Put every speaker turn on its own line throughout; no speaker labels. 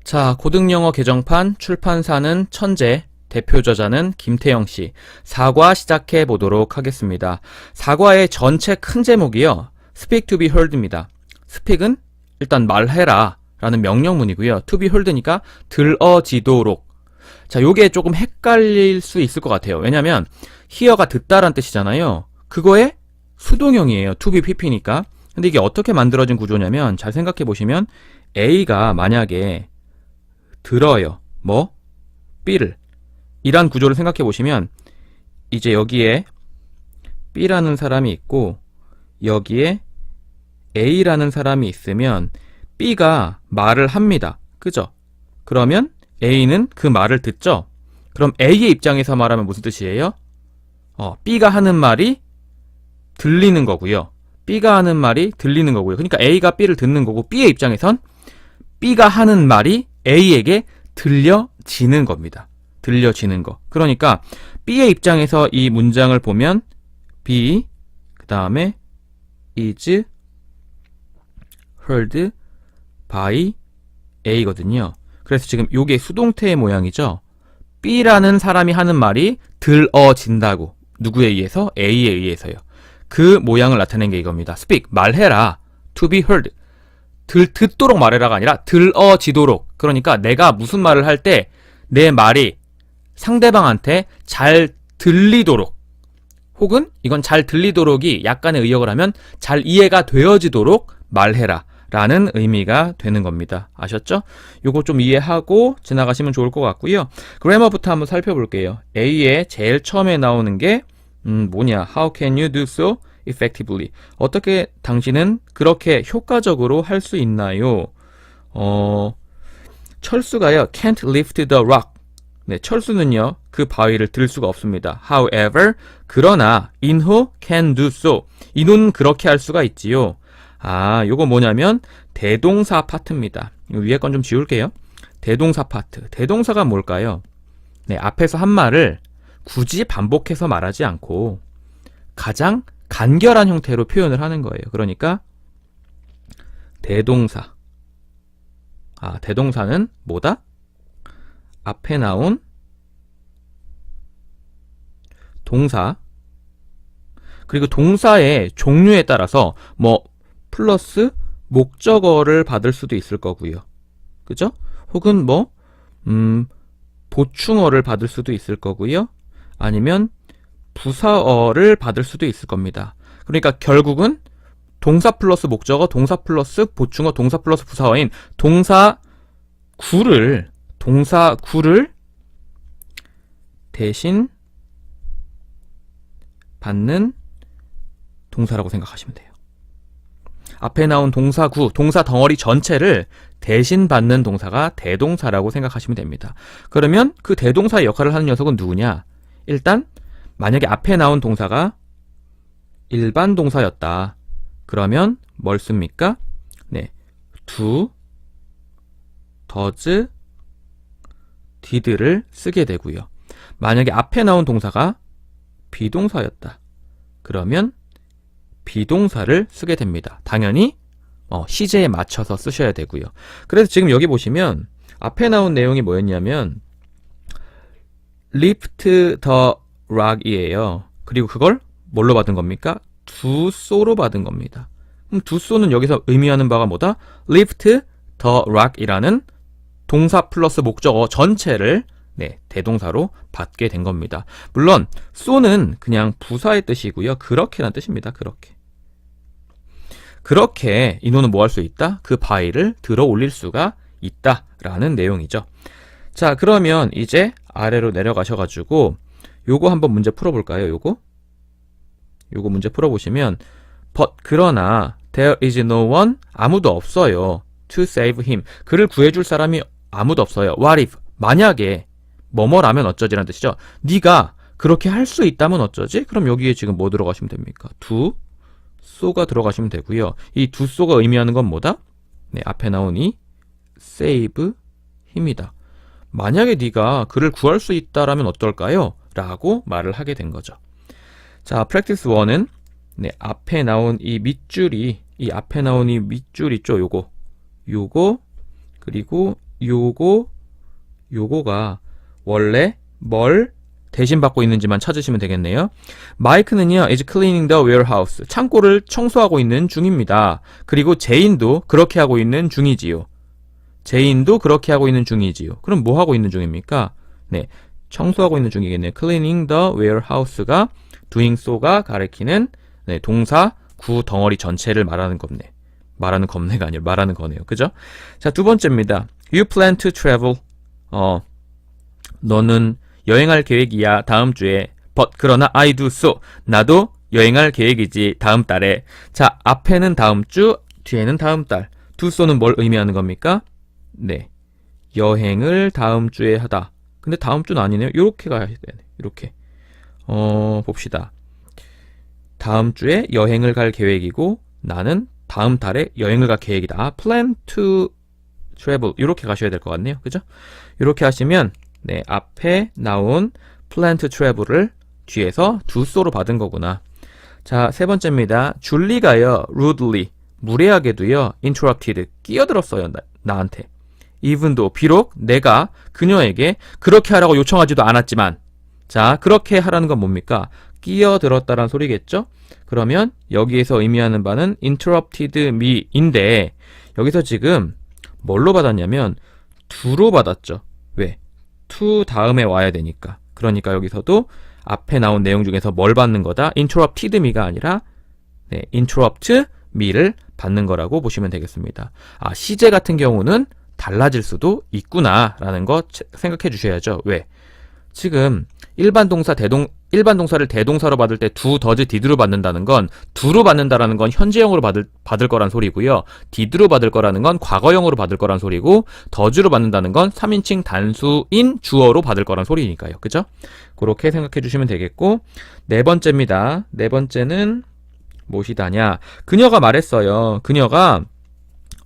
자, 고등영어 개정판 출판사는 천재, 대표 저자는 김태영씨. 사과 시작해 보도록 하겠습니다. 사과의 전체 큰 제목이요. Speak to be heard입니다. Speak은 일단 말해라 라는 명령문이고요. To be heard니까 들어지도록. 자, 요게 조금 헷갈릴 수 있을 것 같아요. 왜냐면 hear가 듣다란 뜻이잖아요. 그거의 수동형이에요. to be pp니까. 근데 이게 어떻게 만들어진 구조냐면 잘 생각해 보시면 A가 만약에 들어요. 뭐? B를. 이란 구조를 생각해 보시면 이제 여기에 B라는 사람이 있고 여기에 A라는 사람이 있으면 B가 말을 합니다. 그죠? 그러면 A는 그 말을 듣죠? 그럼 A의 입장에서 말하면 무슨 뜻이에요? B가 하는 말이 들리는 거고요. B가 하는 말이 들리는 거고요. 그러니까 A가 B를 듣는 거고 B의 입장에선 B가 하는 말이 A에게 들려지는 겁니다. 들려지는 거. 그러니까 B의 입장에서 이 문장을 보면 B 그 다음에 is heard by A거든요. 그래서 지금 이게 수동태의 모양이죠. B라는 사람이 하는 말이 들어진다고. 누구에 의해서? A에 의해서요. 그 모양을 나타낸 게 이겁니다. speak, 말해라. to be heard. 듣도록 말해라가 아니라 들어지도록. 그러니까 내가 무슨 말을 할 때 내 말이 상대방한테 잘 들리도록, 혹은 이건 잘 들리도록이 약간의 의역을 하면 잘 이해가 되어지도록 말해라 라는 의미가 되는 겁니다. 아셨죠? 요거 좀 이해하고 지나가시면 좋을 것 같고요. 그래머부터 한번 살펴볼게요. A에 제일 처음에 나오는 게 뭐냐? How can you do so effectively? 어떻게 당신은 그렇게 효과적으로 할 수 있나요? 철수가요. Can't lift the rock. 네, 철수는요. 그 바위를 들 수가 없습니다. However, 그러나 인후 can do so. 인후는 그렇게 할 수가 있지요. 아, 요거 뭐냐면 대동사 파트입니다. 위에 건 좀 지울게요. 대동사 파트. 대동사가 뭘까요? 네, 앞에서 한 말을 굳이 반복해서 말하지 않고 가장 간결한 형태로 표현을 하는 거예요. 그러니까 대동사. 아, 대동사는 뭐다? 앞에 나온 동사, 그리고 동사의 종류에 따라서 뭐 플러스 목적어를 받을 수도 있을 거고요. 그죠? 혹은 뭐 보충어를 받을 수도 있을 거고요. 아니면 부사어를 받을 수도 있을 겁니다. 그러니까 결국은 동사 플러스 목적어, 동사 플러스 보충어, 동사 플러스 부사어인 동사구를 대신 받는 동사라고 생각하시면 돼요. 앞에 나온 동사구, 동사 덩어리 전체를 대신 받는 동사가 대동사라고 생각하시면 됩니다. 그러면 그 대동사의 역할을 하는 녀석은 누구냐? 일단 만약에 앞에 나온 동사가 일반 동사였다. 그러면 뭘 씁니까? 네, do, does, did를 쓰게 되고요. 만약에 앞에 나온 동사가 비동사였다. 그러면 비동사를 쓰게 됩니다. 당연히 시제에 맞춰서 쓰셔야 되고요. 그래서 지금 여기 보시면 앞에 나온 내용이 뭐였냐면 lift the rock이에요. 그리고 그걸 뭘로 받은 겁니까? do so로 받은 겁니다. 그럼 do so는 여기서 의미하는 바가 뭐다? lift the rock이라는 동사 플러스 목적어 전체를 대동사로 받게 된 겁니다. 물론 so는 그냥 부사의 뜻이고요. 그렇게란 뜻입니다. 그렇게 인호는 뭐 할 수 있다? 그 바위를 들어 올릴 수가 있다라는 내용이죠. 자, 그러면 이제 아래로 내려가셔가지고 요거 한번 문제 풀어볼까요? 요거 문제 풀어보시면 but 그러나 there is no one 아무도 없어요 to save him 그를 구해줄 사람이 아무도 없어요. What if 만약에 뭐뭐라면 어쩌지라는 뜻이죠. 네가 그렇게 할 수 있다면 어쩌지? 그럼 여기에 지금 뭐 들어가시면 됩니까? do so가 들어가시면 되고요. 이 do so가 의미하는 건 뭐다? 네, 앞에 나온 이 save 힘이다. 만약에 네가 그를 구할 수 있다라면 어떨까요? 라고 말을 하게 된 거죠. 자, practice 1은 앞에 나온 이 밑줄이 있죠. 요거 그리고 요거가 원래 뭘 대신 받고 있는지만 찾으시면 되겠네요. 마이크는요, is cleaning the warehouse. 창고를 청소하고 있는 중입니다. 그리고 제인도 그렇게 하고 있는 중이지요. 제인도 그렇게 하고 있는 중이지요. 그럼 뭐 하고 있는 중입니까? 네, 청소하고 있는 중이겠네요. cleaning the warehouse가 doing so가 가리키는 네, 동사 구 덩어리 전체를 말하는 겁네. 말하는 겁네가 아니라 말하는 거네요. 그죠? 자, 두 번째입니다. You plan to travel. 너는 여행할 계획이야. 다음 주에. But 그러나 I do so. 나도 여행할 계획이지. 다음 달에. 자, 앞에는 다음 주, 뒤에는 다음 달. do so는 뭘 의미하는 겁니까? 네, 여행을 다음 주에 하다. 근데 다음 주는 아니네요. 요렇게 가야 되네. 이렇게. 봅시다. 다음 주에 여행을 갈 계획이고 나는 다음 달에 여행을 갈 계획이다. plan to travel. 이렇게 가셔야 될 것 같네요. 그죠? 이렇게 하시면 네, 앞에 나온 plan to travel을 뒤에서 do so로 받은 거구나. 자, 세 번째입니다. 줄리가요, rudely, 무례하게도요, interrupted, 끼어들었어요. 나한테. even though, 비록 내가 그녀에게 그렇게 하라고 요청하지도 않았지만, 자, 그렇게 하라는 건 뭡니까? 끼어들었다란 소리겠죠? 그러면 여기에서 의미하는 바는 interrupted me인데, 여기서 지금 뭘로 받았냐면 to로 받았죠. 왜? to 다음에 와야 되니까. 그러니까 여기서도 앞에 나온 내용 중에서 뭘 받는 거다? interrupted me가 아니라 네, interrupt me를 받는 거라고 보시면 되겠습니다. 아, 시제 같은 경우는 달라질 수도 있구나 라는 거 생각해 주셔야죠. 왜? 지금 일반 동사를 대동사로 받을 때 do, does, did로 받는다는 건 do로 받는다라는 건 현재형으로 받을 거란 소리고요. did로 받을 거라는 건 과거형으로 받을 거란 소리고 does로 받는다는 건 3인칭 단수인 주어로 받을 거란 소리니까요. 그죠? 그렇게 생각해 주시면 되겠고, 네 번째입니다. 네 번째는 무엇이다냐? 그녀가 말했어요. 그녀가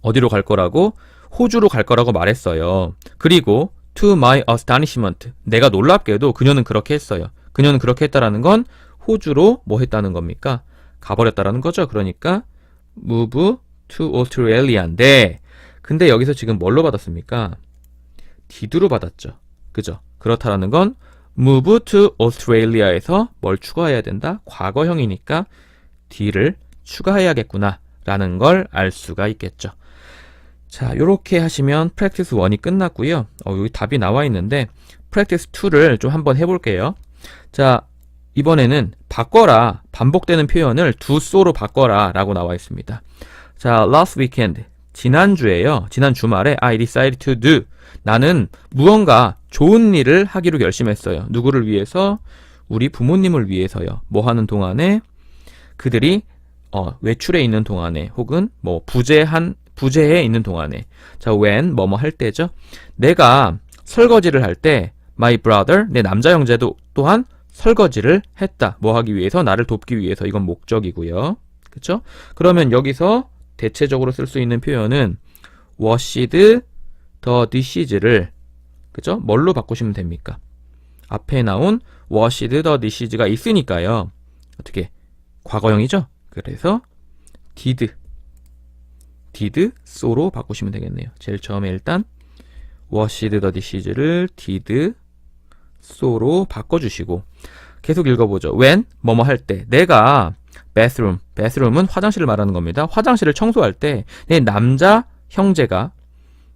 어디로 갈 거라고? 호주로 갈 거라고 말했어요. 그리고 to my astonishment, 내가 놀랍게도 그녀는 그렇게 했어요. 그녀는 그렇게 했다라는 건 호주로 뭐 했다는 겁니까? 가버렸다라는 거죠. 그러니까 move to Australia인데, 근데 여기서 지금 뭘로 받았습니까? did로 받았죠. 그죠? 그렇다라는 건 move to Australia에서 뭘 추가해야 된다? 과거형이니까 d를 추가해야겠구나 라는 걸 알 수가 있겠죠. 자, 요렇게 하시면 practice 1이 끝났고요. 여기 답이 나와 있는데 practice 2를 좀 한번 해볼게요. 자, 이번에는 바꿔라, 반복되는 표현을 do so로 바꿔라 라고 나와 있습니다. 자, last weekend, 지난주에요. 지난 주말에 I decided to do, 나는 무언가 좋은 일을 하기로 결심했어요. 누구를 위해서? 우리 부모님을 위해서요. 뭐 하는 동안에? 그들이 외출해 있는 동안에, 혹은 뭐 부재해 있는 동안에. 자, when, 뭐뭐 할 때죠. 내가 설거지를 할 때 my brother, 내 남자 형제도 또한 설거지를 했다. 뭐 하기 위해서? 나를 돕기 위해서. 이건 목적이고요. 그쵸? 그러면 여기서 대체적으로 쓸 수 있는 표현은 washed the dishes를, 그쵸? 뭘로 바꾸시면 됩니까? 앞에 나온 washed the dishes가 있으니까요. 어떻게? 과거형이죠? 그래서 did so로 바꾸시면 되겠네요. 제일 처음에 일단 washed the dishes를 did so로 바꿔주시고, 계속 읽어보죠. when, 뭐뭐 할 때, 내가 bathroom은 화장실을 말하는 겁니다. 화장실을 청소할 때 내 남자 형제가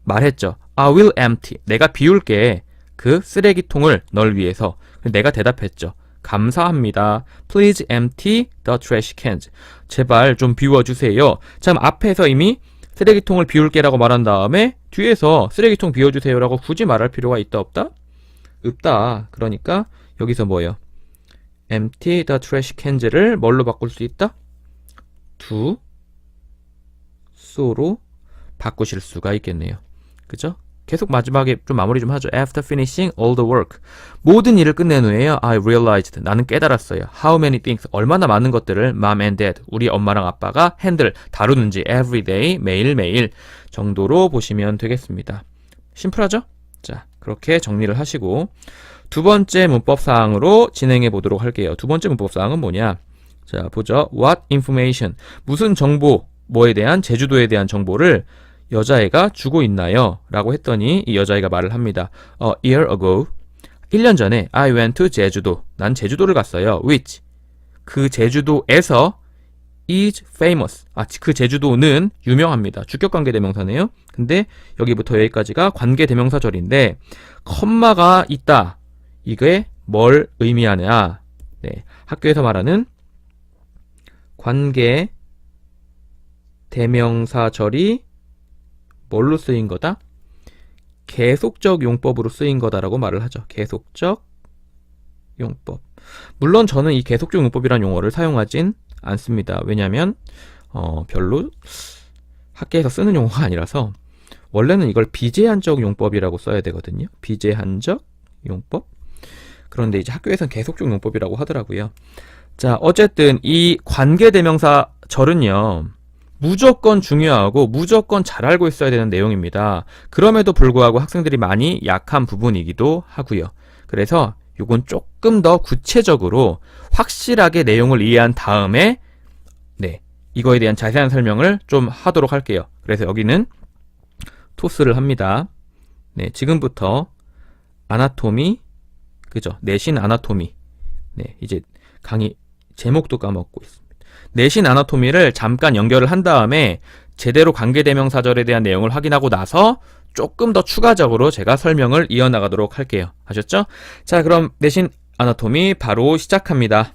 말했죠. I will empty, 내가 비울게 그 쓰레기통을 널 위해서. 내가 대답했죠. 감사합니다. Please empty the trash cans. 제발 좀 비워주세요. 참, 앞에서 이미 쓰레기통을 비울게라고 말한 다음에 뒤에서 쓰레기통 비워주세요라고 굳이 말할 필요가 있다 없다? 없다. 그러니까 여기서 뭐예요? empty the trash cans를 뭘로 바꿀 수 있다? do so로 바꾸실 수가 있겠네요. 그죠? 계속 마지막에 좀 마무리 좀 하죠. After finishing all the work, 모든 일을 끝낸 후에요. I realized, 나는 깨달았어요. How many things, 얼마나 많은 것들을 mom and dad, 우리 엄마랑 아빠가 handle, 다루는지 every day, 매일매일 정도로 보시면 되겠습니다. 심플하죠? 자, 그렇게 정리를 하시고 두 번째 문법사항으로 진행해 보도록 할게요. 두 번째 문법사항은 뭐냐? 자, 보죠. What information, 무슨 정보, 뭐에 대한, 제주도에 대한 정보를 여자애가 주고 있나요? 라고 했더니 이 여자애가 말을 합니다. A year ago, 1년 전에 I went to 제주도. 난 제주도를 갔어요. Which, 그 제주도에서 is famous. 그 제주도는 유명합니다. 주격관계대명사네요. 근데 여기부터 여기까지가 관계대명사절인데 컴마가 있다. 이게 뭘 의미하냐? 네, 학교에서 말하는 관계대명사절이 뭘로 쓰인 거다? 계속적 용법으로 쓰인 거다라고 말을 하죠. 계속적 용법. 물론 저는 이 계속적 용법이라는 용어를 사용하진 않습니다. 왜냐하면 별로 학계에서 쓰는 용어가 아니라서 원래는 이걸 비제한적 용법이라고 써야 되거든요. 비제한적 용법. 그런데 이제 학교에서는 계속적 용법이라고 하더라고요. 자, 어쨌든 이 관계대명사절은요. 무조건 중요하고 무조건 잘 알고 있어야 되는 내용입니다. 그럼에도 불구하고 학생들이 많이 약한 부분이기도 하고요. 그래서 이건 조금 더 구체적으로 확실하게 내용을 이해한 다음에 이거에 대한 자세한 설명을 좀 하도록 할게요. 그래서 여기는 토스를 합니다. 네, 지금부터 아나토미, 그죠? 내신 아나토미. 네, 이제 강의 제목도 까먹고 있습니다. 내신 아나토미를 잠깐 연결을 한 다음에 제대로 관계대명사절에 대한 내용을 확인하고 나서 조금 더 추가적으로 제가 설명을 이어나가도록 할게요. 아셨죠? 자, 그럼 내신 아나토미 바로 시작합니다.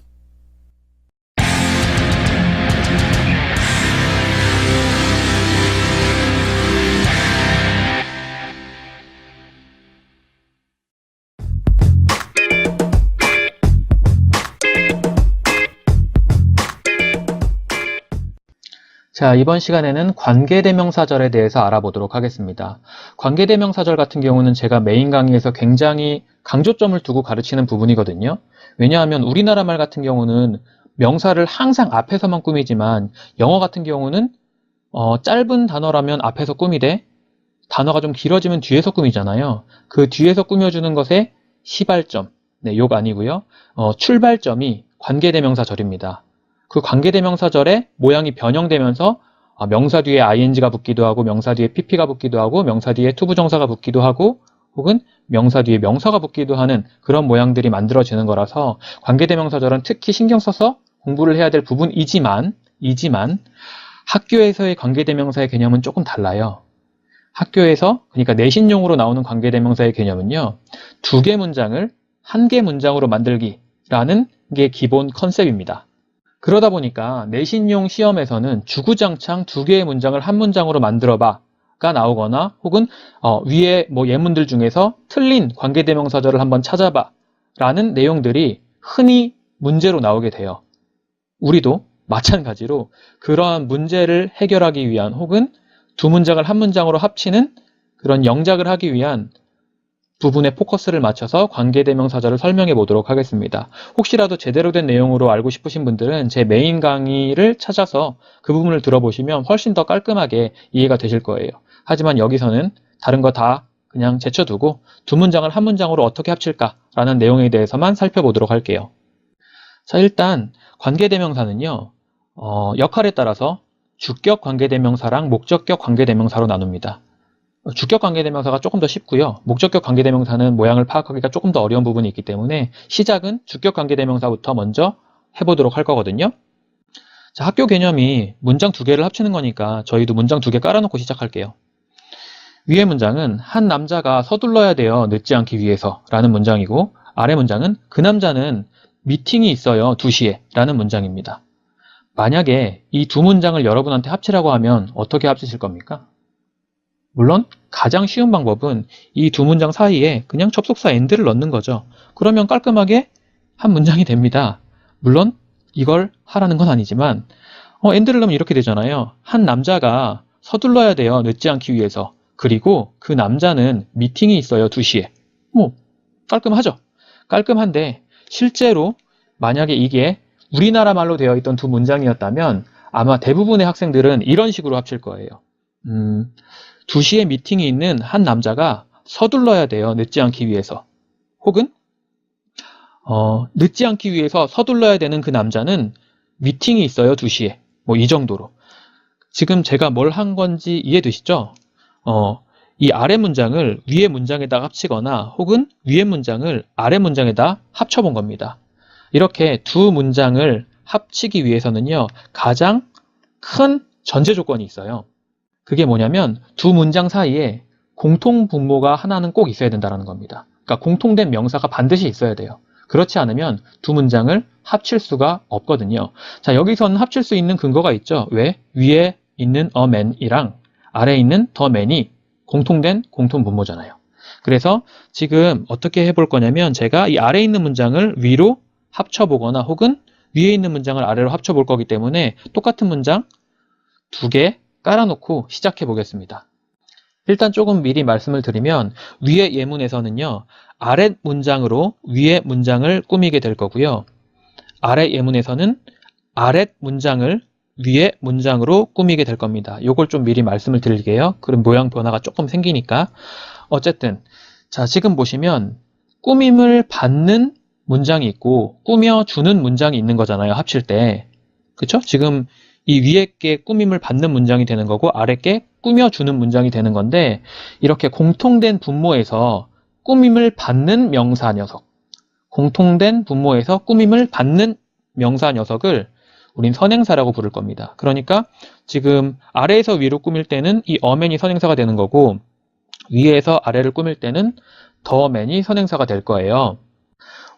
자, 이번 시간에는 관계대명사절에 대해서 알아보도록 하겠습니다. 관계대명사절 같은 경우는 제가 메인 강의에서 굉장히 강조점을 두고 가르치는 부분이거든요. 왜냐하면 우리나라 말 같은 경우는 명사를 항상 앞에서만 꾸미지만 영어 같은 경우는 짧은 단어라면 앞에서 꾸미되 단어가 좀 길어지면 뒤에서 꾸미잖아요. 그 뒤에서 꾸며주는 것의 시발점, 욕 아니고요. 출발점이 관계대명사절입니다. 그 관계대명사절의 모양이 변형되면서 명사 뒤에 ing가 붙기도 하고 명사 뒤에 pp가 붙기도 하고 명사 뒤에 투부정사가 붙기도 하고 혹은 명사 뒤에 명사가 붙기도 하는 그런 모양들이 만들어지는 거라서 관계대명사절은 특히 신경 써서 공부를 해야 될 부분이지만 학교에서의 관계대명사의 개념은 조금 달라요. 학교에서, 그러니까 내신용으로 나오는 관계대명사의 개념은요, 2개 문장을 1개 문장으로 만들기라는 게 기본 컨셉입니다. 그러다 보니까 내신용 시험에서는 주구장창 2개의 문장을 한 문장으로 만들어봐가 나오거나 혹은 위에 예문들 중에서 틀린 관계대명사절을 한번 찾아봐 라는 내용들이 흔히 문제로 나오게 돼요. 우리도 마찬가지로 그러한 문제를 해결하기 위한 혹은 2문장을 한 문장으로 합치는 그런 영작을 하기 위한 부분에 포커스를 맞춰서 관계대명사절을 설명해 보도록 하겠습니다. 혹시라도 제대로 된 내용으로 알고 싶으신 분들은 제 메인 강의를 찾아서 그 부분을 들어보시면 훨씬 더 깔끔하게 이해가 되실 거예요. 하지만 여기서는 다른 거 다 그냥 제쳐두고 2문장을 한 문장으로 어떻게 합칠까라는 내용에 대해서만 살펴보도록 할게요. 자, 일단 관계대명사는요, 역할에 따라서 주격 관계대명사랑 목적격 관계대명사로 나눕니다. 주격 관계대명사가 조금 더 쉽고요. 목적격 관계대명사는 모양을 파악하기가 조금 더 어려운 부분이 있기 때문에 시작은 주격 관계대명사부터 먼저 해보도록 할 거거든요. 자, 학교 개념이 문장 2개를 합치는 거니까 저희도 문장 2개 깔아놓고 시작할게요. 위의 문장은 한 남자가 서둘러야 돼요. 늦지 않기 위해서 라는 문장이고, 아래 문장은 그 남자는 미팅이 있어요. 2시에 라는 문장입니다. 만약에 이 2문장을 여러분한테 합치라고 하면 어떻게 합치실 겁니까? 물론 가장 쉬운 방법은 이 2문장 사이에 그냥 접속사 and를 넣는 거죠. 그러면 깔끔하게 한 문장이 됩니다. 물론 이걸 하라는 건 아니지만 and를 넣으면 이렇게 되잖아요. 한 남자가 서둘러야 돼요. 늦지 않기 위해서. 그리고 그 남자는 미팅이 있어요. 2시에. 깔끔하죠? 깔끔한데 실제로 만약에 이게 우리나라 말로 되어 있던 2문장이었다면 아마 대부분의 학생들은 이런 식으로 합칠 거예요. 2시에 미팅이 있는 한 남자가 서둘러야 돼요. 늦지 않기 위해서. 혹은 늦지 않기 위해서 서둘러야 되는 그 남자는 미팅이 있어요. 2시에. 이 정도로. 지금 제가 뭘 한 건지 이해되시죠? 이 아래 문장을 위에 문장에다 합치거나 혹은 위에 문장을 아래 문장에다 합쳐본 겁니다. 이렇게 두 문장을 합치기 위해서는요, 가장 큰 전제 조건이 있어요. 그게 뭐냐면 두 문장 사이에 공통 분모가 하나는 꼭 있어야 된다는 겁니다. 그러니까 공통된 명사가 반드시 있어야 돼요. 그렇지 않으면 두 문장을 합칠 수가 없거든요. 자, 여기서는 합칠 수 있는 근거가 있죠. 왜? 위에 있는 a man이랑 아래에 있는 the man이 공통된 공통 분모잖아요. 그래서 지금 어떻게 해볼 거냐면 제가 이 아래에 있는 문장을 위로 합쳐보거나 혹은 위에 있는 문장을 아래로 합쳐볼 거기 때문에 똑같은 문장 두 개 깔아놓고 시작해 보겠습니다. 일단 조금 미리 말씀을 드리면 위의 예문에서는요, 아래 문장으로 위의 문장을 꾸미게 될 거고요. 아래 예문에서는 아래 문장을 위의 문장으로 꾸미게 될 겁니다. 이걸 좀 미리 말씀을 드릴게요. 그럼 모양 변화가 조금 생기니까. 어쨌든 자, 지금 보시면 꾸밈을 받는 문장이 있고 꾸며주는 문장이 있는 거잖아요. 합칠 때. 그쵸? 지금 이 위에 게 꾸밈을 받는 문장이 되는 거고 아래 게 꾸며주는 문장이 되는 건데 이렇게 공통된 분모에서 꾸밈을 받는 명사 녀석, 공통된 분모에서 꾸밈을 받는 명사 녀석을 우린 선행사라고 부를 겁니다. 그러니까 지금 아래에서 위로 꾸밀 때는 이 어맨이 선행사가 되는 거고 위에서 아래를 꾸밀 때는 더맨이 선행사가 될 거예요.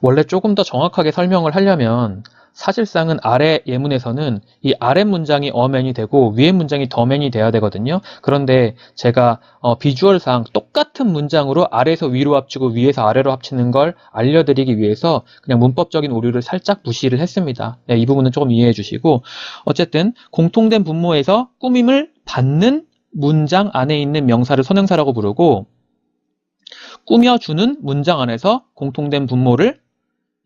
원래 조금 더 정확하게 설명을 하려면 사실상은 아래 예문에서는 이 아래 문장이 어맨이 되고 위에 문장이 더맨이 돼야 되거든요. 그런데 제가 비주얼상 똑같은 문장으로 아래에서 위로 합치고 위에서 아래로 합치는 걸 알려드리기 위해서 그냥 문법적인 오류를 살짝 무시를 했습니다. 네, 이 부분은 조금 이해해 주시고 어쨌든 공통된 분모에서 꾸밈을 받는 문장 안에 있는 명사를 선행사라고 부르고 꾸며주는 문장 안에서 공통된 분모를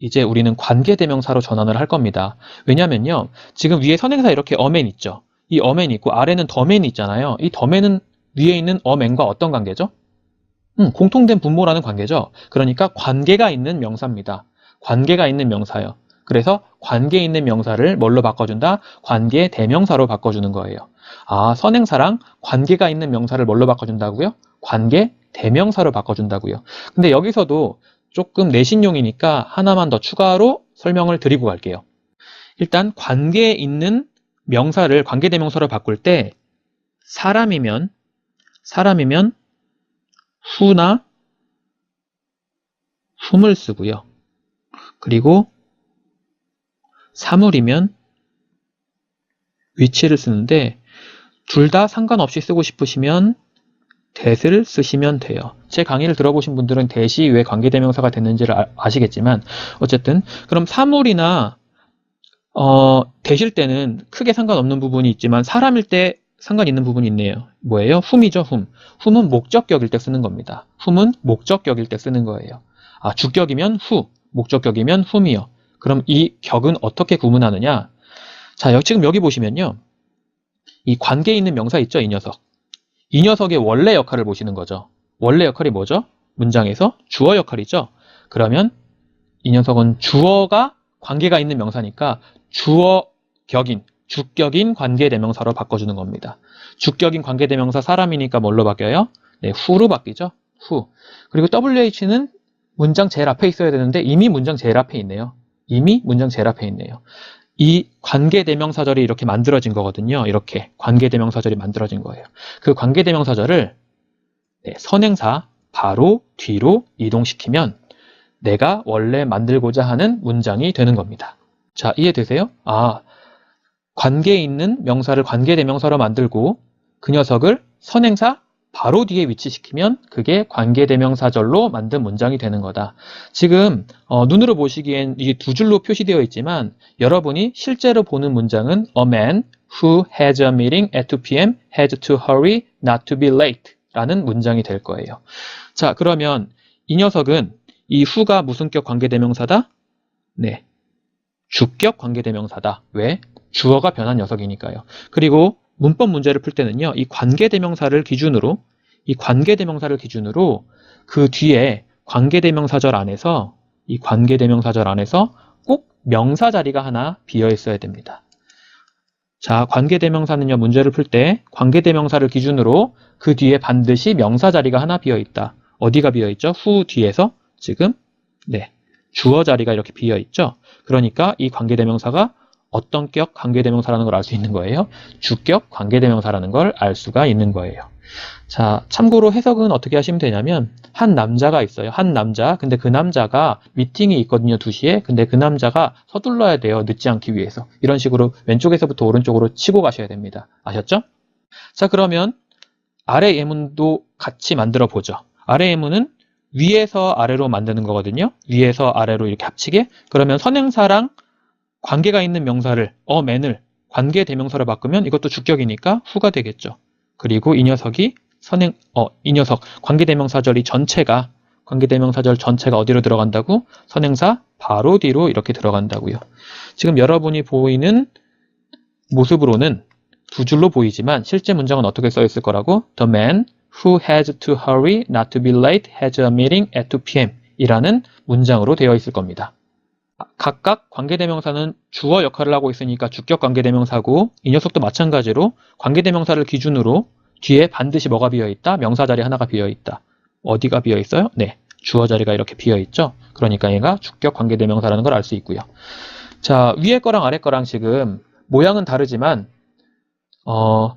이제 우리는 관계대명사로 전환을 할 겁니다. 왜냐면요. 지금 위에 선행사 이렇게 어맨 있죠. 이 어맨이 있고 아래는 더맨이 있잖아요. 이 더맨은 위에 있는 어맨과 어떤 관계죠? 공통된 분모라는 관계죠. 그러니까 관계가 있는 명사입니다. 관계가 있는 명사예요. 그래서 관계 있는 명사를 뭘로 바꿔준다? 관계대명사로 바꿔주는 거예요. 아, 선행사랑 관계가 있는 명사를 뭘로 바꿔준다고요? 관계대명사로 바꿔준다고요. 근데 여기서도 조금 내신용이니까 하나만 더 추가로 설명을 드리고 갈게요. 일단 관계에 있는 명사를 관계대명사로 바꿀 때 사람이면 who나 whom을 쓰고요. 그리고 사물이면 which를 쓰는데 둘 다 상관없이 쓰고 싶으시면 that을 쓰시면 돼요. 제 강의를 들어보신 분들은 that이 왜 관계대명사가 됐는지를 아시겠지만 어쨌든 그럼 사물이나 that일 때는 크게 상관없는 부분이 있지만 사람일 때 상관 있는 부분이 있네요. 뭐예요? whom이죠. whom은 목적격일 때 쓰는 겁니다. whom은 목적격일 때 쓰는 거예요. 아, 주격이면 who, 목적격이면 whom이요. 그럼 이 격은 어떻게 구분하느냐? 자, 지금 여기 보시면요. 이 관계에 있는 명사 있죠? 이 녀석. 이 녀석의 원래 역할을 보시는 거죠. 원래 역할이 뭐죠? 문장에서 주어 역할이죠. 그러면 이 녀석은 주어가 관계가 있는 명사니까 주격인 관계대명사로 바꿔주는 겁니다. 주격인 관계대명사 사람이니까 뭘로 바뀌어요? 네, who로 바뀌죠. who. 그리고 WH는 문장 제일 앞에 있어야 되는데 이미 문장 제일 앞에 있네요. 이 관계대명사절이 이렇게 만들어진 거거든요. 이렇게 관계대명사절이 만들어진 거예요. 그 관계대명사절을 선행사 바로 뒤로 이동시키면 내가 원래 만들고자 하는 문장이 되는 겁니다. 자, 이해되세요? 아, 관계에 있는 명사를 관계대명사로 만들고 그 녀석을 선행사 바로 뒤에 위치시키면 그게 관계대명사절로 만든 문장이 되는 거다. 지금 눈으로 보시기엔 이게 두 줄로 표시되어 있지만 여러분이 실제로 보는 문장은 A man who has a meeting at 2 p.m. has to hurry not to be late 라는 문장이 될 거예요. 자, 그러면 이 녀석은 이 who가 무슨 격 관계대명사다? 네, 주격 관계대명사다. 왜? 주어가 변한 녀석이니까요. 그리고 문법 문제를 풀 때는요. 이 관계대명사를 기준으로 그 뒤에 관계대명사절 안에서 꼭 명사 자리가 하나 비어 있어야 됩니다. 자, 관계대명사는요, 문제를 풀 때 관계대명사를 기준으로 그 뒤에 반드시 명사 자리가 하나 비어있다. 어디가 비어있죠? 후 뒤에서 지금 네, 주어 자리가 이렇게 비어있죠. 그러니까 이 관계대명사가 어떤 격 관계대명사라는 걸 알 수 있는 거예요. 주격 관계대명사라는 걸 알 수가 있는 거예요. 자, 참고로 해석은 어떻게 하시면 되냐면 한 남자가 있어요. 한 남자. 근데 그 남자가 미팅이 있거든요. 2시에. 근데 그 남자가 서둘러야 돼요. 늦지 않기 위해서. 이런 식으로 왼쪽에서부터 오른쪽으로 치고 가셔야 됩니다. 아셨죠? 자, 그러면 아래 예문도 같이 만들어 보죠. 아래 예문은 위에서 아래로 만드는 거거든요. 위에서 아래로 이렇게 합치게. 그러면 선행사랑 관계가 있는 명사를 man을 관계 대명사로 바꾸면 이것도 주격이니까 후가 되겠죠. 그리고 이 녀석이 이 녀석 관계대명사절이 전체가 관계대명사절 전체가 어디로 들어간다고? 선행사 바로 뒤로 이렇게 들어간다고요. 지금 여러분이 보이는 모습으로는 두 줄로 보이지만 실제 문장은 어떻게 써 있을 거라고? The man who has to hurry not to be late has a meeting at 2 p.m. 이라는 문장으로 되어 있을 겁니다. 각각 관계대명사는 주어 역할을 하고 있으니까 주격 관계대명사고 이 녀석도 마찬가지로 관계대명사를 기준으로 뒤에 반드시 뭐가 비어있다? 명사 자리 하나가 비어있다. 어디가 비어있어요? 네, 주어 자리가 이렇게 비어있죠. 그러니까 얘가 주격 관계대명사라는 걸 알 수 있고요. 자, 위에 거랑 아래 거랑 지금 모양은 다르지만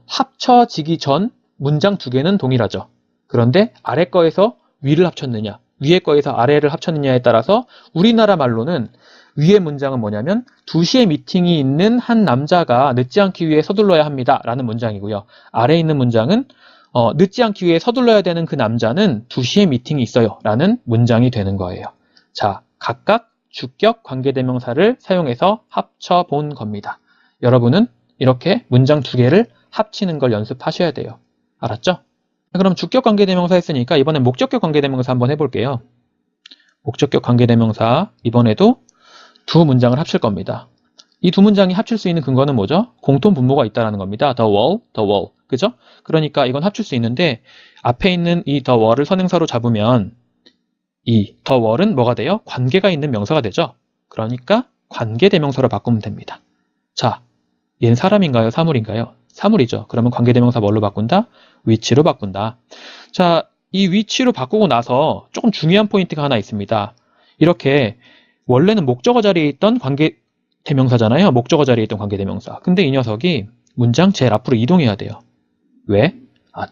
합쳐지기 전 문장 두 개는 동일하죠. 그런데 아래 거에서 위를 합쳤느냐 위에 거에서 아래를 합쳤느냐에 따라서 우리나라 말로는 위의 문장은 뭐냐면 2시에 미팅이 있는 한 남자가 늦지 않기 위해 서둘러야 합니다 라는 문장이고요. 아래에 있는 문장은 늦지 않기 위해 서둘러야 되는 그 남자는 2시에 미팅이 있어요 라는 문장이 되는 거예요. 자, 각각 주격 관계대명사를 사용해서 합쳐본 겁니다. 여러분은 이렇게 문장 두 개를 합치는 걸 연습하셔야 돼요. 알았죠? 그럼 주격 관계대명사 했으니까 이번엔 목적격 관계대명사 한번 해볼게요. 목적격 관계대명사 이번에도 두 문장을 합칠 겁니다. 이 두 문장이 합칠 수 있는 근거는 뭐죠? 공통 분모가 있다는 겁니다. the wall. 그죠? 그러니까 이건 합칠 수 있는데 앞에 있는 이 the wall을 선행사로 잡으면 이 the wall은 뭐가 돼요? 관계가 있는 명사가 되죠? 그러니까 관계대명사로 바꾸면 됩니다. 자, 얘는 사람인가요? 사물인가요? 사물이죠. 그러면 관계대명사 뭘로 바꾼다? 위치로 바꾼다. 자, 이 위치로 바꾸고 나서 조금 중요한 포인트가 하나 있습니다. 이렇게 원래는 목적어 자리에 있던 관계대명사잖아요. 목적어 자리에 있던 관계대명사. 근데 이 녀석이 문장 제일 앞으로 이동해야 돼요. 왜?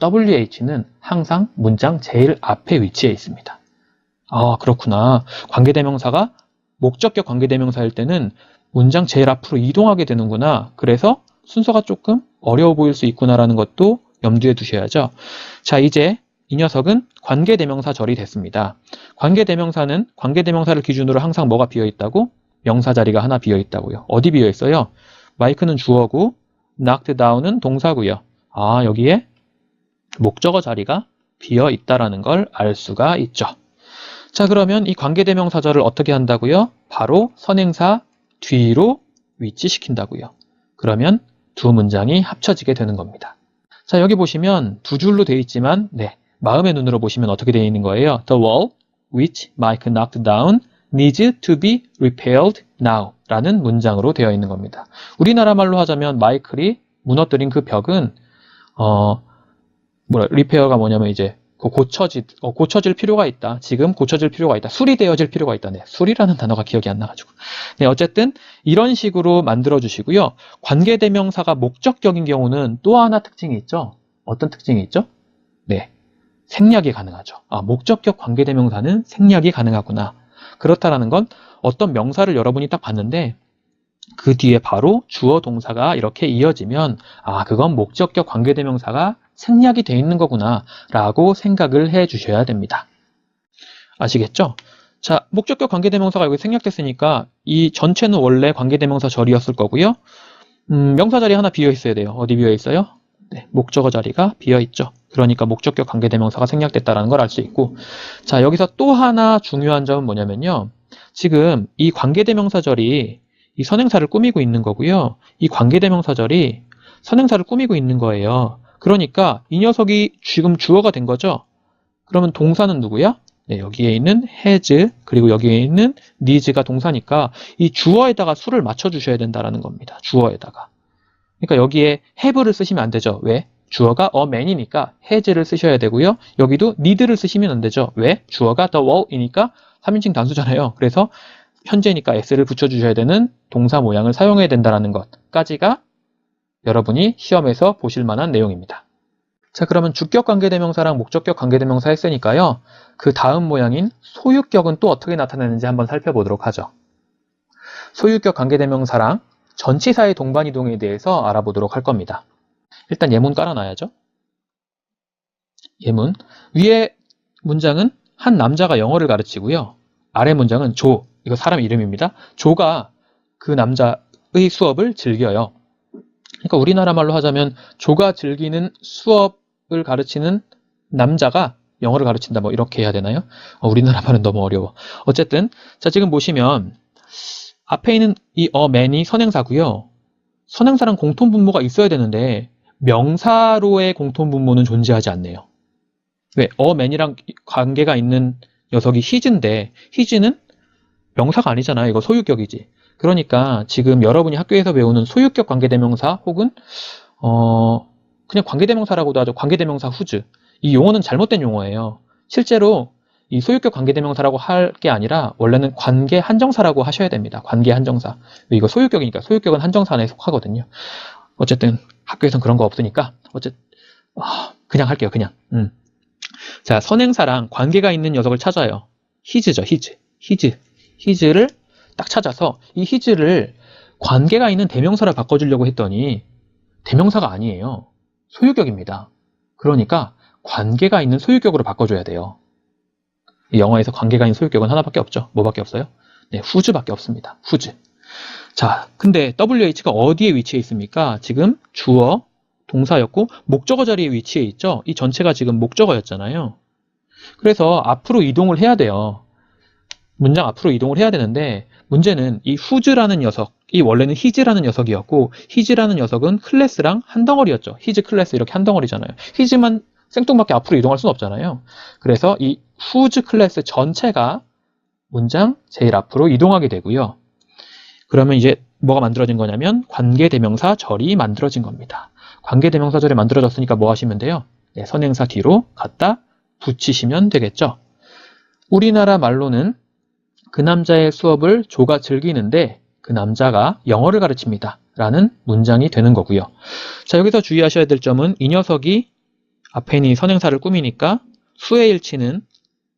WH는 항상 문장 제일 앞에 위치해 있습니다. 아, 그렇구나. 관계대명사가 목적격 관계대명사일 때는 문장 제일 앞으로 이동하게 되는구나. 그래서 순서가 조금 어려워 보일 수 있구나라는 것도 염두에 두셔야죠. 자, 이제 이 녀석은 관계대명사절이 됐습니다. 관계대명사는 관계대명사를 기준으로 항상 뭐가 비어있다고? 명사 자리가 하나 비어있다고요. 어디 비어있어요? 마이크는 주어고 knocked down은 동사고요. 아, 여기에 목적어 자리가 비어있다라는 걸 알 수가 있죠. 자, 그러면 이 관계대명사절을 어떻게 한다고요? 바로 선행사 뒤로 위치시킨다고요. 그러면 두 문장이 합쳐지게 되는 겁니다. 자, 여기 보시면 두 줄로 되어 있지만 마음의 눈으로 보시면 어떻게 되어 있는 거예요? The wall which Mike knocked down needs to be repaired now 라는 문장으로 되어 있는 겁니다. 우리나라 말로 하자면 마이클이 무너뜨린 그 벽은 리페어가 뭐냐면 이제 고쳐질 필요가 있다. 지금 고쳐질 필요가 있다. 수리되어질 필요가 있다. 네, 수리라는 단어가 기억이 안 나가지고. 네, 어쨌든 이런 식으로 만들어 주시고요. 관계대명사가 목적격인 경우는 또 하나 특징이 있죠. 어떤 특징이 있죠? 네, 생략이 가능하죠. 아, 목적격 관계대명사는 생략이 가능하구나. 그렇다라는 건 어떤 명사를 여러분이 딱 봤는데 그 뒤에 바로 주어 동사가 이렇게 이어지면 아, 그건 목적격 관계대명사가 생략이 돼 있는 거구나 라고 생각을 해 주셔야 됩니다. 아시겠죠? 자, 목적격 관계대명사가 여기 생략됐으니까 이 전체는 원래 관계대명사 절이었을 거고요. 명사 자리 하나 비어 있어야 돼요. 어디 비어 있어요? 네, 목적어 자리가 비어 있죠. 그러니까 목적격 관계대명사가 생략됐다는 걸 알 수 있고, 자, 여기서 또 하나 중요한 점은 뭐냐면요. 지금 이 관계대명사절이 이 선행사를 꾸미고 있는 거고요. 이 관계대명사절이 선행사를 꾸미고 있는 거예요. 그러니까 이 녀석이 지금 주어가 된 거죠. 그러면 동사는 누구야? 네, 여기에 있는 has 그리고 여기에 있는 needs가 동사니까 이 주어에다가 수를 맞춰주셔야 된다는 겁니다. 주어에다가. 그러니까 여기에 have를 쓰시면 안 되죠. 왜? 주어가 a man이니까 has를 쓰셔야 되고요. 여기도 need를 쓰시면 안 되죠. 왜? 주어가 the wall이니까 3인칭 단수잖아요. 그래서 현재니까 s를 붙여주셔야 되는 동사 모양을 사용해야 된다는 것까지가 여러분이 시험에서 보실 만한 내용입니다. 자, 그러면 주격 관계대명사랑 목적격 관계대명사 했으니까요. 그 다음 모양인 소유격은 또 어떻게 나타나는지 한번 살펴보도록 하죠. 소유격 관계대명사랑 전치사의 동반이동에 대해서 알아보도록 할 겁니다. 일단 예문 깔아놔야죠. 예문. 위에 문장은 한 남자가 영어를 가르치고요. 아래 문장은 조, 이거 사람 이름입니다. 조가 그 남자의 수업을 즐겨요. 그러니까 우리나라 말로 하자면 조가 즐기는 수업을 가르치는 남자가 영어를 가르친다, 뭐 이렇게 해야 되나요? 우리나라 말은 너무 어려워. 어쨌든 자, 지금 보시면 앞에 있는 이 a man이 선행사고요. 선행사랑 공통분모가 있어야 되는데 명사로의 공통분모는 존재하지 않네요. 왜? a man이랑 관계가 있는 녀석이 his인데 his는 명사가 아니잖아요. 이거 소유격이지. 그러니까 지금 여러분이 학교에서 배우는 소유격 관계대명사 혹은 그냥 관계대명사라고도 하죠. 관계대명사 whose. 이 용어는 잘못된 용어예요. 실제로 이 소유격 관계대명사라고 할 게 아니라 원래는 관계 한정사라고 하셔야 됩니다. 관계 한정사. 이거 소유격이니까 소유격은 한정사 안에 속하거든요. 어쨌든 학교에선 그런 거 없으니까 그냥 할게요. 그냥. 자, 선행사랑 관계가 있는 녀석을 찾아요. his죠. his를 딱 찾아서 이 his를 관계가 있는 대명사로 바꿔주려고 했더니 대명사가 아니에요. 소유격입니다. 그러니까 관계가 있는 소유격으로 바꿔줘야 돼요. 영어에서 관계가 있는 소유격은 하나밖에 없죠. 뭐밖에 없어요? 네, whose밖에 없습니다. whose. 자, 근데 WH가 어디에 위치해 있습니까? 지금 주어, 동사였고 목적어 자리에 위치해 있죠. 이 전체가 지금 목적어였잖아요. 그래서 앞으로 이동을 해야 돼요. 문장 앞으로 이동을 해야 되는데 문제는 이 whose라는 녀석이 원래는 his라는 녀석이었고 his라는 녀석은 클래스랑 한 덩어리였죠. his 클래스 이렇게 한 덩어리잖아요. his만 생뚱맞게 앞으로 이동할 수는 없잖아요. 그래서 이 whose 클래스 전체가 문장 제일 앞으로 이동하게 되고요. 그러면 이제 뭐가 만들어진 거냐면 관계대명사 절이 만들어진 겁니다. 관계대명사 절이 만들어졌으니까 뭐 하시면 돼요? 네, 선행사 뒤로 갖다 붙이시면 되겠죠. 우리나라 말로는 그 남자의 수업을 조가 즐기는데 그 남자가 영어를 가르칩니다. 라는 문장이 되는 거고요. 자, 여기서 주의하셔야 될 점은 이 녀석이 앞에 있는 이 선행사를 꾸미니까 수의 일치는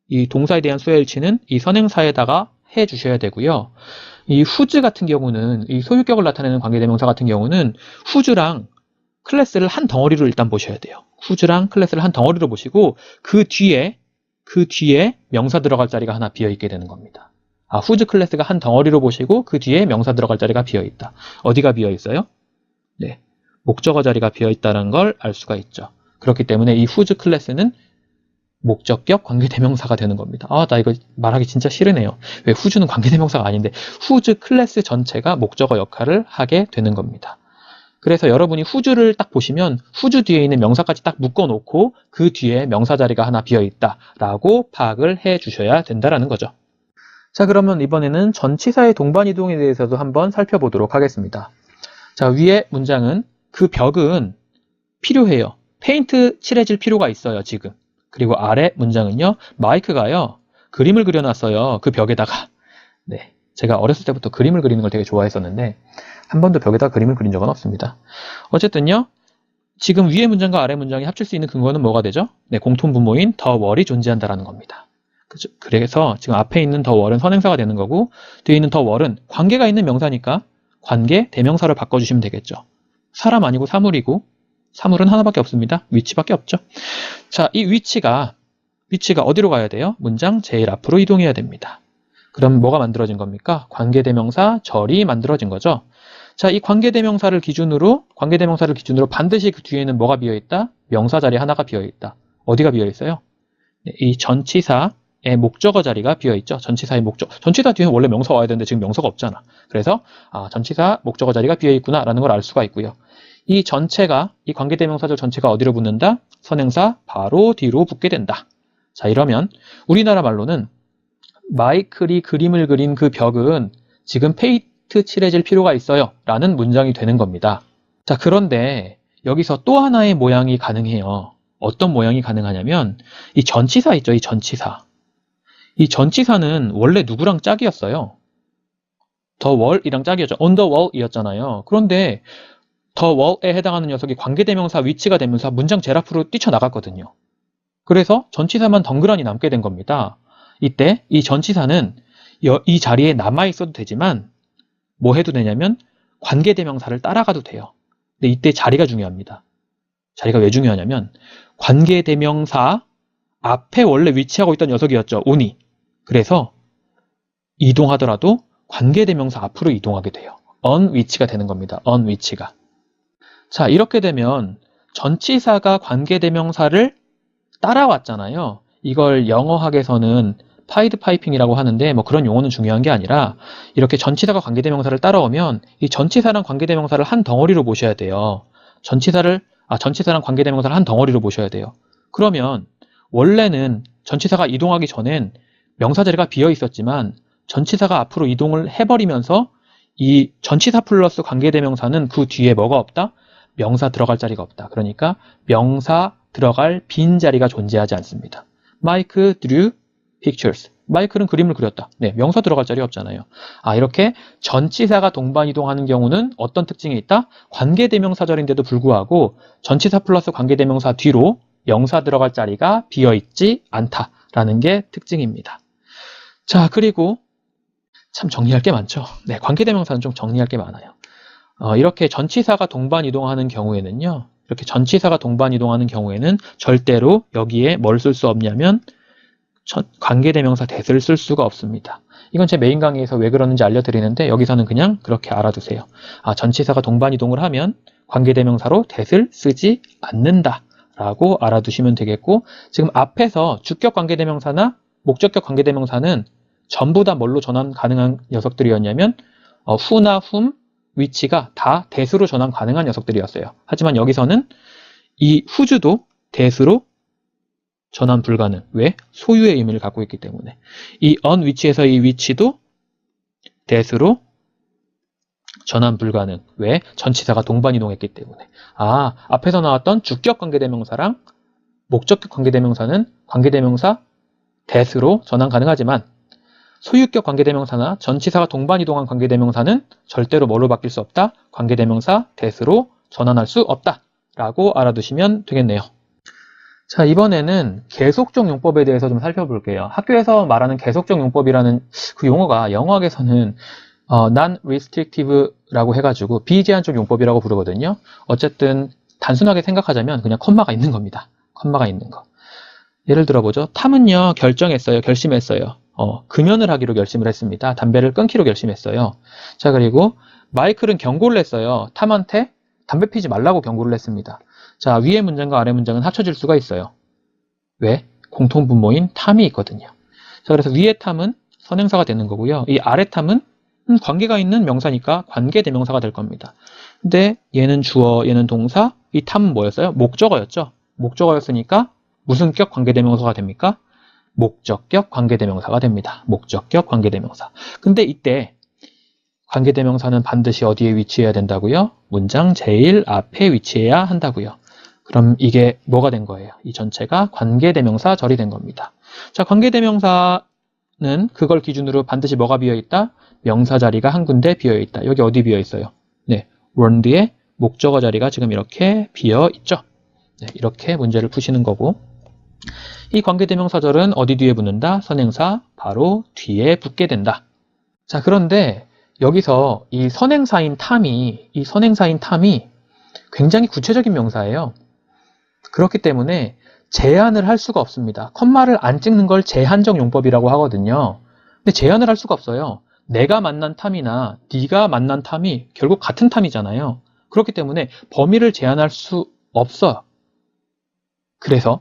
이 동사에 대한 수의 일치는 이 선행사에다가 해 주셔야 되고요. 이 whose 같은 경우는 이 소유격을 나타내는 관계대명사 같은 경우는 whose랑 클래스를 한 덩어리로 일단 보셔야 돼요. whose랑 클래스를 한 덩어리로 보시고 그 뒤에 명사 들어갈 자리가 하나 비어있게 되는 겁니다. whose 클래스가 한 덩어리로 보시고 그 뒤에 명사 들어갈 자리가 비어있다. 어디가 비어있어요? 네, 목적어 자리가 비어있다는 걸 알 수가 있죠. 그렇기 때문에 이 whose 클래스는 목적격 관계대명사가 되는 겁니다. 나 이거 말하기 진짜 싫으네요. 왜 whose는 관계대명사가 아닌데 whose 클래스 전체가 목적어 역할을 하게 되는 겁니다. 그래서 여러분이 whose를 딱 보시면 whose 뒤에 있는 명사까지 딱 묶어놓고 그 뒤에 명사 자리가 하나 비어있다라고 파악을 해 주셔야 된다는 거죠. 자, 그러면 이번에는 전치사의 동반이동에 대해서도 한번 살펴보도록 하겠습니다. 자, 위에 문장은 그 벽은 필요해요. 페인트 칠해질 필요가 있어요, 지금. 그리고 아래 문장은요, 마이크가요, 그림을 그려놨어요, 그 벽에다가. 네, 제가 어렸을 때부터 그림을 그리는 걸 되게 좋아했었는데 한 번도 벽에다 그림을 그린 적은 없습니다. 어쨌든요, 지금 위에 문장과 아래 문장이 합칠 수 있는 근거는 뭐가 되죠? 네, 공통분모인 the wall이 존재한다는 겁니다. 그래서 지금 앞에 있는 the wall은 선행사가 되는 거고 뒤에 있는 the wall은 관계가 있는 명사니까 관계 대명사를 바꿔주시면 되겠죠. 사람 아니고 사물이고 사물은 하나밖에 없습니다. 위치밖에 없죠. 자, 이 위치가 어디로 가야 돼요? 문장 제일 앞으로 이동해야 됩니다. 그럼 뭐가 만들어진 겁니까? 관계대명사 절이 만들어진 거죠. 자, 이 관계대명사를 기준으로 반드시 그 뒤에는 뭐가 비어있다? 명사 자리 하나가 비어있다. 어디가 비어있어요? 네, 이 전치사의 목적어 자리가 비어있죠. 전치사 뒤에는 원래 명사가 와야 되는데 지금 명사가 없잖아. 그래서 전치사 목적어 자리가 비어있구나 라는 걸 알 수가 있고요. 이 관계대명사절 전체가 어디로 붙는다? 선행사 바로 뒤로 붙게 된다. 자, 이러면 우리나라 말로는 마이클이 그림을 그린 그 벽은 지금 페인트 칠해질 필요가 있어요 라는 문장이 되는 겁니다.
자, 그런데 여기서 또 하나의 모양이 가능해요. 어떤 모양이 가능하냐면 이 전치사 있죠, 이 전치사. 이 전치사는 원래 누구랑 짝이었어요? the wall이랑 짝이었죠. on the wall이었잖아요. 그런데 the wall에 해당하는 녀석이 관계대명사 위치가 되면서 문장 제일 앞으로 뛰쳐나갔거든요. 그래서 전치사만 덩그러니 남게 된 겁니다. 이때 이 전치사는 이 자리에 남아있어도 되지만 뭐 해도 되냐면 관계대명사를 따라가도 돼요. 근데 이때 자리가 중요합니다. 자리가 왜 중요하냐면 관계대명사 앞에 원래 위치하고 있던 녀석이었죠. on이. 그래서 이동하더라도 관계대명사 앞으로 이동하게 돼요. on 위치가 되는 겁니다. on 위치가. 자, 이렇게 되면 전치사가 관계대명사를 따라왔잖아요. 이걸 영어학에서는 파이드 파이핑이라고 하는데 뭐 그런 용어는 중요한 게 아니라 이렇게 전치사가 관계대명사를 따라오면 이 전치사랑 관계대명사를 한 덩어리로 보셔야 돼요. 전치사랑 관계대명사를 한 덩어리로 보셔야 돼요. 그러면 원래는 전치사가 이동하기 전엔 명사 자리가 비어 있었지만 전치사가 앞으로 이동을 해버리면서 이 전치사 플러스 관계대명사는 그 뒤에 뭐가 없다? 명사 들어갈 자리가 없다. 그러니까 명사 들어갈 빈 자리가 존재하지 않습니다. Mike drew pictures. 마이클은 그림을 그렸다. 네, 명사 들어갈 자리 없잖아요. 이렇게 전치사가 동반이동하는 경우는 어떤 특징이 있다? 관계대명사절인데도 불구하고 전치사 플러스 관계대명사 뒤로 명사 들어갈 자리가 비어있지 않다라는 게 특징입니다. 자, 그리고 참 정리할 게 많죠. 네, 관계대명사는 좀 정리할 게 많아요. 이렇게 전치사가 동반이동하는 경우에는요. 이렇게 전치사가 동반이동하는 경우에는 절대로 여기에 뭘 쓸 수 없냐면 관계대명사 that을 쓸 수가 없습니다. 이건 제 메인 강의에서 왜 그러는지 알려드리는데 여기서는 그냥 그렇게 알아두세요. 전치사가 동반이동을 하면 관계대명사로 that을 쓰지 않는다 라고 알아두시면 되겠고, 지금 앞에서 주격 관계대명사나 목적격 관계대명사는 전부 다 뭘로 전환 가능한 녀석들이었냐면 who나 whom 위치가 다 that으로 전환 가능한 녀석들이었어요. 하지만 여기서는 이 who주도 that으로 전환 불가능. 왜? 소유의 의미를 갖고 있기 때문에. 이 on 위치에서 이 위치도 that으로 전환 불가능. 왜? 전치사가 동반이동했기 때문에. 앞에서 나왔던 주격 관계대명사랑 목적격 관계대명사는 관계대명사 that으로 전환 가능하지만 소유격 관계대명사나 전치사가 동반이동한 관계대명사는 절대로 뭐로 바뀔 수 없다? 관계대명사 that으로 전환할 수 없다 라고 알아두시면 되겠네요. 자, 이번에는 계속적 용법에 대해서 좀 살펴볼게요. 학교에서 말하는 계속적 용법이라는 그 용어가 영어학에서는 non-restrictive라고 해가지고 비제한적 용법이라고 부르거든요. 어쨌든 단순하게 생각하자면 그냥 컴마가 있는 겁니다. 컴마가 있는 거. 예를 들어보죠. 탐은요, 결심했어요. 금연을 하기로 결심을 했습니다. 담배를 끊기로 결심했어요. 자, 그리고 마이클은 경고를 했어요. 탐한테 담배 피지 말라고 경고를 했습니다. 자, 위의 문장과 아래 문장은 합쳐질 수가 있어요. 왜? 공통분모인 탐이 있거든요. 자, 그래서 위의 탐은 선행사가 되는 거고요. 이 아래 탐은 관계가 있는 명사니까 관계대명사가 될 겁니다. 근데 얘는 주어, 얘는 동사, 이 탐은 뭐였어요? 목적어였죠. 목적어였으니까 무슨 격 관계대명사가 됩니까? 목적격 관계대명사가 됩니다. 목적격 관계대명사. 근데 이때 관계대명사는 반드시 어디에 위치해야 된다고요? 문장 제일 앞에 위치해야 한다고요. 그럼 이게 뭐가 된 거예요? 이 전체가 관계대명사절이 된 겁니다. 자, 관계대명사는 그걸 기준으로 반드시 뭐가 비어있다? 명사 자리가 한 군데 비어있다. 여기 어디 비어있어요? 네, word의 목적어 자리가 지금 이렇게 비어있죠. 네, 이렇게 문제를 푸시는 거고, 이 관계대명사절은 어디 뒤에 붙는다? 선행사 바로 뒤에 붙게 된다. 자, 그런데 여기서 이 선행사인 탐이 굉장히 구체적인 명사예요. 그렇기 때문에 제한을 할 수가 없습니다. 컴마를 안 찍는 걸 제한적 용법이라고 하거든요. 근데 제한을 할 수가 없어요. 내가 만난 탐이나 네가 만난 탐이 결국 같은 탐이잖아요. 그렇기 때문에 범위를 제한할 수 없어요. 그래서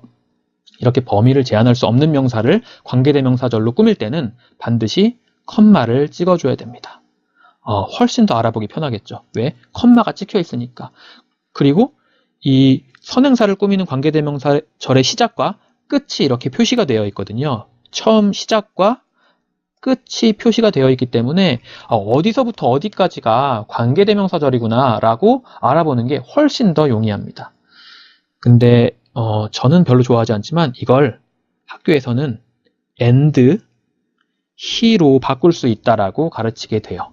이렇게 범위를 제한할 수 없는 명사를 관계대명사절로 꾸밀 때는 반드시 컴마를 찍어줘야 됩니다. 훨씬 더 알아보기 편하겠죠. 왜? 컴마가 찍혀 있으니까. 그리고 이 선행사를 꾸미는 관계대명사절의 시작과 끝이 이렇게 표시가 되어 있거든요. 처음 시작과 끝이 표시가 되어 있기 때문에 어디서부터 어디까지가 관계대명사절이구나 라고 알아보는 게 훨씬 더 용이합니다. 근데 저는 별로 좋아하지 않지만 이걸 학교에서는 and, he로 바꿀 수 있다라고 가르치게 돼요.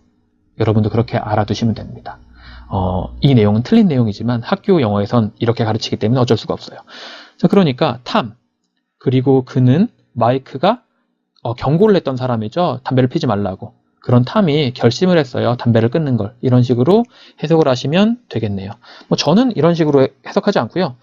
여러분도 그렇게 알아두시면 됩니다. 이 내용은 틀린 내용이지만 학교 영어에선 이렇게 가르치기 때문에 어쩔 수가 없어요. 자, 그러니까 탐, 그리고 그는, 마이크가 경고를 했던 사람이죠. 담배를 피지 말라고. 그런 탐이 결심을 했어요. 담배를 끊는 걸. 이런 식으로 해석을 하시면 되겠네요. 저는 이런 식으로 해석하지 않고요.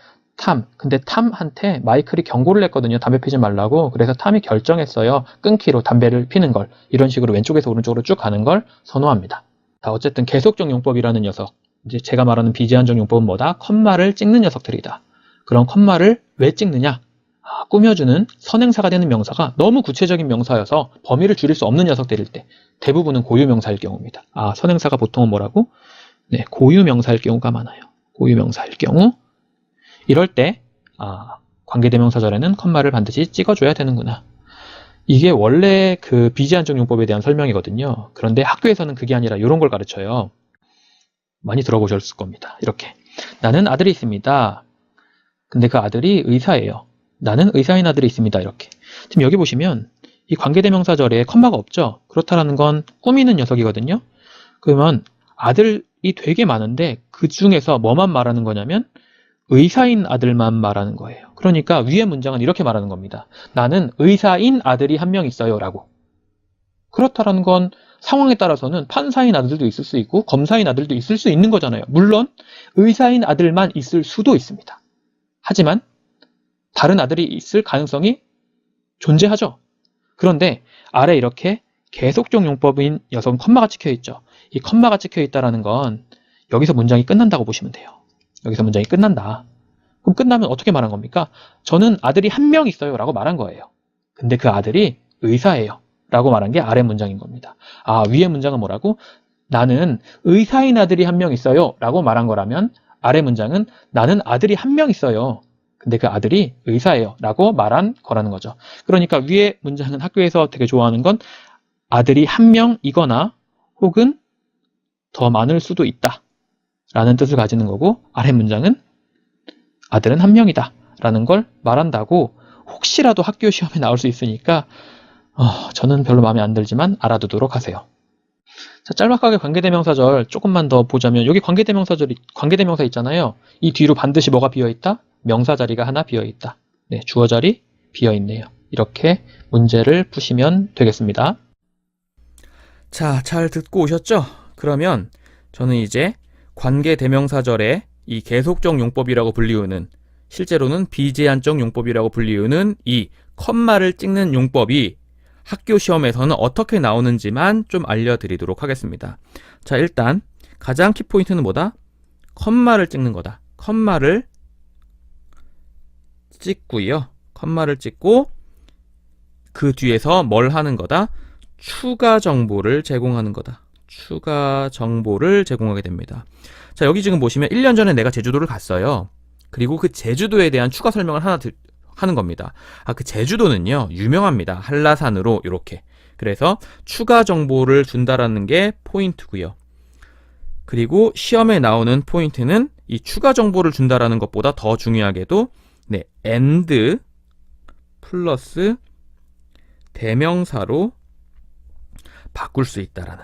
근데 탐한테 마이클이 경고를 했거든요. 담배 피지 말라고. 그래서 탐이 결정했어요. 끊기로 담배를 피는 걸. 이런 식으로 왼쪽에서 오른쪽으로 쭉 가는 걸 선호합니다. 자, 어쨌든 계속적 용법이라는 녀석. 이제 제가 말하는 비제한적 용법은 뭐다? 컴마를 찍는 녀석들이다. 그런 컴마를 왜 찍느냐? 꾸며주는 선행사가 되는 명사가 너무 구체적인 명사여서 범위를 줄일 수 없는 녀석들일 때 대부분은 고유명사일 경우입니다. 선행사가 보통은 뭐라고? 네, 고유명사일 경우가 많아요. 고유명사일 경우 이럴 때 관계대명사절에는 컴마를 반드시 찍어줘야 되는구나. 이게 원래 그 비제한적 용법에 대한 설명이거든요. 그런데 학교에서는 그게 아니라 이런 걸 가르쳐요. 많이 들어보셨을 겁니다. 이렇게 나는 아들이 있습니다. 근데 그 아들이 의사예요. 나는 의사인 아들이 있습니다. 이렇게. 지금 여기 보시면 이 관계대명사절에 컴마가 없죠. 그렇다라는 건 꾸미는 녀석이거든요. 그러면 아들이 되게 많은데 그 중에서 뭐만 말하는 거냐면 의사인 아들만 말하는 거예요. 그러니까 위의 문장은 이렇게 말하는 겁니다. 나는 의사인 아들이 한 명 있어요. 라고. 그렇다라는 건 상황에 따라서는 판사인 아들도 있을 수 있고 검사인 아들도 있을 수 있는 거잖아요. 물론 의사인 아들만 있을 수도 있습니다. 하지만 다른 아들이 있을 가능성이 존재하죠. 그런데 아래 이렇게 계속적 용법인 녀석은 컴마가 찍혀 있죠. 이 컴마가 찍혀 있다는 건 여기서 문장이 끝난다고 보시면 돼요. 여기서 문장이 끝난다. 그럼 끝나면 어떻게 말한 겁니까? 저는 아들이 한 명 있어요 라고 말한 거예요. 근데 그 아들이 의사예요 라고 말한 게 아래 문장인 겁니다. 위에 문장은 뭐라고? 나는 의사인 아들이 한 명 있어요 라고 말한 거라면 아래 문장은 나는 아들이 한 명 있어요. 근데 그 아들이 의사예요 라고 말한 거라는 거죠. 그러니까 위에 문장은 학교에서 되게 좋아하는 건 아들이 한 명이거나 혹은 더 많을 수도 있다 라는 뜻을 가지는 거고 아래 문장은 아들은 한 명이다 라는 걸 말한다고 혹시라도 학교 시험에 나올 수 있으니까 저는 별로 마음에 안 들지만 알아두도록 하세요. 자, 짤막하게 관계대명사절 조금만 더 보자면 여기 관계대명사 있잖아요. 이 뒤로 반드시 뭐가 비어있다? 명사 자리가 하나 비어있다. 네, 주어 자리 비어있네요. 이렇게 문제를 푸시면 되겠습니다.
자, 잘 듣고 오셨죠? 그러면 저는 이제 관계대명사절의 이 계속적 용법이라고 불리우는, 실제로는 비제한적 용법이라고 불리우는 이 컴마를 찍는 용법이 학교 시험에서는 어떻게 나오는지만 좀 알려드리도록 하겠습니다. 자, 일단 가장 키포인트는 뭐다? 컴마를 찍는 거다. 컴마를 찍고요. 컴마를 찍고 그 뒤에서 뭘 하는 거다? 추가 정보를 제공하는 거다. 추가 정보를 제공하게 됩니다. 자, 여기 지금 보시면 1년 전에 내가 제주도를 갔어요. 그리고 그 제주도에 대한 추가 설명을 하는 겁니다. 그 제주도는요, 유명합니다. 한라산으로 이렇게. 그래서 추가 정보를 준다라는 게 포인트고요. 그리고 시험에 나오는 포인트는 이 추가 정보를 준다라는 것보다 더 중요하게도 and 플러스 대명사로 바꿀 수 있다라는,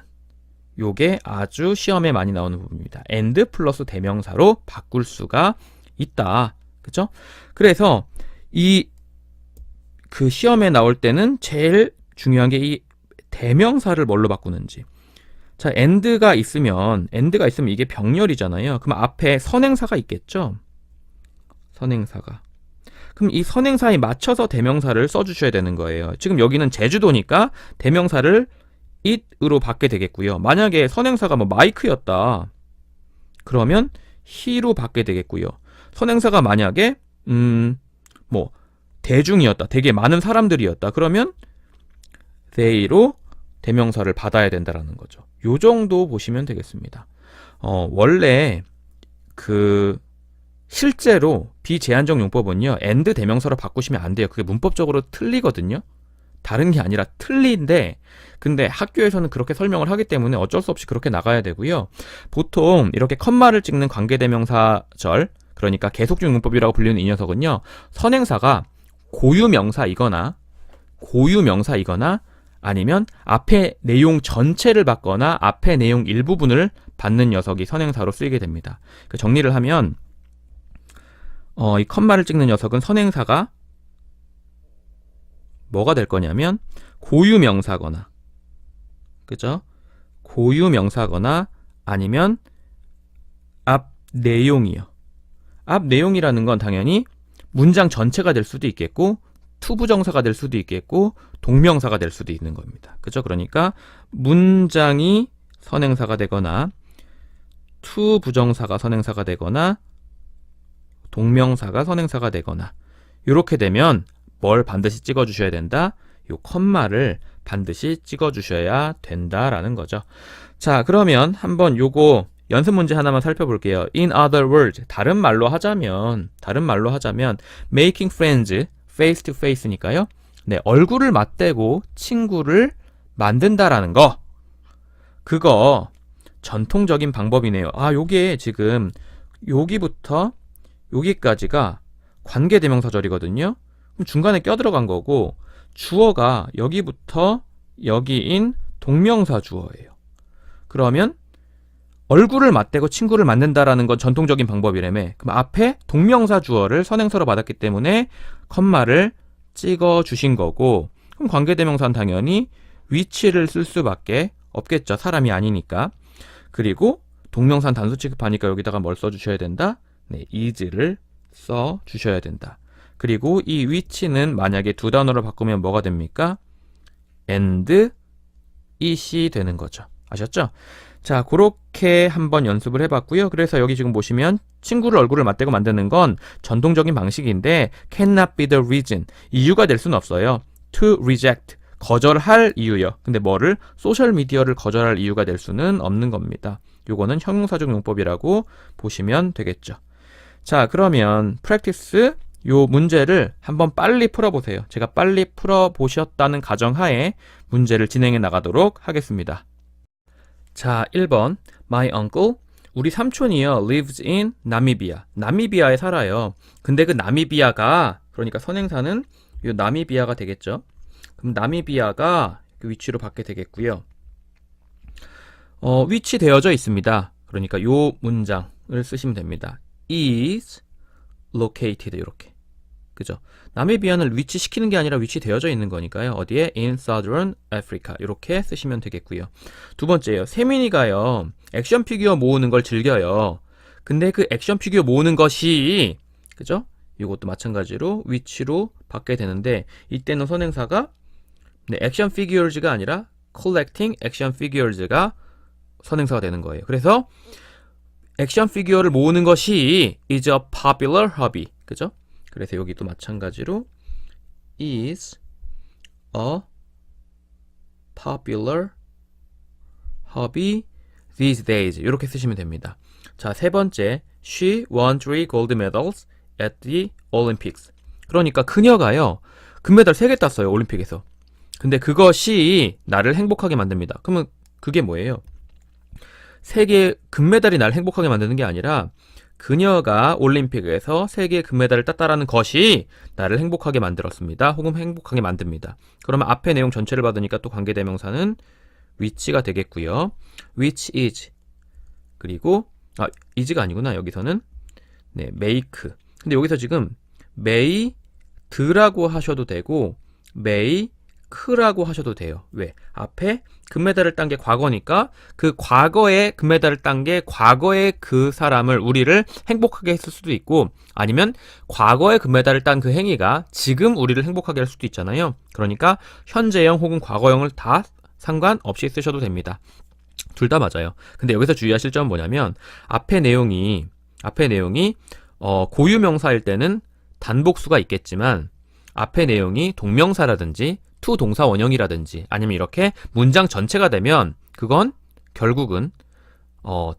요게 아주 시험에 많이 나오는 부분입니다. and 플러스 대명사로 바꿀 수가 있다. 그쵸? 그래서 그 시험에 나올 때는 제일 중요한 게 이 대명사를 뭘로 바꾸는지. 자, and가 있으면 이게 병렬이잖아요. 그럼 앞에 선행사가 있겠죠? 선행사가. 그럼 이 선행사에 맞춰서 대명사를 써주셔야 되는 거예요. 지금 여기는 제주도니까 대명사를 it으로 받게 되겠고요. 만약에 선행사가 마이크였다. 그러면 he로 받게 되겠고요. 선행사가 만약에 대중이었다. 되게 많은 사람들이었다. 그러면 they로 대명사를 받아야 된다라는 거죠. 요 정도 보시면 되겠습니다. 원래 실제로 비제한적 용법은요, and 대명사로 바꾸시면 안 돼요. 그게 문법적으로 틀리거든요. 다른 게 아니라 틀린데 근데 학교에서는 그렇게 설명을 하기 때문에 어쩔 수 없이 그렇게 나가야 되고요. 보통 이렇게 컴마를 찍는 관계대명사절, 그러니까 계속중 문법이라고 불리는 이 녀석은요, 선행사가 고유명사이거나 아니면 앞에 내용 전체를 받거나 앞에 내용 일부분을 받는 녀석이 선행사로 쓰이게 됩니다. 정리를 하면 이 컴마를 찍는 녀석은 선행사가 뭐가 될 거냐면 고유명사거나, 그죠? 고유명사거나 아니면 앞 내용이요. 앞 내용이라는 건 당연히 문장 전체가 될 수도 있겠고 투부정사가 될 수도 있겠고 동명사가 될 수도 있는 겁니다. 그죠? 그러니까 문장이 선행사가 되거나 투부정사가 선행사가 되거나 동명사가 선행사가 되거나 이렇게 되면 뭘 반드시 찍어주셔야 된다? 요 컴마를 반드시 찍어주셔야 된다라는 거죠. 자, 그러면 한번 요거 연습 문제 하나만 살펴볼게요. In other words, 다른 말로 하자면 making friends face to face니까요. 네, 얼굴을 맞대고 친구를 만든다라는 거. 그거 전통적인 방법이네요. 아, 요게 지금 여기부터 여기까지가 관계대명사절이거든요. 그럼 중간에 껴들어간 거고 주어가 여기부터 여기인 동명사 주어예요. 그러면 얼굴을 맞대고 친구를 만든다라는 건 전통적인 방법이라며. 그럼 앞에 동명사 주어를 선행사로 받았기 때문에 컴마를 찍어 주신 거고, 그럼 관계대명사는 당연히 위치를 쓸 수밖에 없겠죠. 사람이 아니니까. 그리고 동명사는 단수 취급하니까 여기다가 뭘 써주셔야 된다? 네, is를 써 주셔야 된다. 그리고 이 위치는 만약에 두 단어로 바꾸면 뭐가 됩니까? and it이 되는 거죠. 아셨죠? 자, 그렇게 한번 연습을 해봤고요. 그래서 여기 지금 보시면 친구를 얼굴을 맞대고 만드는 건 전통적인 방식인데 cannot be the reason, 이유가 될 수는 없어요. to reject, 거절할 이유요. 근데 뭐를? 소셜미디어를 거절할 이유가 될 수는 없는 겁니다. 요거는 형용사적 용법이라고 보시면 되겠죠. 자, 그러면 practice 요 문제를 한번 빨리 풀어보세요. 제가 빨리 풀어보셨다는 가정하에 문제를 진행해 나가도록 하겠습니다. 자, 1번. My uncle, 우리 삼촌이요, lives in 나미비아. 나미비아에 살아요. 근데 그 나미비아가, 그러니까 선행사는 요 나미비아가 되겠죠. 그럼 나미비아가 그 위치로 받게 되겠고요. 위치되어져 있습니다. 그러니까 요 문장을 쓰시면 됩니다. is located, 이렇게. 그죠? 나미비아는 위치시키는 게 아니라 위치되어져 있는 거니까요. 어디에? in southern Africa. 이렇게 쓰시면 되겠고요. 두 번째요. 세민이가요, 액션 피규어 모으는 걸 즐겨요. 근데 그 액션 피규어 모으는 것이, 그죠? 이것도 마찬가지로 위치로 받게 되는데, 이때는 선행사가 네, 액션 피규어즈가 아니라 collecting action figures가 선행사가 되는 거예요. 그래서 액션 피규어를 모으는 것이 is a popular hobby. 그죠? 그래서 여기도 마찬가지로 is a popular hobby these days. 이렇게 쓰시면 됩니다. 자, 세 번째. She won 3 gold medals at the Olympics. 그러니까 그녀가요, 금메달 3개 땄어요. 올림픽에서. 근데 그것이 나를 행복하게 만듭니다. 그러면 그게 뭐예요? 3개의 금메달이 나를 행복하게 만드는 게 아니라 그녀가 올림픽에서 3개의 금메달을 땄다라는 것이 나를 행복하게 만들었습니다. 혹은 행복하게 만듭니다. 그러면 앞에 내용 전체를 받으니까 또 관계대명사는 which가 되겠고요. which is, 그리고 is가 아니구나. 여기서는 네, make. 근데 여기서 지금 made라고 하셔도 되고 make라고 하셔도 돼요. 왜? 앞에 금메달을 딴 게 과거니까 그 과거에 금메달을 딴 게 과거에 그 사람을, 우리를 행복하게 했을 수도 있고, 아니면 과거에 금메달을 딴 그 행위가 지금 우리를 행복하게 할 수도 있잖아요. 그러니까 현재형 혹은 과거형을 다 상관없이 쓰셔도 됩니다. 둘 다 맞아요. 근데 여기서 주의하실 점은 뭐냐면 앞에 내용이 고유명사일 때는 단복수가 있겠지만 앞에 내용이 동명사라든지 투 동사 원형이라든지 아니면 이렇게 문장 전체가 되면 그건 결국은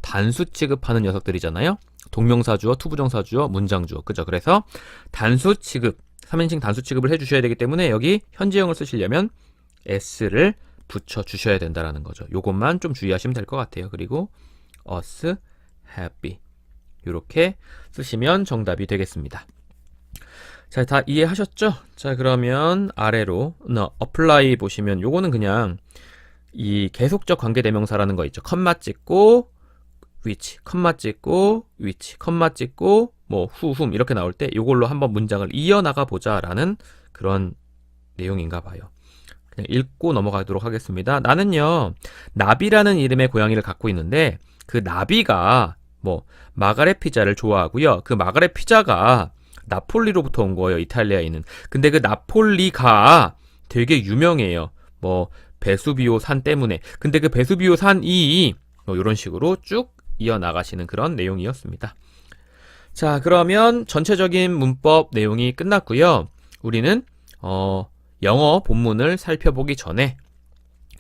단수 취급하는 녀석들이잖아요. 동명사 주어, 투부정사 주어, 문장 주어. 그죠? 그래서 단수 취급, 3인칭 단수 취급을 해주셔야 되기 때문에 여기 현재형을 쓰시려면 s를 붙여주셔야 된다라는 거죠. 요것만 좀 주의하시면 될 것 같아요. 그리고 us happy 이렇게 쓰시면 정답이 되겠습니다. 자, 다 이해하셨죠? 자, 그러면 아래로 apply 보시면 요거는 그냥 이 계속적 관계대명사라는 거 있죠. 컴마 찍고 which, 컴마 찍고 which, 컴마 찍고 뭐 whom 이렇게 나올 때 요걸로 한번 문장을 이어나가 보자라는 그런 내용인가 봐요. 그냥 읽고 넘어가도록 하겠습니다. 나는요, 나비라는 이름의 고양이를 갖고 있는데 그 나비가 뭐 마가렛 피자를 좋아하고요. 그 마가렛 피자가 나폴리로부터 온 거예요. 이탈리아에 있는. 근데 그 나폴리가 되게 유명해요. 뭐 베수비오 산 때문에. 근데 그 베수비오 산이 뭐 이런 식으로 쭉 이어나가시는 그런 내용이었습니다. 자, 그러면 전체적인 문법 내용이 끝났고요. 우리는 영어 본문을 살펴보기 전에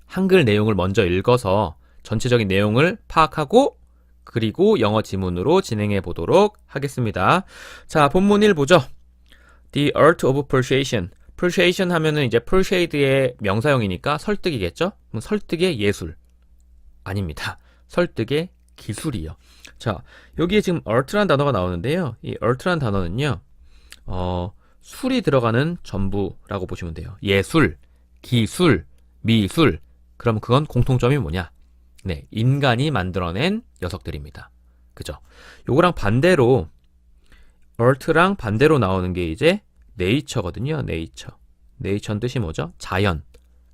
한글 내용을 먼저 읽어서 전체적인 내용을 파악하고 그리고 영어 지문으로 진행해 보도록 하겠습니다. 자, 본문 1 보죠. The art of persuasion. persuasion 하면은 이제 persuade의 명사형이니까 설득이겠죠? 그럼 설득의 예술. 아닙니다. 설득의 기술이요. 자, 여기에 지금 art라는 단어가 나오는데요. 이 art라는 단어는요, 술이 들어가는 전부라고 보시면 돼요. 예술, 기술, 미술. 그럼 그건 공통점이 뭐냐? 네, 인간이 만들어낸 녀석들입니다. 그죠? 요거랑 반대로 earth랑 반대로 나오는 게 이제 nature거든요. nature. nature는 뜻이 뭐죠? 자연.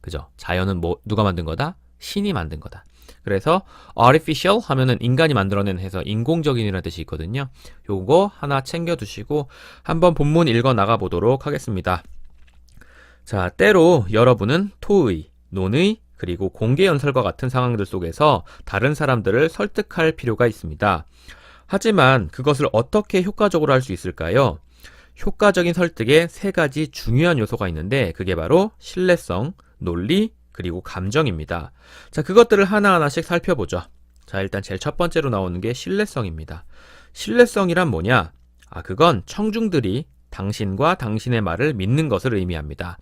그죠? 자연은 뭐 누가 만든 거다? 신이 만든 거다. 그래서 artificial 하면은 인간이 만들어낸 해서 인공적인이라는 뜻이 있거든요. 요거 하나 챙겨 두시고 한번 본문 읽어 나가 보도록 하겠습니다. 자, 때로 여러분은 토의, 논의, 그리고 공개 연설과 같은 상황들 속에서 다른 사람들을 설득할 필요가 있습니다. 하지만 그것을 어떻게 효과적으로 할 수 있을까요? 효과적인 설득에 3가지 중요한 요소가 있는데 그게 바로 신뢰성, 논리, 그리고 감정입니다. 자, 그것들을 하나하나씩 살펴보죠. 자, 일단 제일 첫 번째로 나오는 게 신뢰성입니다. 신뢰성이란 뭐냐? 그건 청중들이 당신과 당신의 말을 믿는 것을 의미합니다.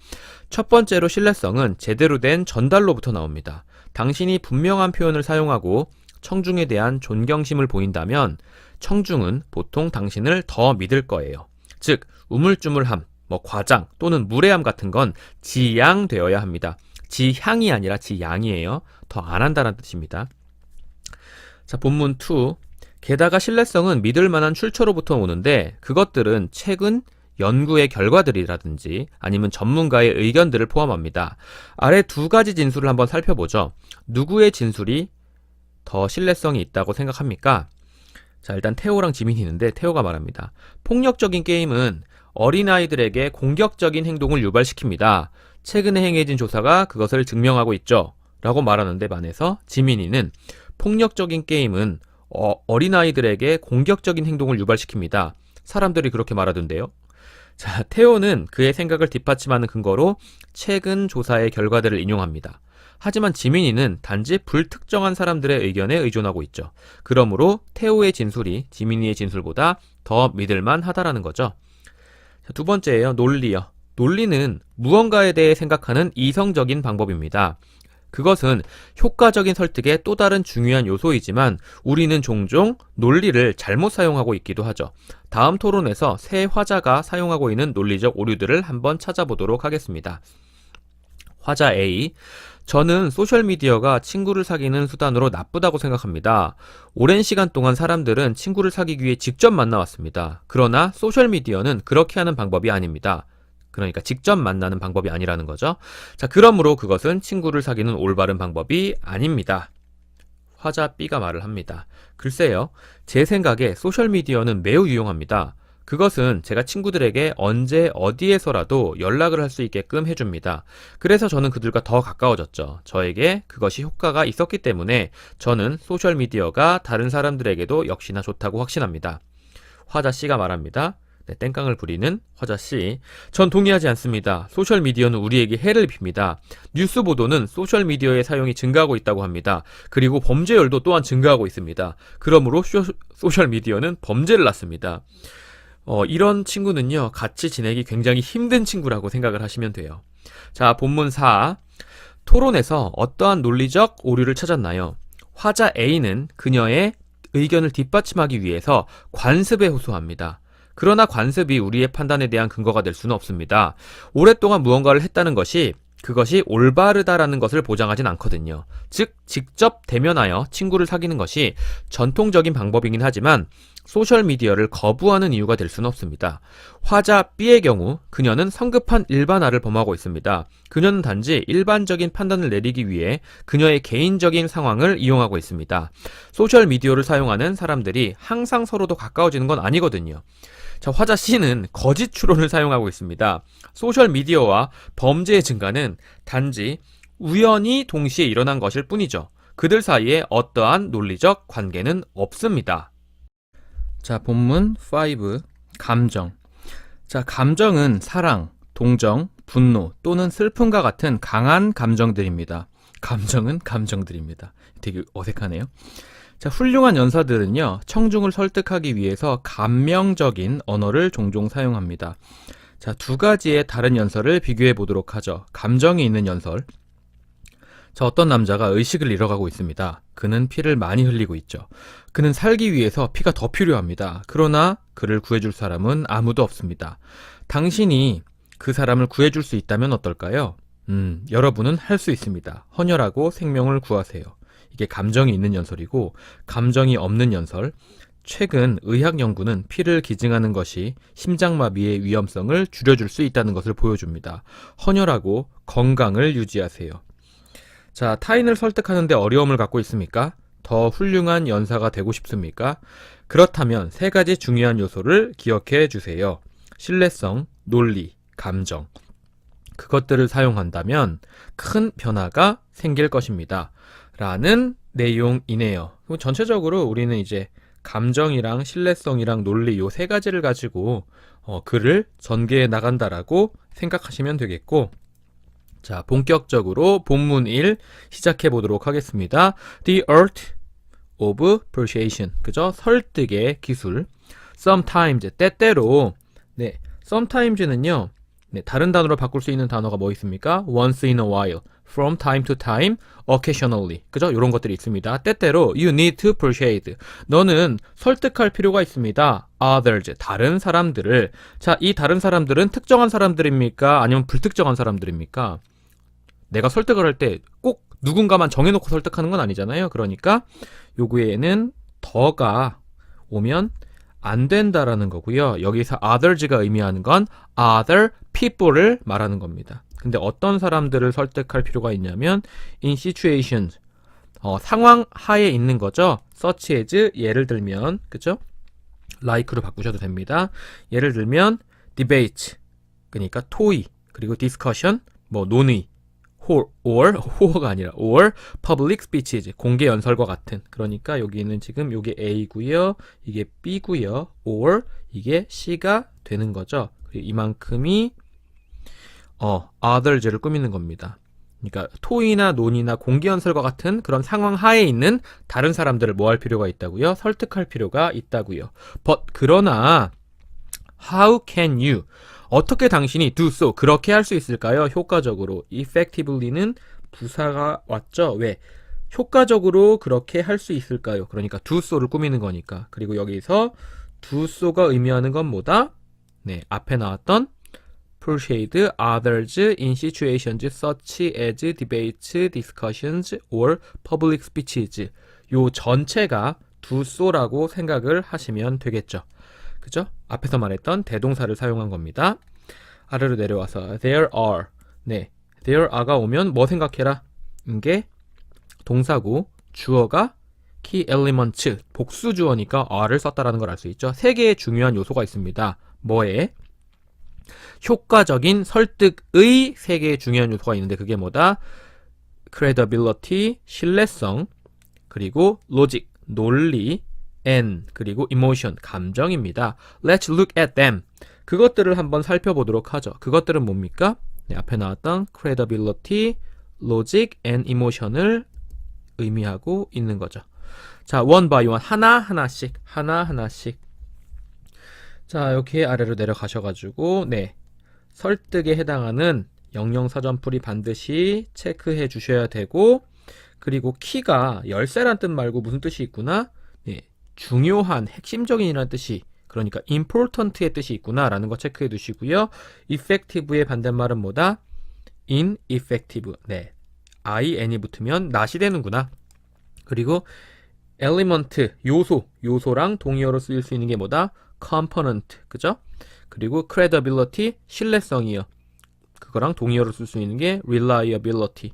첫 번째로 신뢰성은 제대로 된 전달로부터 나옵니다. 당신이 분명한 표현을 사용하고 청중에 대한 존경심을 보인다면 청중은 보통 당신을 더 믿을 거예요. 즉, 우물쭈물함, 과장 또는 무례함 같은 건 지양되어야 합니다. 지향이 아니라 지양이에요. 더 안 한다는 뜻입니다. 자, 본문 2. 게다가 신뢰성은 믿을 만한 출처로부터 오는데 그것들은 최근 연구의 결과들이라든지 아니면 전문가의 의견들을 포함합니다. 아래 2가지 진술을 한번 살펴보죠. 누구의 진술이 더 신뢰성이 있다고 생각합니까? 자, 일단 태호랑 지민이 있는데 태호가 말합니다. 폭력적인 게임은 어린아이들에게 공격적인 행동을 유발시킵니다. 최근에 행해진 조사가 그것을 증명하고 있죠. 라고 말하는데 반해서 지민이는 폭력적인 게임은 어린아이들에게 공격적인 행동을 유발시킵니다. 사람들이 그렇게 말하던데요. 자, 태호는 그의 생각을 뒷받침하는 근거로 최근 조사의 결과들을 인용합니다. 하지만 지민이는 단지 불특정한 사람들의 의견에 의존하고 있죠. 그러므로 태호의 진술이 지민이의 진술보다 더 믿을만 하다라는 거죠. 자, 2번째예요. 논리요. 논리는 무언가에 대해 생각하는 이성적인 방법입니다. 그것은 효과적인 설득의 또 다른 중요한 요소이지만 우리는 종종 논리를 잘못 사용하고 있기도 하죠. 다음 토론에서 새 화자가 사용하고 있는 논리적 오류들을 한번 찾아보도록 하겠습니다. 화자 A. 저는 소셜미디어가 친구를 사귀는 수단으로 나쁘다고 생각합니다. 오랜 시간 동안 사람들은 친구를 사귀기 위해 직접 만나왔습니다. 그러나 소셜미디어는 그렇게 하는 방법이 아닙니다. 그러니까 직접 만나는 방법이 아니라는 거죠. 자, 그러므로 그것은 친구를 사귀는 올바른 방법이 아닙니다. 화자 B가 말을 합니다. 글쎄요, 제 생각에 소셜미디어는 매우 유용합니다. 그것은 제가 친구들에게 언제 어디에서라도 연락을 할 수 있게끔 해줍니다. 그래서 저는 그들과 더 가까워졌죠. 저에게 그것이 효과가 있었기 때문에 저는 소셜미디어가 다른 사람들에게도 역시나 좋다고 확신합니다. 화자 C가 말합니다. 네, 땡깡을 부리는 화자 C. 전 동의하지 않습니다. 소셜미디어는 우리에게 해를 입힙니다. 뉴스 보도는 소셜미디어의 사용이 증가하고 있다고 합니다. 그리고 범죄율도 또한 증가하고 있습니다. 그러므로 소셜미디어는 범죄를 낳습니다. 이런 친구는요, 같이 지내기 굉장히 힘든 친구라고 생각을 하시면 돼요. 자, 본문 4. 토론에서 어떠한 논리적 오류를 찾았나요? 화자 A는 그녀의 의견을 뒷받침하기 위해서 관습에 호소합니다. 그러나 관습이 우리의 판단에 대한 근거가 될 수는 없습니다. 오랫동안 무언가를 했다는 것이 그것이 올바르다라는 것을 보장하진 않거든요. 즉, 직접 대면하여 친구를 사귀는 것이 전통적인 방법이긴 하지만 소셜미디어를 거부하는 이유가 될 수는 없습니다. 화자 B의 경우 그녀는 성급한 일반화를 범하고 있습니다. 그녀는 단지 일반적인 판단을 내리기 위해 그녀의 개인적인 상황을 이용하고 있습니다. 소셜미디어를 사용하는 사람들이 항상 서로도 가까워지는 건 아니거든요. 자, 화자 C는 거짓 추론을 사용하고 있습니다. 소셜미디어와 범죄의 증가는 단지 우연히 동시에 일어난 것일 뿐이죠. 그들 사이에 어떠한 논리적 관계는 없습니다. 자, 본문 5. 감정. 자, 감정은 사랑, 동정, 분노 또는 슬픔과 같은 강한 감정들입니다. 감정은 감정들입니다. 되게 어색하네요. 자, 훌륭한 연사들은요, 청중을 설득하기 위해서 감명적인 언어를 종종 사용합니다. 자, 두 가지의 다른 연설을 비교해 보도록 하죠. 감정이 있는 연설. 자, 어떤 남자가 의식을 잃어가고 있습니다. 그는 피를 많이 흘리고 있죠. 그는 살기 위해서 피가 더 필요합니다. 그러나 그를 구해줄 사람은 아무도 없습니다. 당신이 그 사람을 구해줄 수 있다면 어떨까요? 여러분은 할 수 있습니다. 헌혈하고 생명을 구하세요. 이게 감정이 있는 연설이고, 감정이 없는 연설. 최근 의학 연구는 피를 기증하는 것이 심장마비의 위험성을 줄여줄 수 있다는 것을 보여줍니다. 헌혈하고 건강을 유지하세요. 자, 타인을 설득하는데 어려움을 갖고 있습니까? 더 훌륭한 연사가 되고 싶습니까? 그렇다면 세 가지 중요한 요소를 기억해 주세요. 신뢰성, 논리, 감정. 그것들을 사용한다면 큰 변화가 생길 것입니다. 라는 내용이네요. 전체적으로 우리는 이제 감정이랑 신뢰성이랑 논리 요 세 가지를 가지고 글을 전개해 나간다라고 생각하시면 되겠고, 자, 본격적으로 본문 1 시작해 보도록 하겠습니다. The art of persuasion. 그죠? 설득의 기술. Sometimes, 때때로. 네, sometimes는요, 네, 다른 단어로 바꿀 수 있는 단어가 뭐 있습니까? Once in a while, from time to time, occasionally. 그죠? 이런 것들이 있습니다. 때때로 you need to persuade. 너는 설득할 필요가 있습니다. Others, 다른 사람들을. 자, 이 다른 사람들은 특정한 사람들입니까? 아니면 불특정한 사람들입니까? 내가 설득을 할 때 꼭 누군가만 정해놓고 설득하는 건 아니잖아요. 그러니까 요구에는 더가 오면 안 된다라는 거고요. 여기서 others가 의미하는 건 other people을 말하는 겁니다. 근데 어떤 사람들을 설득할 필요가 있냐면 in situations, 상황 하에 있는 거죠. such as, 예를 들면, 그죠? like로 바꾸셔도 됩니다. 예를 들면 debate, 그러니까 토의, 그리고 discussion, 뭐 논의, 호어가 아니라 or public speeches, 공개 연설과 같은. 그러니까 여기는 지금 이게 A고요, 이게 B고요, or 이게 C가 되는 거죠. 그리고 이만큼이 others를 꾸미는 겁니다. 그러니까 토의나 논의나 공개 연설과 같은 그런 상황 하에 있는 다른 사람들을 뭐 할 필요가 있다고요? 설득할 필요가 있다고요. But 그러나 how can you, 어떻게 당신이 do so, 그렇게 할 수 있을까요? 효과적으로. effectively는 부사가 왔죠. 왜? 효과적으로 그렇게 할 수 있을까요? 그러니까 do so를 꾸미는 거니까. 그리고 여기서 do so가 의미하는 건 뭐다? 네, 앞에 나왔던 persuade others in situations such as debates, discussions, or public speeches. 요 전체가 do so라고 생각을 하시면 되겠죠. 그죠? 앞에서 말했던 대동사를 사용한 겁니다. 아래로 내려와서 there are. 네, there are가 오면 뭐 생각해라? 이게 동사고 주어가 key elements, 복수 주어니까 are를 썼다라는 걸 알 수 있죠. 세 개의 중요한 요소가 있습니다. 뭐에? 효과적인 설득의 세 개의 중요한 요소가 있는데 그게 뭐다? credibility, 신뢰성, 그리고 logic, 논리, and, 그리고 emotion, 감정입니다. Let's look at them. 그것들을 한번 살펴보도록 하죠. 그것들은 뭡니까? 네, 앞에 나왔던 credibility, logic, and emotion을 의미하고 있는 거죠. 자, one by one, 하나하나씩. 자, 이렇게 아래로 내려가셔가지고, 네. 설득에 해당하는 영영사전풀이 반드시 체크해 주셔야 되고, 그리고 키가 열쇠란 뜻 말고 무슨 뜻이 있구나? 네. 중요한, 핵심적인 이라는 뜻이, 그러니까 important의 뜻이 있구나 라는 거 체크해 두시고요. effective의 반대말은 뭐다? ineffective. 네. in이 붙으면 not이 되는구나. 그리고 element, 요소랑 동의어로 쓰일 수 있는 게 뭐다? component, 그죠? 그리고 credibility, 신뢰성이요. 그거랑 동의어로 쓸 수 있는 게 reliability.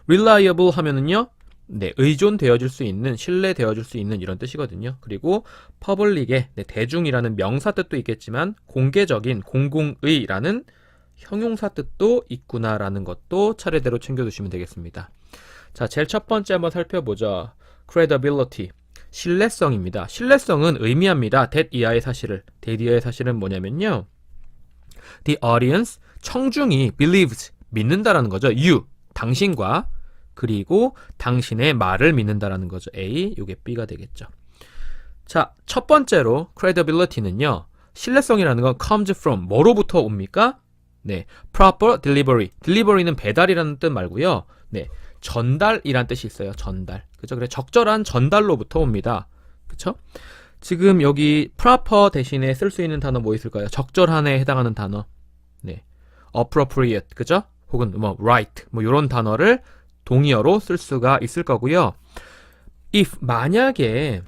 reliable 하면은요, 네, 의존되어질 수 있는, 신뢰되어질 수 있는 이런 뜻이거든요. 그리고 public의, 네, 대중이라는 명사 뜻도 있겠지만 공개적인, 공공의라는 형용사 뜻도 있구나라는 것도 차례대로 챙겨두시면 되겠습니다. 자, 제일 첫 번째 한번 살펴보죠. credibility, 신뢰성입니다. 신뢰성은 의미합니다. that 이하의 사실을. that 이하의 사실은 뭐냐면요. the audience, 청중이 believes, 믿는다라는 거죠. you, 당신과 그리고 당신의 말을 믿는다라는 거죠. A, 요게 B가 되겠죠. 자, 첫 번째로 credibility는요. 신뢰성이라는 건 comes from, 뭐로부터 옵니까? 네, proper delivery. delivery는 배달이라는 뜻 말고요. 네, 전달이란 뜻이 있어요. 전달. 그죠? 그래 적절한 전달로부터 옵니다. 그쵸? 지금 여기 proper 대신에 쓸 수 있는 단어 뭐 있을까요? 적절한에 해당하는 단어. 네, appropriate. 그죠? 혹은 뭐 right. 뭐 이런 단어를 동의어로 쓸 수가 있을 거고요. if 만약에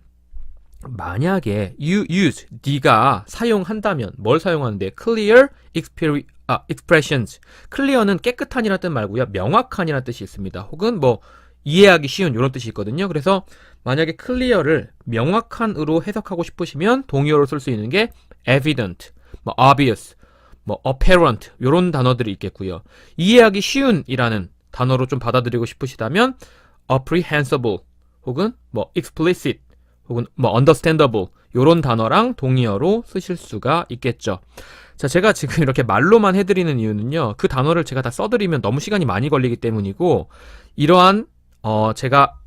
you use, 네가 사용한다면 뭘 사용하는데? clear expressions. clear는 깨끗한이라는 뜻 말고요. 명확한이라는 뜻이 있습니다. 혹은 뭐 이해하기 쉬운 이런 뜻이 있거든요. 그래서 만약에 clear를 명확한으로 해석하고 싶으시면 동의어로 쓸 수 있는 게 evident, 뭐 obvious, 뭐 apparent 이런 단어들이 있겠고요. 이해하기 쉬운이라는 단어로 좀 받아들이고 싶으시다면 apprehensible 혹은 뭐 explicit 혹은 뭐 understandable 이런 단어랑 동의어로 쓰실 수가 있겠죠. 자, 제가 지금 이렇게 말로만 해드리는 이유는요. 그 단어를 제가 다 써드리면 너무 시간이 많이 걸리기 때문이고 이러한 제가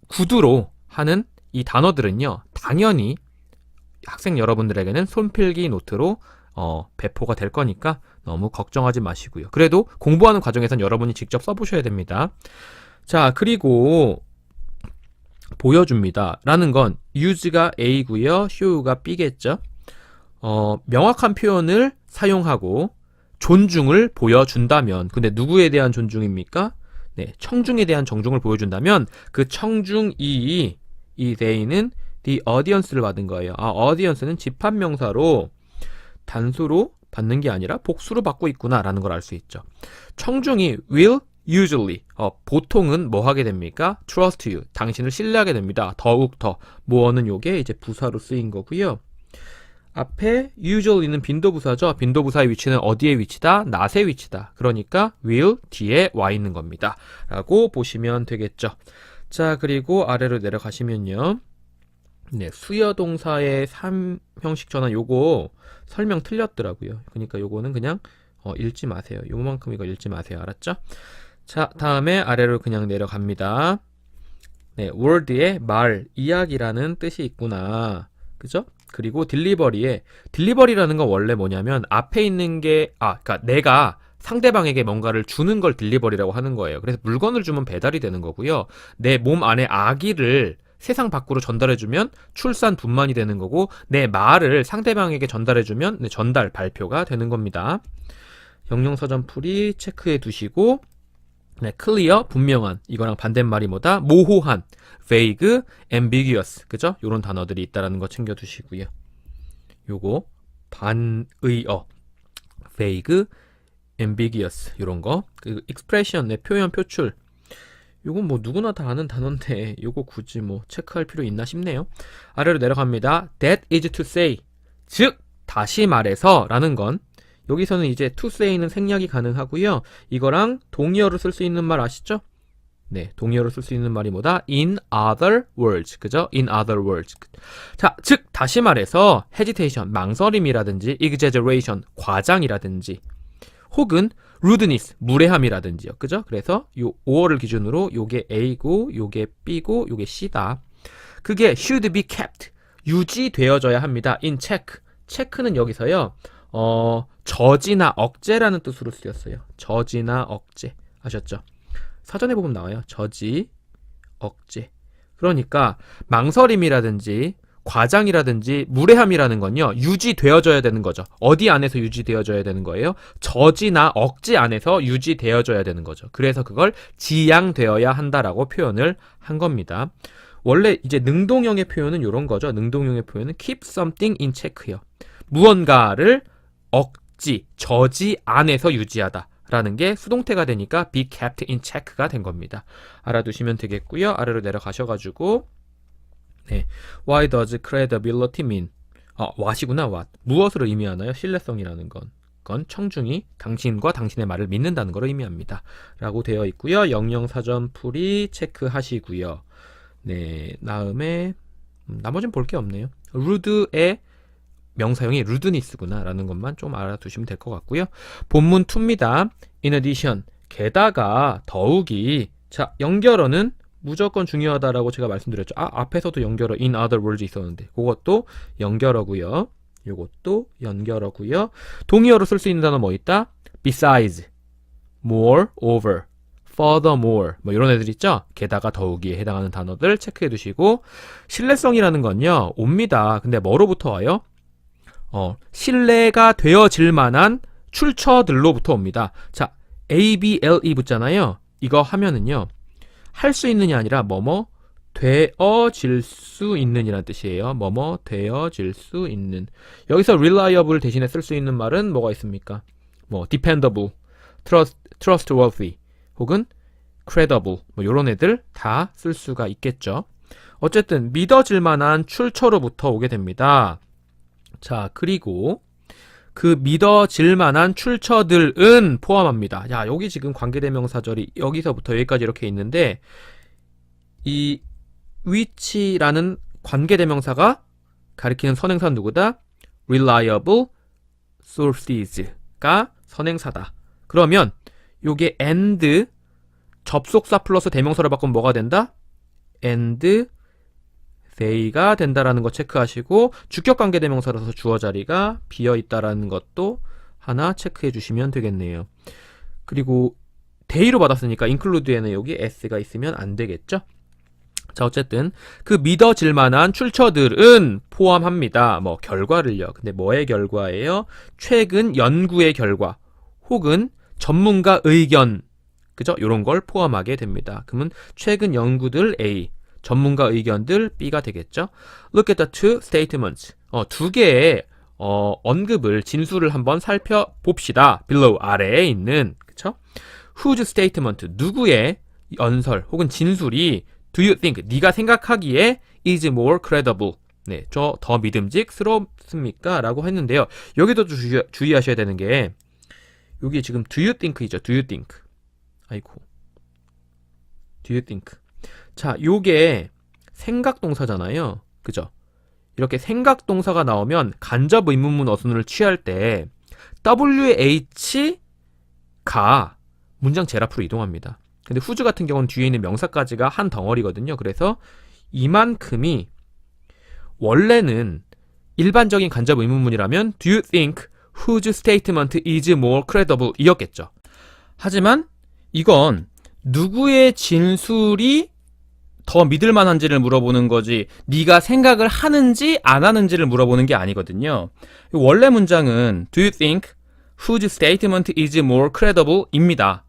구두로 하는 이 단어들은요. 당연히 학생 여러분들에게는 손필기 노트로 배포가 될 거니까 너무 걱정하지 마시고요. 그래도 공부하는 과정에선 여러분이 직접 써보셔야 됩니다. 자, 그리고 보여줍니다. 라는 건 use가 A고요. show가 B겠죠. 명확한 표현을 사용하고 존중을 보여준다면, 근데 누구에 대한 존중입니까? 네, 청중에 대한 정중을 보여준다면 그 청중이 이 they는 the audience를 받은 거예요. audience는 집합명사로 단수로 받는 게 아니라 복수로 받고 있구나 라는 걸 알 수 있죠. 청중이 will usually, 보통은 뭐 하게 됩니까? trust you, 당신을 신뢰하게 됩니다. 더욱 더, 뭐는 요게 이제 부사로 쓰인 거고요. 앞에 usually는 빈도부사죠. 빈도부사의 위치는 어디에 위치다? not의 위치다. 그러니까 will 뒤에 와 있는 겁니다. 라고 보시면 되겠죠. 자, 그리고 아래로 내려가시면요. 네, 수여동사의 3형식 전환 요거 설명 틀렸더라고요. 그러니까 요거는 그냥 읽지 마세요. 요만큼 이거 읽지 마세요. 알았죠? 자, 다음에 아래로 그냥 내려갑니다. 네, word의 말, 이야기라는 뜻이 있구나. 그죠? 그리고 딜리버리라는 건 원래 뭐냐면 앞에 있는 게 그러니까 내가 상대방에게 뭔가를 주는 걸 딜리버리라고 하는 거예요. 그래서 물건을 주면 배달이 되는 거고요. 내 몸 안에 아기를 세상 밖으로 전달해주면 출산 분만이 되는 거고 내 말을 상대방에게 전달해주면 전달 발표가 되는 겁니다. 영영사전풀이 체크해 두시고 네, clear, 분명한 이거랑 반대말이 뭐다? 모호한, vague, ambiguous 그죠? 요런 단어들이 있다라는 거 챙겨 두시고요. 요거 반의어 vague, ambiguous 요런 거 그 expression, 네, 표현, 표출 요건 뭐 누구나 다 아는 단어인데 요거 굳이 뭐 체크할 필요 있나 싶네요. 아래로 내려갑니다. That is to say, 즉 다시 말해서 라는 건 여기서는 이제 to say는 생략이 가능하고요. 이거랑 동의어로 쓸 수 있는 말 아시죠? 네, 동의어로 쓸 수 있는 말이 뭐다? In other words, 그죠? In other words. 자, 즉 다시 말해서 hesitation, 망설임이라든지 exaggeration, 과장이라든지 혹은 rudeness, 무례함이라든지요. 그죠? 그래서 요 5어를 기준으로 요게 A고 요게 B고 요게 C다. 그게 should be kept, 유지되어져야 합니다. in check, 체크는 여기서요, 저지나 억제라는 뜻으로 쓰였어요. 저지나 억제. 아셨죠? 사전에 보면 나와요. 저지, 억제. 그러니까 망설임이라든지 과장이라든지 무례함이라는 건요, 유지되어져야 되는 거죠. 어디 안에서 유지되어져야 되는 거예요? 저지나 억지 안에서 유지되어져야 되는 거죠. 그래서 그걸 지양되어야 한다라고 표현을 한 겁니다. 원래 이제 능동형의 표현은 이런 거죠. 능동형의 표현은 keep something in check요. 무언가를 억지, 저지 안에서 유지하다 라는 게 수동태가 되니까 be kept in check가 된 겁니다. 알아두시면 되겠고요. 아래로 내려가셔가지고 네, why does credibility mean? what이구나, what. 무엇을 의미하나요? 신뢰성이라는 건 청중이 당신과 당신의 말을 믿는다는 걸 의미합니다. 라고 되어 있고요. 영영사전 풀이 체크하시고요. 네, 다음에 나머지는 볼 게 없네요. rude의 명사형이 rudeness구나 라는 것만 좀 알아두시면 될 것 같고요. 본문 2입니다. in addition, 게다가 더욱이. 자, 연결어는 무조건 중요하다라고 제가 말씀드렸죠. 앞에서도 연결어 in other words 있었는데 그것도 연결어고요. 요것도 연결어고요. 동의어로 쓸 수 있는 단어 뭐 있다? besides, more, over, furthermore 뭐 이런 애들 있죠? 게다가 더욱이에 해당하는 단어들 체크해 두시고, 신뢰성이라는 건요 옵니다. 근데 뭐로부터 와요? 신뢰가 되어질 만한 출처들로부터 옵니다. 자, ABLE 붙잖아요. 이거 하면은요, 할 수 있느냐 아니라 뭐뭐 되어질 수 있는이라는 뜻이에요. 뭐뭐 되어질 수 있는. 여기서 reliable 대신에 쓸 수 있는 말은 뭐가 있습니까? 뭐 dependable, trustworthy 혹은 credible 뭐 이런 애들 다 쓸 수가 있겠죠. 어쨌든 믿어질 만한 출처로부터 오게 됩니다. 자, 그리고 그 믿어질 만한 출처들은 포함합니다. 야, 여기 지금 관계대명사절이 여기서부터 여기까지 이렇게 있는데, 이 which라는 관계대명사가 가리키는 선행사는 누구다? reliable sources가 선행사다. 그러면 요게 and 접속사 플러스 대명사로 바꾸면 뭐가 된다? and they가 된다라는 거 체크하시고, 주격관계대명사라서 주어 자리가 비어있다라는 것도 하나 체크해 주시면 되겠네요. 그리고 they로 받았으니까 include에는 여기 s가 있으면 안 되겠죠? 자, 어쨌든 그 믿어질 만한 출처들은 포함합니다. 뭐 결과를요. 근데 뭐의 결과예요? 최근 연구의 결과 혹은 전문가 의견, 그죠? 이런 걸 포함하게 됩니다. 그러면 최근 연구들 A, 전문가 의견들 B가 되겠죠. Look at the two statements. 두 개의 언급을, 진술을 한번 살펴봅시다. below, 아래에 있는, 그쵸? Whose statement, 누구의 연설 혹은 진술이 do you think, 네가 생각하기에 is more credible, 네, 저 더 믿음직스럽습니까? 라고 했는데요. 여기도 주의하셔야 되는 게, 여기 지금 do you think이죠. do you think. 아이고. do you think. 자, 요게 생각동사잖아요. 그죠? 이렇게 생각동사가 나오면 간접 의문문 어순을 취할 때 WH가 문장 제일 앞으로 이동합니다. 근데 후즈 같은 경우는 뒤에 있는 명사까지가 한 덩어리거든요. 그래서 이만큼이 원래는 일반적인 간접 의문문이라면 Do you think whose statement is more credible? 이었겠죠. 하지만 이건 누구의 진술이 더 믿을 만한지를 물어보는 거지, 네가 생각을 하는지 안 하는지를 물어보는 게 아니거든요. 원래 문장은 Do you think whose statement is more credible? 입니다.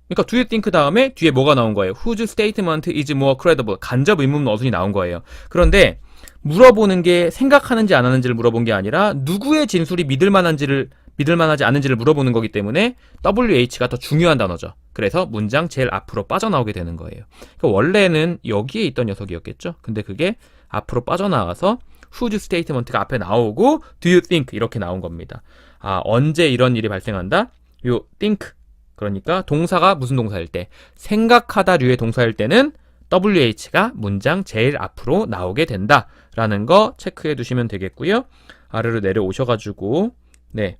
그러니까 do you think 다음에 뒤에 뭐가 나온 거예요? Whose statement is more credible? 간접 의문문 어순이 나온 거예요. 그런데 물어보는 게 생각하는지 안 하는지를 물어본 게 아니라 누구의 진술이 믿을 만하지 않은지를 물어보는 거기 때문에 WH가 더 중요한 단어죠. 그래서 문장 제일 앞으로 빠져나오게 되는 거예요. 그러니까 원래는 여기에 있던 녀석이었겠죠. 근데 그게 앞으로 빠져나와서 whose statement가 앞에 나오고 do you think 이렇게 나온 겁니다. 언제 이런 일이 발생한다? 요 think, 그러니까 동사가 무슨 동사일 때, 생각하다류의 동사일 때는 WH가 문장 제일 앞으로 나오게 된다라는 거 체크해 두시면 되겠고요. 아래로 내려오셔가지고 네,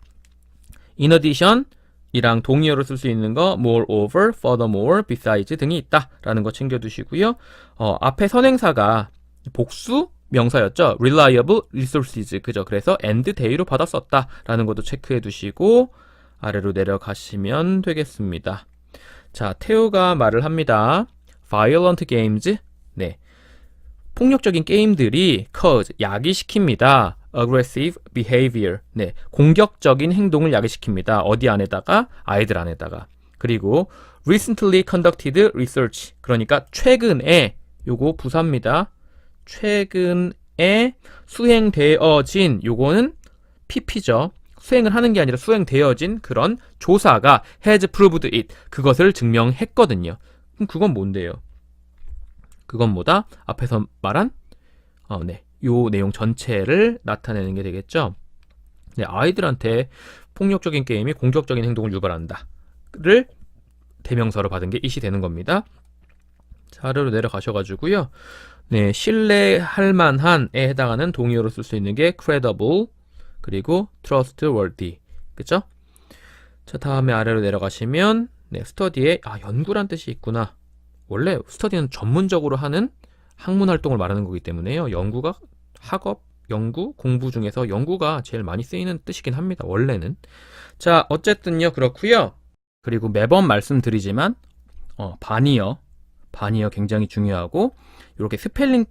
in addition 이랑 동의어로 쓸 수 있는 거 moreover, furthermore, besides 등이 있다라는 거 챙겨두시고요. 앞에 선행사가 복수, 명사였죠. reliable resources. 그죠? 그래서 and day로 받아 썼다라는 것도 체크해 두시고 아래로 내려가시면 되겠습니다. 자, 테오가 말을 합니다. violent games. 네. 폭력적인 게임들이 cause, 야기시킵니다. aggressive behavior. 네. 공격적인 행동을 야기시킵니다. 어디 안에다가? 아이들 안에다가. 그리고 recently conducted research. 그러니까 최근에, 요거 부사입니다. 최근에 수행되어진, 요거는 PP죠. 수행을 하는 게 아니라 수행되어진 그런 조사가 has proved it. 그것을 증명했거든요. 그럼 그건 뭔데요? 그건 뭐다? 앞에서 말한 네. 요 내용 전체를 나타내는 게 되겠죠. 네, 아이들한테 폭력적인 게임이 공격적인 행동을 유발한다를 대명사로 받은 게 it이 되는 겁니다. 자, 아래로 내려가셔가지고요. 네, 신뢰할 만한에 해당하는 동의어로 쓸 수 있는 게 credible, 그리고 trustworthy. 그쵸? 자, 다음에 아래로 내려가시면, 네, 스터디에, 연구란 뜻이 있구나. 원래 스터디는 전문적으로 하는 학문 활동을 말하는 거기 때문에요. 연구가 학업, 연구, 공부 중에서 연구가 제일 많이 쓰이는 뜻이긴 합니다. 원래는. 자, 어쨌든요. 그렇고요. 그리고 매번 말씀드리지만, 반이어 굉장히 중요하고, 이렇게 스펠링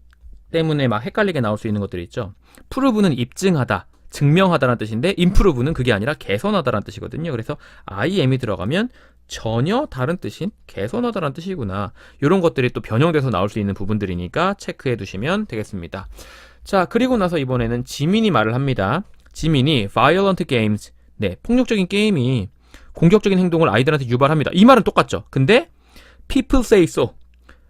때문에 막 헷갈리게 나올 수 있는 것들이 있죠. prove는 입증하다, 증명하다라는 뜻인데 improve는 그게 아니라 개선하다라는 뜻이거든요. 그래서 im이 들어가면 전혀 다른 뜻인 개선하다라는 뜻이구나. 이런 것들이 또 변형돼서 나올 수 있는 부분들이니까 체크해 두시면 되겠습니다. 자, 그리고 나서 이번에는 지민이 말을 합니다. 지민이 violent games. 네, 폭력적인 게임이 공격적인 행동을 아이들한테 유발합니다. 이 말은 똑같죠. 근데 people say so.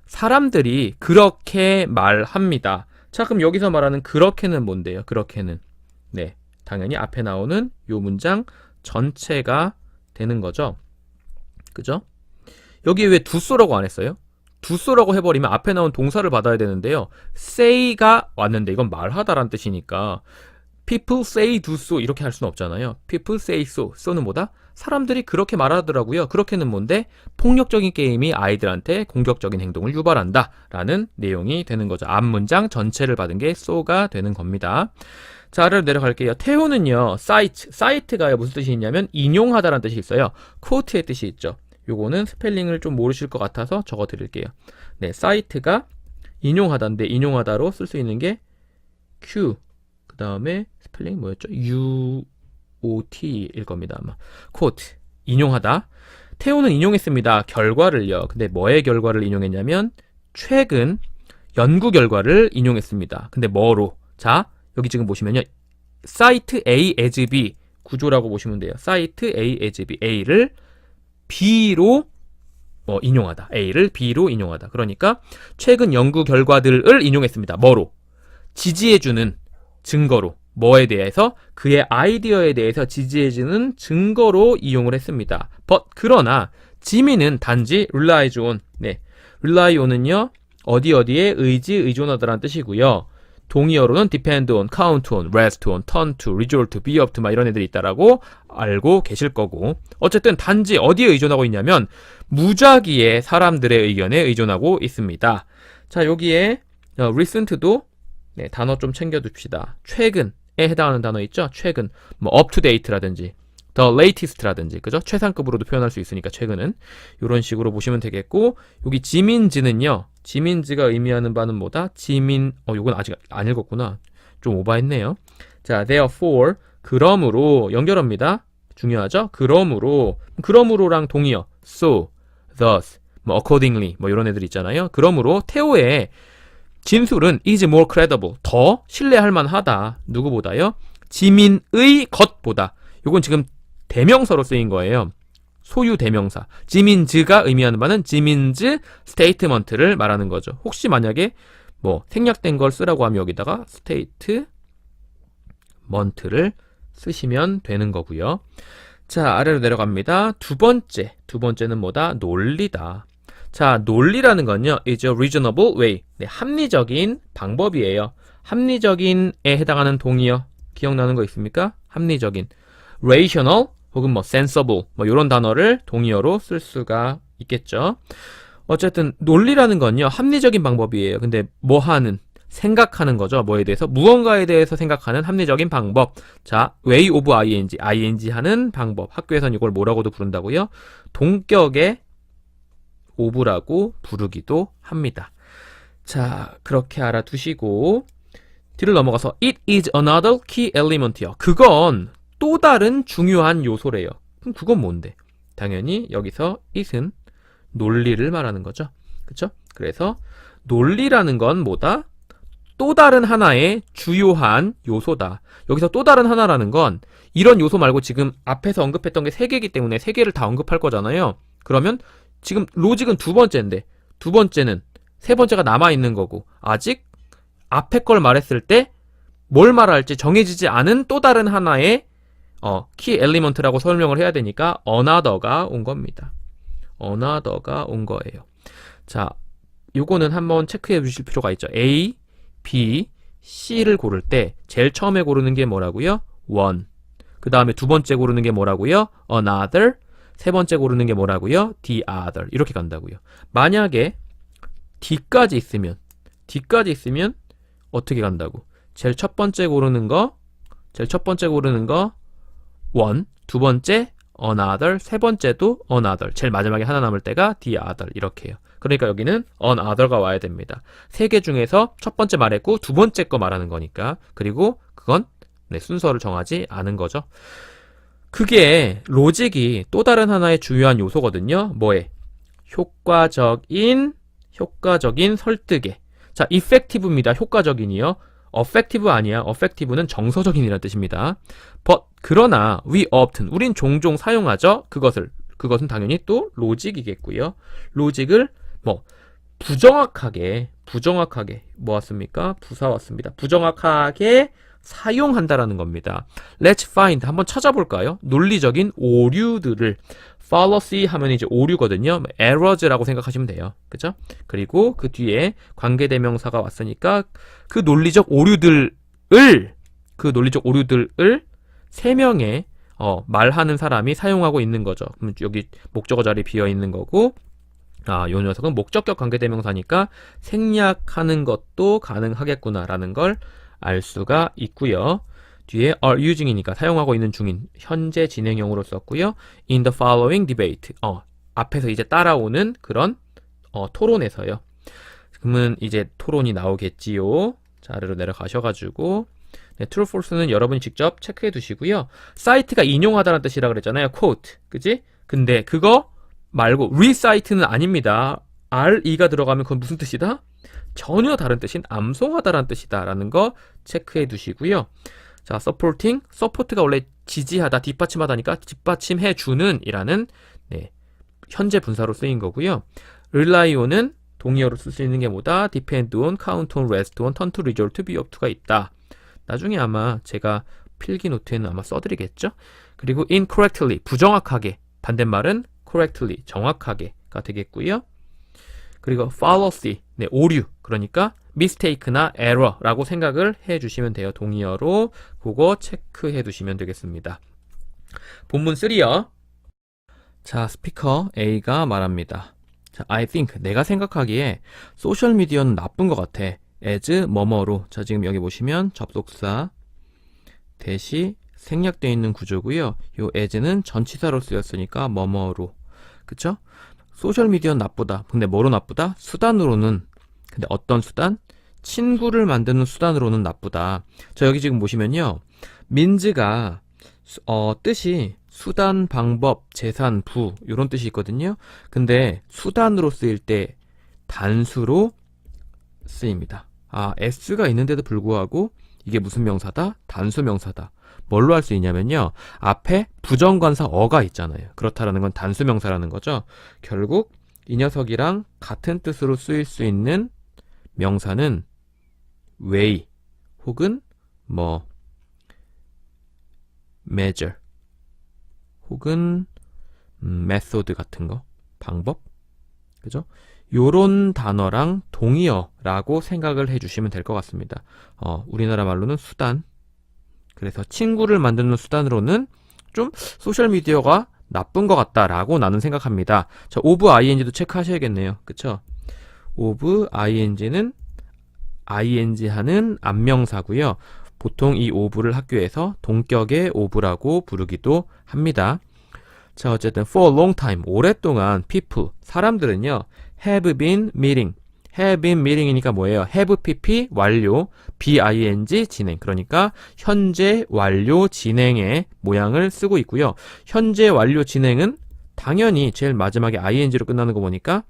사람들이 그렇게 말합니다. 자, 그럼 여기서 말하는 그렇게는 뭔데요? 그렇게는. 네, 당연히 앞에 나오는 요 문장 전체가 되는 거죠. 그죠? 여기에 왜 do so라고 안 했어요? do so라고 해버리면 앞에 나온 동사를 받아야 되는데요. say가 왔는데 이건 말하다란 뜻이니까 people say do so 이렇게 할 수는 없잖아요. people say so. so는 뭐다? 사람들이 그렇게 말하더라고요. 그렇게는 뭔데? 폭력적인 게임이 아이들한테 공격적인 행동을 유발한다 라는 내용이 되는 거죠. 앞 문장 전체를 받은 게 so가 되는 겁니다. 자, 아래로 내려갈게요. 태호는요, 사이트가 무슨 뜻이 있냐면 인용하다라는 뜻이 있어요. quote의 뜻이 있죠. 요거는 스펠링을 좀 모르실 것 같아서 적어 드릴게요. 네, 사이트가 인용하다인데 인용하다로 쓸 수 있는 게 Q, 그 다음에 스펠링이 뭐였죠? UOT일 겁니다, 아마. quote, 인용하다. 태호는 인용했습니다. 결과를요. 근데 뭐의 결과를 인용했냐면 최근 연구 결과를 인용했습니다. 근데 뭐로? 자, 여기 지금 보시면요. 사이트 A as B 구조라고 보시면 돼요. 사이트 A as B. A를 B로 인용하다. A를 B로 인용하다. 그러니까 최근 연구 결과들을 인용했습니다. 뭐로? 지지해주는 증거로. 뭐에 대해서? 그의 아이디어에 대해서 지지해주는 증거로 이용을 했습니다. 그러나 지민은 단지 rely on. 네, rely on은요. 어디에 의존하다라는 뜻이고요. 동의어로는 depend on, count on, rest on, turn to, resort to, be up to 막 이런 애들이 있다라고 알고 계실 거고, 어쨌든 단지 어디에 의존하고 있냐면 무작위의 사람들의 의견에 의존하고 있습니다. 자, 여기에 recent도 네, 단어 좀 챙겨둡시다. 최근에 해당하는 단어 있죠? 최근, 뭐 up to date라든지 the latest라든지, 그죠? 최상급으로도 표현할 수 있으니까 최근은 이런 식으로 보시면 되겠고, 여기 지민즈는요. 지민즈가 의미하는 바는 뭐다? 요건 아직 안 읽었구나. 좀 오버했네요. 자, therefore, 그러므로, 연결어입니다. 중요하죠? 그러므로랑 동의어, so, thus, accordingly, 이런 애들 있잖아요. 그러므로, 태호의 진술은 is more credible, 더 신뢰할 만하다. 누구보다요? 지민의 것보다. 요건 지금 대명사로 쓰인 거예요. 소유 대명사. 지민즈가 의미하는 바는 지민즈 스테이트먼트를 말하는 거죠. 혹시 만약에 생략된 걸 쓰라고 하면 여기다가 스테이트먼트를 쓰시면 되는 거고요. 자, 아래로 내려갑니다. 두 번째는 뭐다? 논리다. 자, 논리라는 건요, is a reasonable way. 네, 합리적인 방법이에요. 합리적인에 해당하는 동의어 기억나는 거 있습니까? 합리적인. rational 혹은 sensible 이런 단어를 동의어로 쓸 수가 있겠죠. 어쨌든 논리라는 건요, 합리적인 방법이에요. 근데 뭐 하는? 생각하는 거죠. 뭐에 대해서? 무언가에 대해서 생각하는 합리적인 방법. 자, way of ing 하는 방법. 학교에서는 이걸 뭐라고도 부른다고요? 동격의 of라고 부르기도 합니다. 자, 그렇게 알아두시고 뒤를 넘어가서 it is another key element요. 그건 또 다른 중요한 요소래요. 그럼 그건 뭔데? 당연히 여기서 it은 논리를 말하는 거죠. 그쵸? 그래서 논리라는 건 뭐다? 또 다른 하나의 주요한 요소다. 여기서 또 다른 하나라는 건 이런 요소 말고 지금 앞에서 언급했던 게 3개이기 때문에 3개를 다 언급할 거잖아요. 그러면 지금 로직은 두 번째인데 두 번째는 세 번째가 남아있는 거고 아직 앞에 걸 말했을 때 뭘 말할지 정해지지 않은 또 다른 하나의 키 엘리먼트라고 설명을 해야 되니까 another가 온 겁니다. another가 온 거예요. 자, 요거는 한번 체크해 주실 필요가 있죠. A, B, C를 고를 때 제일 처음에 고르는 게 뭐라고요? one. 그 다음에 두 번째 고르는 게 뭐라고요? another. 세 번째 고르는 게 뭐라고요? the other. 이렇게 간다고요. 만약에 D까지 있으면 어떻게 간다고? 제일 첫 번째 고르는 거 one, 두 번째 another, 세 번째도 another, 제일 마지막에 하나 남을 때가 the other 이렇게 해요. 그러니까 여기는 another가 와야 됩니다. 세 개 중에서 첫 번째 말했고 두 번째 거 말하는 거니까. 그리고 그건 순서를 정하지 않은 거죠. 그게 로직이 또 다른 하나의 중요한 요소거든요. 뭐에? 효과적인 설득에. 자, effective입니다. 효과적인이요. effective 아니야. effective는 정서적인이라는 뜻입니다. But 그러나 we often 우린 종종 사용하죠. 그것은 당연히 또 로직이겠고요. 로직을 부정확하게 뭐 왔습니까? 부사 왔습니다. 부정확하게 사용한다라는 겁니다. Let's find 한번 찾아볼까요? 논리적인 오류들을 fallacy 하면 이제 오류거든요. errors라고 생각하시면 돼요. 그죠? 그리고 그 뒤에 관계대명사가 왔으니까 그 논리적 오류들을 세 명의 말하는 사람이 사용하고 있는 거죠. 그럼 여기 목적어 자리 비어 있는 거고, 요 녀석은 목적격 관계대명사니까 생략하는 것도 가능하겠구나라는 걸 알 수가 있고요. 뒤에 are using이니까 사용하고 있는 중인 현재 진행형으로 썼고요. in the following debate 앞에서 이제 따라오는 그런 토론에서요. 그러면 이제 토론이 나오겠지요. 자, 아래로 내려가셔가지고 true, false는 여러분이 직접 체크해 두시고요. 사이트가 인용하다라는 뜻이라 그랬잖아요. quote, 그지? 근데 그거 말고 recite는 아닙니다. re가 들어가면 그건 무슨 뜻이다? 전혀 다른 뜻인 암송하다라는 뜻이다라는 거 체크해 두시고요. 자, support가 원래 지지하다, 뒷받침하다니까 뒷받침해 주는 이라는 현재 분사로 쓰인 거고요. rely on은 동의어로 쓸 수 있는 게 뭐다? depend on, count on, rest on, turn to, resort to, be up to가 있다. 나중에 아마 제가 필기 노트에는 아마 써드리겠죠? 그리고 incorrectly, 부정확하게, 반대말은 correctly, 정확하게가 되겠고요. 그리고 fallacy, 오류, 그러니까 mistake나 error라고 생각을 해주시면 돼요. 동의어로 그거 체크해 두시면 되겠습니다. 본문 3요. 자, 스피커 A가 말합니다. 자, I think, 내가 생각하기에 소셜미디어는 나쁜 것 같아. as 뭐뭐로. 자, 지금 여기 보시면 접속사 대시 생략되어 있는 구조고요. 요 as는 전치사로 쓰였으니까 뭐뭐로. 그쵸? 소셜미디어는 나쁘다. 근데 뭐로 나쁘다? 수단으로는. 근데 어떤 수단? 친구를 만드는 수단으로는 나쁘다. 자, 여기 지금 보시면요. 민즈가 뜻이 수단, 방법, 재산, 부 이런 뜻이 있거든요. 근데 수단으로 쓰일 때 단수로 쓰입니다. s가 있는데도 불구하고 이게 무슨 명사다? 단수 명사다. 뭘로 할 수 있냐면요. 앞에 부정관사 어가 있잖아요. 그렇다라는 건 단수 명사라는 거죠. 결국 이 녀석이랑 같은 뜻으로 쓰일 수 있는 명사는 way 혹은 measure 혹은 method 같은 거, 방법, 그죠? 요런 단어랑 동의어라고 생각을 해주시면 될 것 같습니다. 우리나라 말로는 수단. 그래서 친구를 만드는 수단으로는 좀 소셜미디어가 나쁜 것 같다라고 나는 생각합니다. 자, of ing도 체크하셔야겠네요. 그쵸? of ing는 ing 하는 안명사고요. 보통 이 ove를 학교에서 동격의 ove라고 부르기도 합니다. 자, 어쨌든 for a long time, 오랫동안 people, 사람들은요, have been meeting, have been meeting이니까 뭐예요? have pp 완료, bing 진행. 그러니까 현재 완료 진행의 모양을 쓰고 있고요. 현재 완료 진행은 당연히 제일 마지막에 ing로 끝나는 거 보니까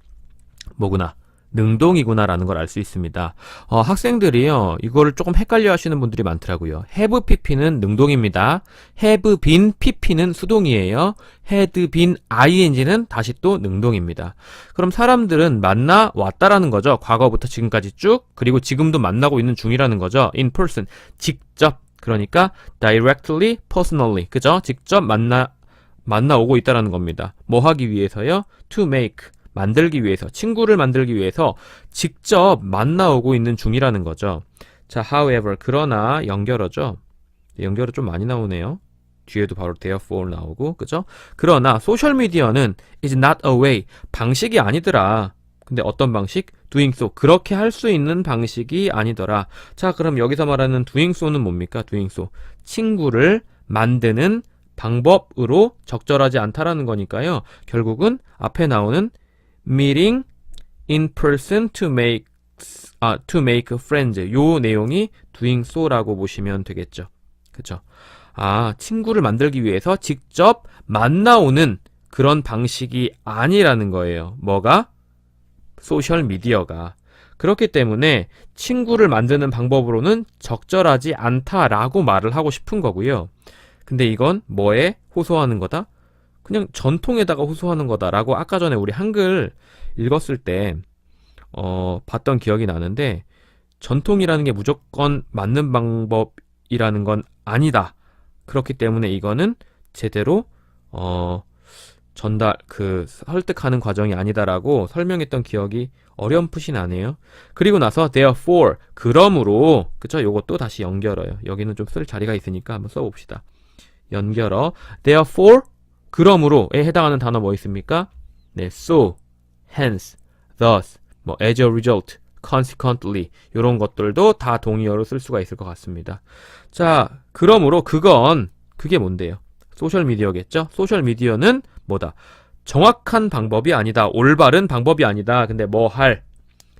뭐구나, 능동이구나 라는 걸 알 수 있습니다. 학생들이요, 이거를 조금 헷갈려 하시는 분들이 많더라고요. have pp는 능동입니다. have been pp는 수동이에요. had been ing는 다시 또 능동입니다. 그럼 사람들은 만나 왔다라는 거죠. 과거부터 지금까지 쭉, 그리고 지금도 만나고 있는 중이라는 거죠. in person, 직접. 그러니까 directly, personally, 그죠? 직접 만나오고 있다라는 겁니다. 뭐 하기 위해서요? to make, 만들기 위해서, 친구를 만들기 위해서 직접 만나오고 있는 중이라는 거죠. 자, however, 그러나 연결어죠. 연결어 좀 많이 나오네요. 뒤에도 바로 therefore 나오고, 그죠? 그러나 소셜미디어는 is not a way, 방식이 아니더라. 근데 어떤 방식? doing so, 그렇게 할 수 있는 방식이 아니더라. 자, 그럼 여기서 말하는 doing so는 뭡니까? doing so, 친구를 만드는 방법으로 적절하지 않다라는 거니까요. 결국은 앞에 나오는 meeting in person to make friends, 요 내용이 doing so라고 보시면 되겠죠. 그쵸? 친구를 만들기 위해서 직접 만나오는 그런 방식이 아니라는 거예요. 뭐가? 소셜 미디어가. 그렇기 때문에 친구를 만드는 방법으로는 적절하지 않다라고 말을 하고 싶은 거고요. 근데 이건 뭐에 호소하는 거다? 그냥 전통에다가 호소하는 거다라고 아까 전에 우리 한글 읽었을 때 봤던 기억이 나는데, 전통이라는 게 무조건 맞는 방법이라는 건 아니다. 그렇기 때문에 이거는 제대로 설득하는 과정이 아니다라고 설명했던 기억이 어렴풋이 나네요. 그리고 나서 therefore, 그러므로, 그쵸? 요것도 다시 연결어요. 여기는 좀 쓸 자리가 있으니까 한번 써봅시다. 연결어 therefore, 그러므로에 해당하는 단어 뭐 있습니까? 네, so, hence, thus, 뭐 as a result, consequently, 이런 것들도 다 동의어로 쓸 수가 있을 것 같습니다. 자, 그러므로 그게 뭔데요? 소셜미디어겠죠? 소셜미디어는 뭐다? 정확한 방법이 아니다. 올바른 방법이 아니다. 근데 뭐 할?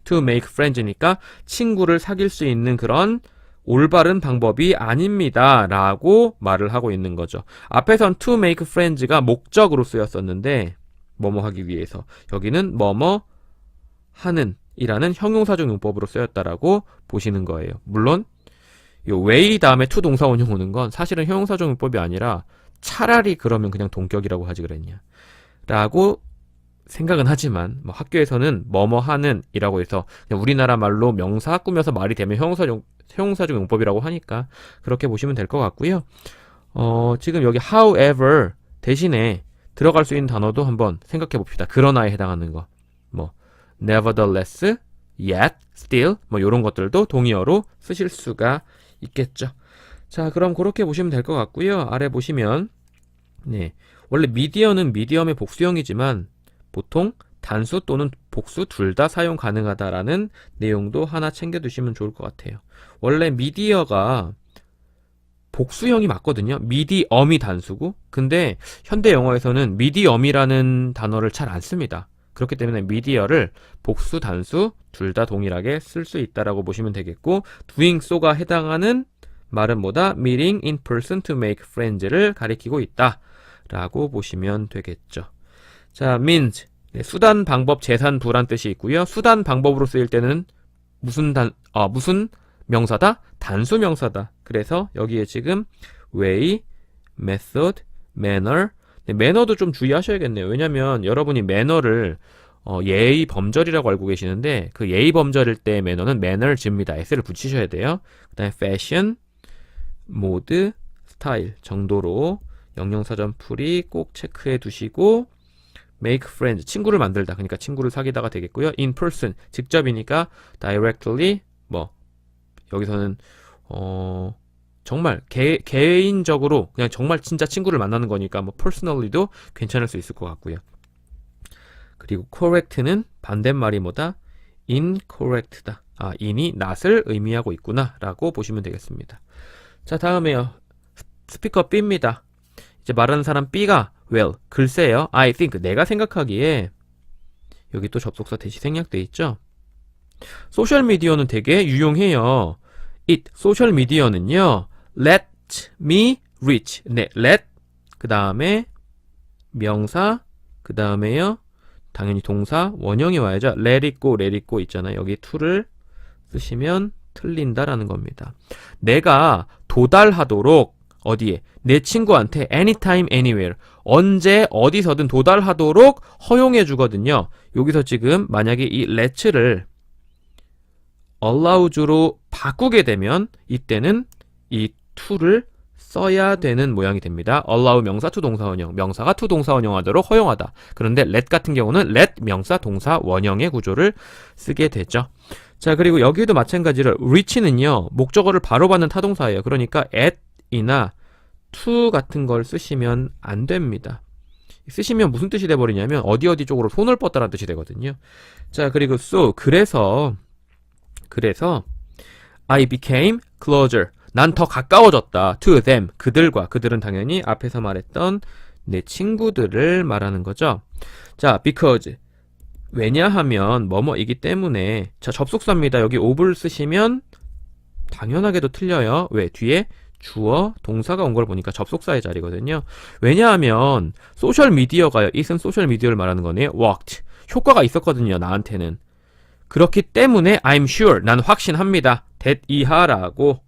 to make friends니까 친구를 사귈 수 있는 그런 올바른 방법이 아닙니다 라고 말을 하고 있는 거죠. 앞에선 to make friends가 목적으로 쓰였었는데 뭐뭐 하기 위해서, 여기는 뭐뭐 하는 이라는 형용사적 용법으로 쓰였다라고 보시는 거예요. 물론 요 way 다음에 to 동사 원형 오는 건 사실은 형용사적 용법이 아니라 차라리 그러면 그냥 동격이라고 하지 그랬냐 라고 생각은 하지만, 뭐 학교에서는 뭐뭐 하는 이라고 해서 그냥 우리나라 말로 명사 꾸며서 말이 되면 형용사적 용법이라고 하니까 그렇게 보시면 될 것 같고요. 지금 여기 however 대신에 들어갈 수 있는 단어도 한번 생각해 봅시다. 그러나에 해당하는 거. 뭐 nevertheless, yet, still, 뭐 요런 것들도 동의어로 쓰실 수가 있겠죠. 자, 그럼 그렇게 보시면 될 것 같고요. 아래 보시면, 네, 원래 미디어는 미디엄의 복수형이지만 보통 단수 또는 복수 둘 다 사용 가능하다라는 내용도 하나 챙겨두시면 좋을 것 같아요. 원래 미디어가 복수형이 맞거든요. 미디엄이 단수고, 근데 현대 영어에서는 미디엄이라는 단어를 잘 안 씁니다. 그렇기 때문에 미디어를 복수, 단수 둘 다 동일하게 쓸 수 있다라고 보시면 되겠고, doing so가 해당하는 말은 뭐다? meeting in person to make friends를 가리키고 있다 라고 보시면 되겠죠. 자, means, 네, 수단, 방법, 재산, 부란 뜻이 있고요. 수단, 방법으로 쓰일 때는 무슨 명사다? 단수 명사다. 그래서 여기에 지금 way, method, manner, 네, 매너도 좀 주의하셔야겠네요. 왜냐면 여러분이 매너를 예의 범절이라고 알고 계시는데, 그 예의 범절일 때 매너는 manners입니다. s를 붙이셔야 돼요. 그 다음에 fashion, mode, style 정도로 영영사전 풀이 꼭 체크해 두시고, make friends, 친구를 만들다. 그러니까 친구를 사귀다가 되겠고요. in person, 직접이니까 directly, 뭐 여기서는 정말 개인적으로 그냥 정말 진짜 친구를 만나는 거니까 뭐 personally도 괜찮을 수 있을 것 같고요. 그리고 correct는 반대말이 뭐다? incorrect다. in이 not을 의미하고 있구나 라고 보시면 되겠습니다. 자, 다음에요. 스피커 B입니다. 이제 말하는 사람 B가 well, 글쎄요. I think, 내가 생각하기에 여기 또 접속사 대시 생략돼 있죠. 소셜미디어는 되게 유용해요. 소셜미디어는요. let me reach. 네, let 그 다음에 명사 그 다음에요. 당연히 동사 원형이 와야죠. let it go 있잖아요. 여기 to를 쓰시면 틀린다라는 겁니다. 내가 도달하도록 어디에? 내 친구한테 anytime, anywhere. 언제 어디서든 도달하도록 허용해 주거든요. 여기서 지금 만약에 이 let를 allows로 바꾸게 되면 이때는 이 to를 써야 되는 모양이 됩니다. allow 명사 to 동사 원형, 명사가 to 동사 원형하도록 허용하다. 그런데 let 같은 경우는 let 명사 동사 원형의 구조를 쓰게 되죠. 자, 그리고 여기도 마찬가지로 reach는요. 목적어를 바로 받는 타동사예요. 그러니까 at이나 to 같은 걸 쓰시면 안 됩니다. 쓰시면 무슨 뜻이 돼버리냐면 어디 쪽으로 손을 뻗다라는 뜻이 되거든요. 자, 그리고 so 그래서 I became closer. 난 더 가까워졌다. to them. 그들은 당연히 앞에서 말했던 내 친구들을 말하는 거죠. 자, because. 왜냐하면 뭐뭐이기 때문에. 자, 접속사입니다. 여기 of를 쓰시면 당연하게도 틀려요. 왜? 뒤에 주어, 동사가 온 걸 보니까 접속사의 자리거든요. 왜냐하면 소셜미디어가요. 이은 소셜미디어를 말하는 거네요. worked. 효과가 있었거든요. 나한테는. 그렇기 때문에 I'm sure. 난 확신합니다. that 이하라고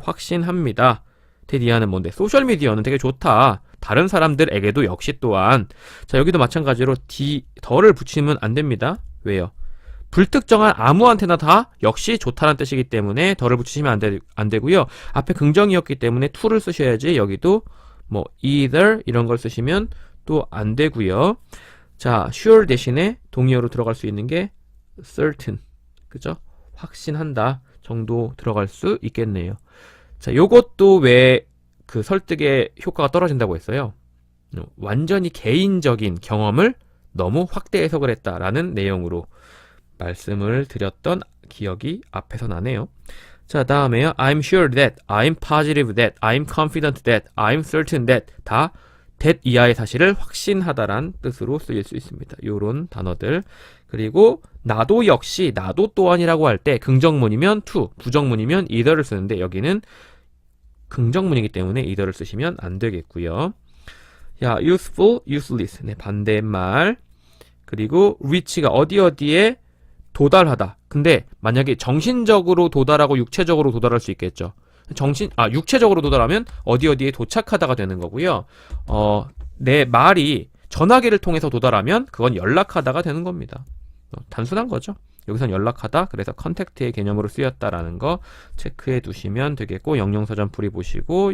확신합니다. that 이하는 뭔데? 소셜미디어는 되게 좋다. 다른 사람들에게도 역시 또한. 자, 여기도 마찬가지로 더를 붙이면 안 됩니다. 왜요? 불특정한 아무한테나 다 역시 좋다는 뜻이기 때문에 더를 붙이시면 안 되고요. 앞에 긍정이었기 때문에 to를 쓰셔야지. 여기도 뭐 either 이런 걸 쓰시면 또 안 되고요. 자, sure 대신에 동의어로 들어갈 수 있는 게 certain. 그죠? 확신한다 정도 들어갈 수 있겠네요. 자, 요것도 왜 그 설득의 효과가 떨어진다고 했어요? 완전히 개인적인 경험을 너무 확대 해석을 했다라는 내용으로 말씀을 드렸던 기억이 앞에서 나네요. 자, 다음에요. I'm sure that, I'm positive that, I'm confident that, I'm certain that 다 that 이하의 사실을 확신하다란 뜻으로 쓰일 수 있습니다. 요런 단어들. 그리고 나도 역시, 나도 또한이라고 할 때 긍정문이면 to, 부정문이면 either를 쓰는데 여기는 긍정문이기 때문에 either를 쓰시면 안 되겠고요. 야, useful, useless. 네, 반대말. 그리고 reach가 어디에 도달하다. 근데 만약에 정신적으로 도달하고 육체적으로 도달할 수 있겠죠. 육체적으로 도달하면 어디에 도착하다가 되는 거고요. 내 말이 전화기를 통해서 도달하면 그건 연락하다가 되는 겁니다. 단순한 거죠. 여기선 연락하다, 그래서 컨택트의 개념으로 쓰였다라는 거 체크해 두시면 되겠고, 영영사전 풀이 보시고,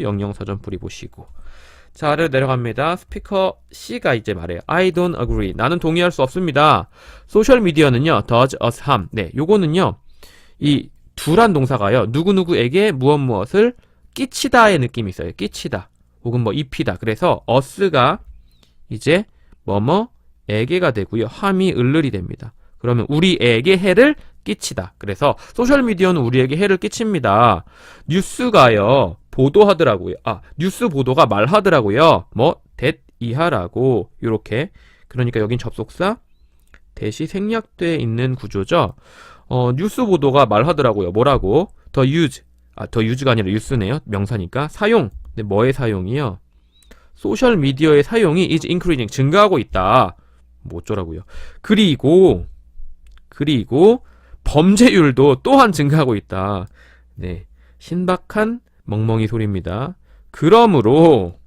자, 아래로 내려갑니다. 스피커 C가 이제 말해요. I don't agree. 나는 동의할 수 없습니다. 소셜미디어는요, does us harm. 네, 요거는요, 이 두란 동사가요, 누구누구에게 무엇을 끼치다의 느낌이 있어요. 끼치다. 혹은 뭐 입히다. 그래서 us가 이제 뭐뭐에게가 되고요. harm이 을을이 됩니다. 그러면 우리에게 해를 끼치다. 그래서 소셜미디어는 우리에게 해를 끼칩니다. 뉴스가요, 보도하더라고요. 뉴스 보도가 말하더라고요. that 이하라고, 요렇게. 그러니까 여긴 접속사 대시 생략돼 있는 구조죠. 뉴스 보도가 말하더라고요. 뭐라고? 더 use가 아니라 use네요. 명사니까. 사용. 근데 뭐의 사용이요? 소셜미디어의 사용이 is increasing. 증가하고 있다. 뭐 어쩌라고요. 그리고 범죄율도 또한 증가하고 있다. 네. 신박한 멍멍이 소리입니다. 그러므로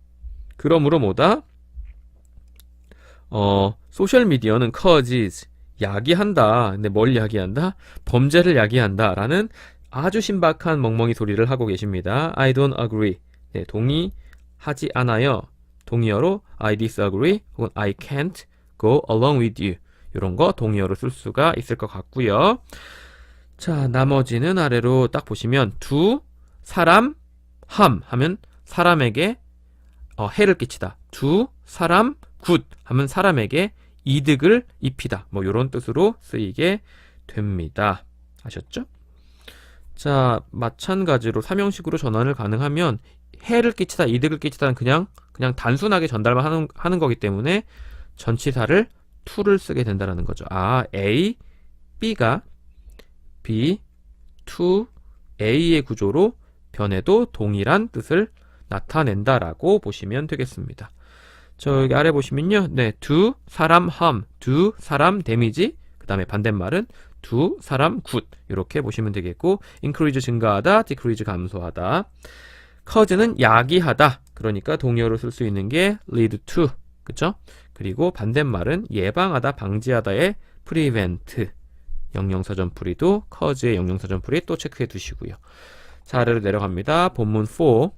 뭐다? 소셜미디어는 causes, 야기한다. 근데 뭘 야기한다? 범죄를 야기한다. 라는 아주 신박한 멍멍이 소리를 하고 계십니다. I don't agree. 네, 동의하지 않아요. 동의어로 I disagree 혹은 I can't go along with you. 이런 거 동의어로 쓸 수가 있을 것 같고요. 자, 나머지는 아래로 딱 보시면 두 사람 harm 하면 사람에게 해를 끼치다. 두 사람 good 하면 사람에게 이득을 입히다. 뭐 이런 뜻으로 쓰이게 됩니다. 아셨죠? 자, 마찬가지로 삼형식으로 전환을 가능하면 해를 끼치다, 이득을 끼치다는 그냥 단순하게 전달만 하는 거기 때문에 전치사를 to를 쓰게 된다는 거죠. 아, A, B가 B, to A의 구조로 변해도 동일한 뜻을 나타낸다라고 보시면 되겠습니다. 저기 아래 보시면요. 네, do 사람 harm, do 사람 데미지, 그 다음에 반대말은 do 사람 good 이렇게 보시면 되겠고 increase 증가하다, decrease 감소하다. cause는 야기하다. 그러니까 동의어로 쓸 수 있는 게 lead to, 그쵸? 그리고 반대말은 예방하다, 방지하다의 prevent. 영영사전풀이도 cause의 영영사전풀이 또 체크해 두시고요. 자, 아래로 내려갑니다. 본문 4.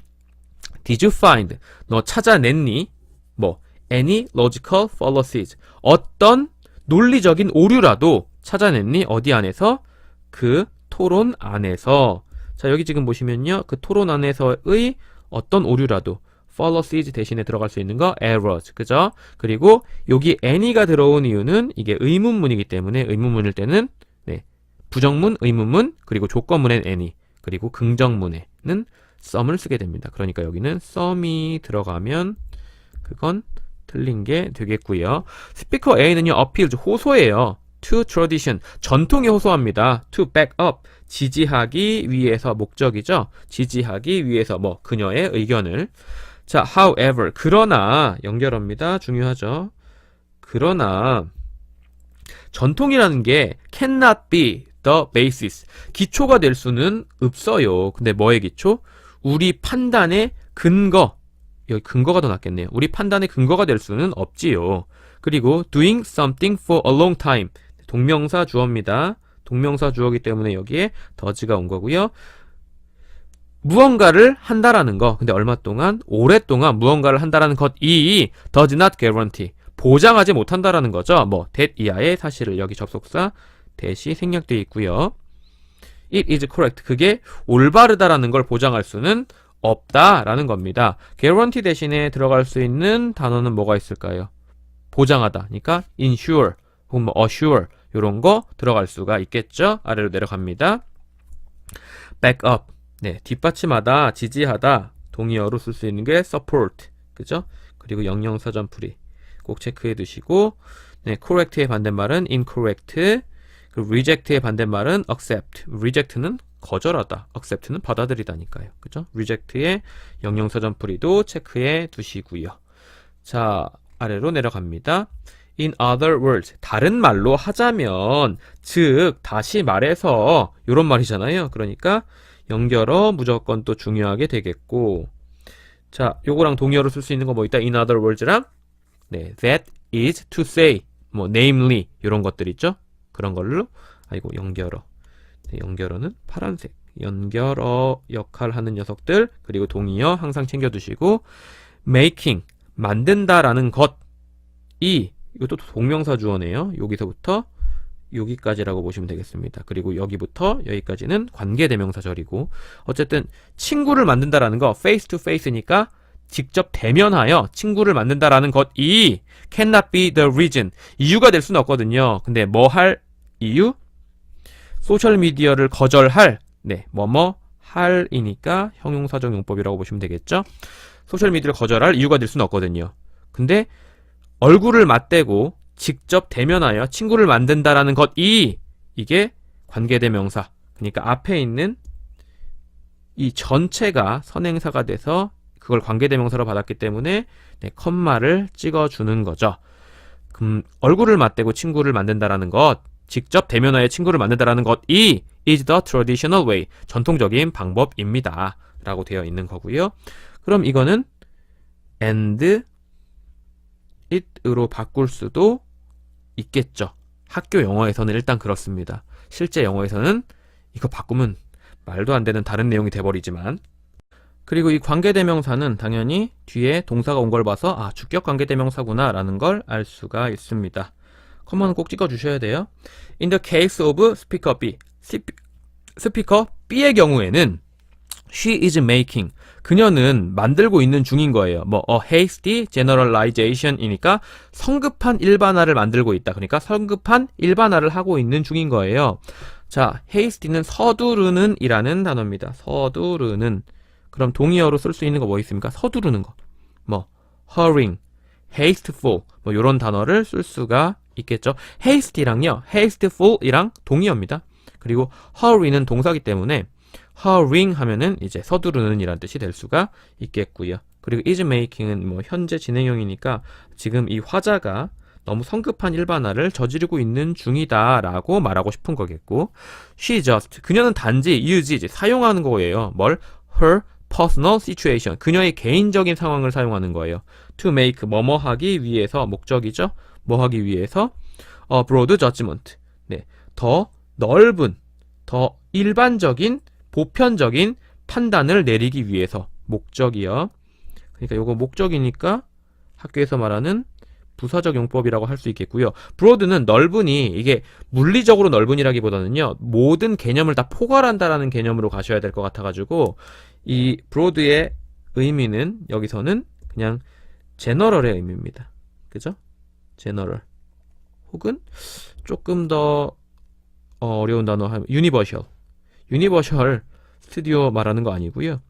Did you find? 너 찾아냈니? 뭐 any logical fallacies. 어떤 논리적인 오류라도 찾아냈니? 어디 안에서? 그 토론 안에서. 자, 여기 지금 보시면요. 그 토론 안에서의 어떤 오류라도 fallacies 대신에 들어갈 수 있는 거 errors. 그죠? 그리고 여기 any가 들어온 이유는 이게 의문문이기 때문에 의문문일 때는 네, 부정문, 의문문, 그리고 조건문엔 any, 그리고 긍정문에는 some을 쓰게 됩니다. 그러니까 여기는 some이 들어가면 그건 틀린 게 되겠고요. 스피커 A는요, appeals, 호소해요. to tradition, 전통에 호소합니다. to back up, 지지하기 위해서, 목적이죠. 지지하기 위해서 뭐 그녀의 의견을. 자, however, 그러나, 연결어입니다. 중요하죠. 그러나 전통이라는 게 cannot be the basis, 기초가 될 수는 없어요. 근데 뭐의 기초? 우리 판단의 근거, 여기 근거가 더 낫겠네요. 우리 판단의 근거가 될 수는 없지요. 그리고 doing something for a long time, 동명사 주어입니다. 동명사 주어이기 때문에 여기에 does가 온 거고요. 무언가를 한다라는 거, 근데 얼마 동안? 오랫동안 무언가를 한다라는 것이 does not guarantee, 보장하지 못한다라는 거죠. 뭐 that 이하의 사실을, 여기 접속사 that이 생략되어 있고요. It is correct, 그게 올바르다라는 걸 보장할 수는 없다라는 겁니다. guarantee 대신에 들어갈 수 있는 단어는 뭐가 있을까요? 보장하다. 그러니까 ensure 혹은 뭐 assure 이런 거 들어갈 수가 있겠죠. 아래로 내려갑니다. back up, 네, 뒷받침하다, 지지하다, 동의어로 쓸 수 있는 게 support, 그죠? 그리고 영영사전풀이 꼭 체크해 두시고, 네, correct의 반대말은 incorrect, 그리고 reject의 반대말은 accept. reject는 거절하다, accept는 받아들이다니까요. 그죠? reject의 영영사전풀이도 체크해 두시고요. 자, 아래로 내려갑니다. In other words, 다른 말로 하자면, 즉, 다시 말해서, 이런 말이잖아요. 그러니까 연결어 무조건 또 중요하게 되겠고, 자, 요거랑 동의어로 쓸 수 있는 거 뭐 있다? In other words랑, 네, that is to say, 뭐, namely, 이런 것들 있죠? 그런 걸로, 아이고, 연결어. 네, 연결어는 파란색. 연결어 역할 하는 녀석들, 그리고 동의어 항상 챙겨두시고, making, 만든다라는 것이, 이것도 동명사 주어네요. 여기서부터 여기까지라고 보시면 되겠습니다. 그리고 여기부터 여기까지는 관계대명사절이고, 어쨌든 친구를 만든다라는 거 face to face니까 직접 대면하여 친구를 만든다라는 것이 cannot be the reason, 이유가 될 수는 없거든요. 근데 뭐 할 이유? 소셜미디어를 거절할, 네, 뭐뭐 할이니까 형용사적 용법이라고 보시면 되겠죠. 소셜미디어를 거절할 이유가 될 수는 없거든요. 근데 얼굴을 맞대고 직접 대면하여 친구를 만든다라는 것이, 이게 관계대명사, 그러니까 앞에 있는 이 전체가 선행사가 돼서 그걸 관계대명사로 받았기 때문에 네, 컴마를 찍어주는 거죠. 얼굴을 맞대고 친구를 만든다라는 것, 직접 대면하여 친구를 만든다라는 것이 is the traditional way, 전통적인 방법입니다 라고 되어 있는 거고요. 그럼 이거는 and it으로 바꿀 수도 있겠죠. 학교 영어에서는 일단 그렇습니다. 실제 영어에서는 이거 바꾸면 말도 안 되는 다른 내용이 돼버리지만, 그리고 이 관계대명사는 당연히 뒤에 동사가 온 걸 봐서 아, 주격 관계대명사구나 라는 걸 알 수가 있습니다. 커먼은 꼭 찍어주셔야 돼요. In the case of speaker B, 스피커 B의 경우에는 she is making, 그녀는 만들고 있는 중인 거예요. 뭐 a hasty generalization이니까 성급한 일반화를 만들고 있다. 그러니까 성급한 일반화를 하고 있는 중인 거예요. 자, hasty는 서두르는 이라는 단어입니다. 서두르는. 그럼 동의어로 쓸 수 있는 거 뭐 있습니까? 서두르는 거. 뭐 hurrying, hasteful 뭐 이런 단어를 쓸 수가 있겠죠. hasty랑요, hasteful이랑 동의어입니다. 그리고 hurry는 동사기 때문에 hurrying 하면은 이제 서두르는 이란 뜻이 될 수가 있겠고요. 그리고 is making은 뭐 현재 진행형이니까 지금 이 화자가 너무 성급한 일반화를 저지르고 있는 중이다라고 말하고 싶은 거겠고, she just 그녀는 단지 use 사용하는 거예요. 뭘? her personal situation 그녀의 개인적인 상황을 사용하는 거예요. to make 뭐뭐 하기 위해서 목적이죠. 뭐 하기 위해서 a broad judgment 네, 더 넓은 더 일반적인 보편적인 판단을 내리기 위해서 목적이요. 그러니까 요거 목적이니까 학교에서 말하는 부사적 용법이라고 할 수 있겠고요. broad는 넓은이 이게 물리적으로 넓은이라기보다는요. 모든 개념을 다 포괄한다라는 개념으로 가셔야 될 것 같아가지고 이 broad의 의미는 여기서는 그냥 general의 의미입니다. 그죠? general 혹은 조금 더 어려운 단어 하면 universal. 유니버셜 스튜디오 말하는 거 아니고요.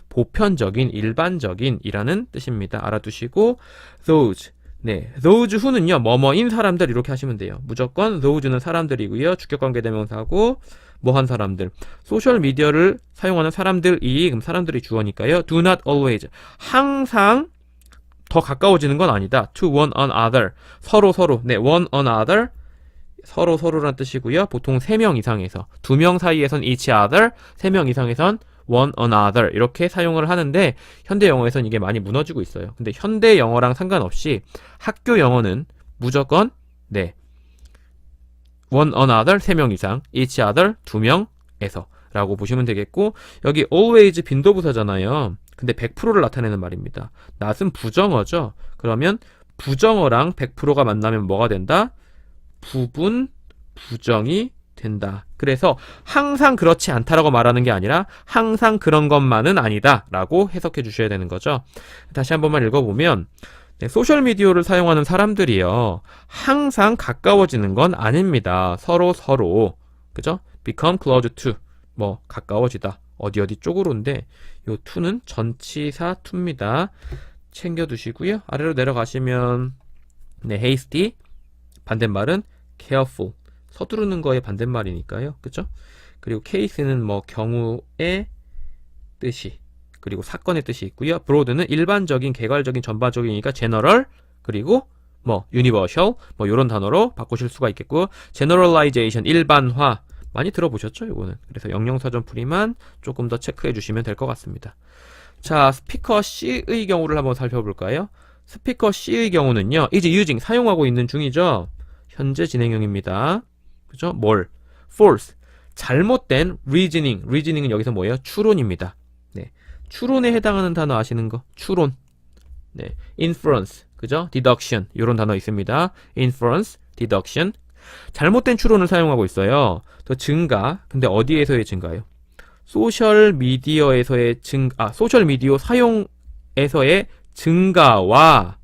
보편적인, 일반적인 이라는 뜻입니다. 알아두시고 those. 네, those who는요. 뭐뭐인 사람들 이렇게 하시면 돼요. 무조건 those는 사람들이고요. 주격관계 대명사고 뭐한 사람들. 소셜 미디어를 사용하는 사람들이 그럼 사람들이 주어니까요. do not always. 항상 더 가까워지는 건 아니다. to one another. 서로. 네, one another. 서로란 뜻이고요. 보통 3명 이상에서 2명 사이에선 each other, 3명 이상에선 one another 이렇게 사용을 하는데 현대 영어에선 이게 많이 무너지고 있어요. 근데 현대 영어랑 상관없이 학교 영어는 무조건 네 one another 3명 이상, each other 2명에서 라고 보시면 되겠고 여기 always 빈도부사잖아요. 근데 100%를 나타내는 말입니다. not은 부정어죠. 그러면 부정어랑 100%가 만나면 뭐가 된다? 부분 부정이 된다. 그래서 항상 그렇지 않다라고 말하는 게 아니라 항상 그런 것만은 아니다 라고 해석해 주셔야 되는 거죠. 다시 한 번만 읽어보면 네, 소셜미디어를 사용하는 사람들이요 항상 가까워지는 건 아닙니다. 서로 그죠? become close to 뭐 가까워지다 어디 쪽으로인데 요 to는 전치사 to입니다. 챙겨두시고요. 아래로 내려가시면 네, hasty 반대말은 careful. 서두르는 거의 반대말이니까요. 그죠? 그리고 case는 뭐 경우의 뜻이 그리고 사건의 뜻이 있고요. broad는 일반적인, 개괄적인, 전반적이니까 general 그리고 뭐 universal 뭐 이런 단어로 바꾸실 수가 있겠고 generalization 일반화 많이 들어보셨죠? 이거는. 그래서 영영사전 풀이만 조금 더 체크해 주시면 될 것 같습니다. 자, 스피커 C의 경우를 한번 살펴볼까요? 스피커 C의 경우는요. is using 사용하고 있는 중이죠. 현재 진행형입니다. 그죠? 뭘? false. 잘못된 reasoning. reasoning은 여기서 뭐예요? 추론입니다. 네. 추론에 해당하는 단어 아시는 거? 추론. 네. inference. 그죠? deduction. 이런 단어 있습니다. inference, deduction. 잘못된 추론을 사용하고 있어요. 또 증가. 근데 어디에서의 증가요? 소셜 미디어에서의 소셜 미디어 사용에서의 증가와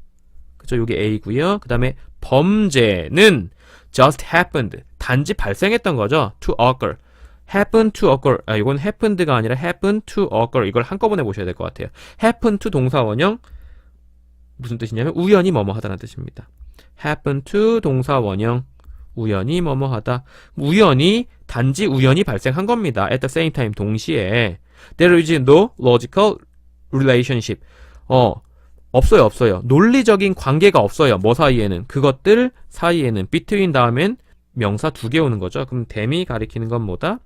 그죠? 요게 A고요. 그다음에 범죄는 just happened. 단지 발생했던 거죠. to occur. happen to occur. 이건 happened가 아니라 happen to occur. 이걸 한꺼번에 보셔야 될 것 같아요. happen to 동사 원형 무슨 뜻이냐면 우연히 뭐뭐 하다는 뜻입니다. happen to 동사 원형 우연히 뭐뭐 하다. 단지 우연히 발생한 겁니다. at the same time 동시에 there is no logical relationship. 없어요. 논리적인 관계가 없어요. 뭐 사이에는? 그것들 사이에는 between 다음엔 명사 2개 오는 거죠. 그럼 them이 가리키는 건 뭐다?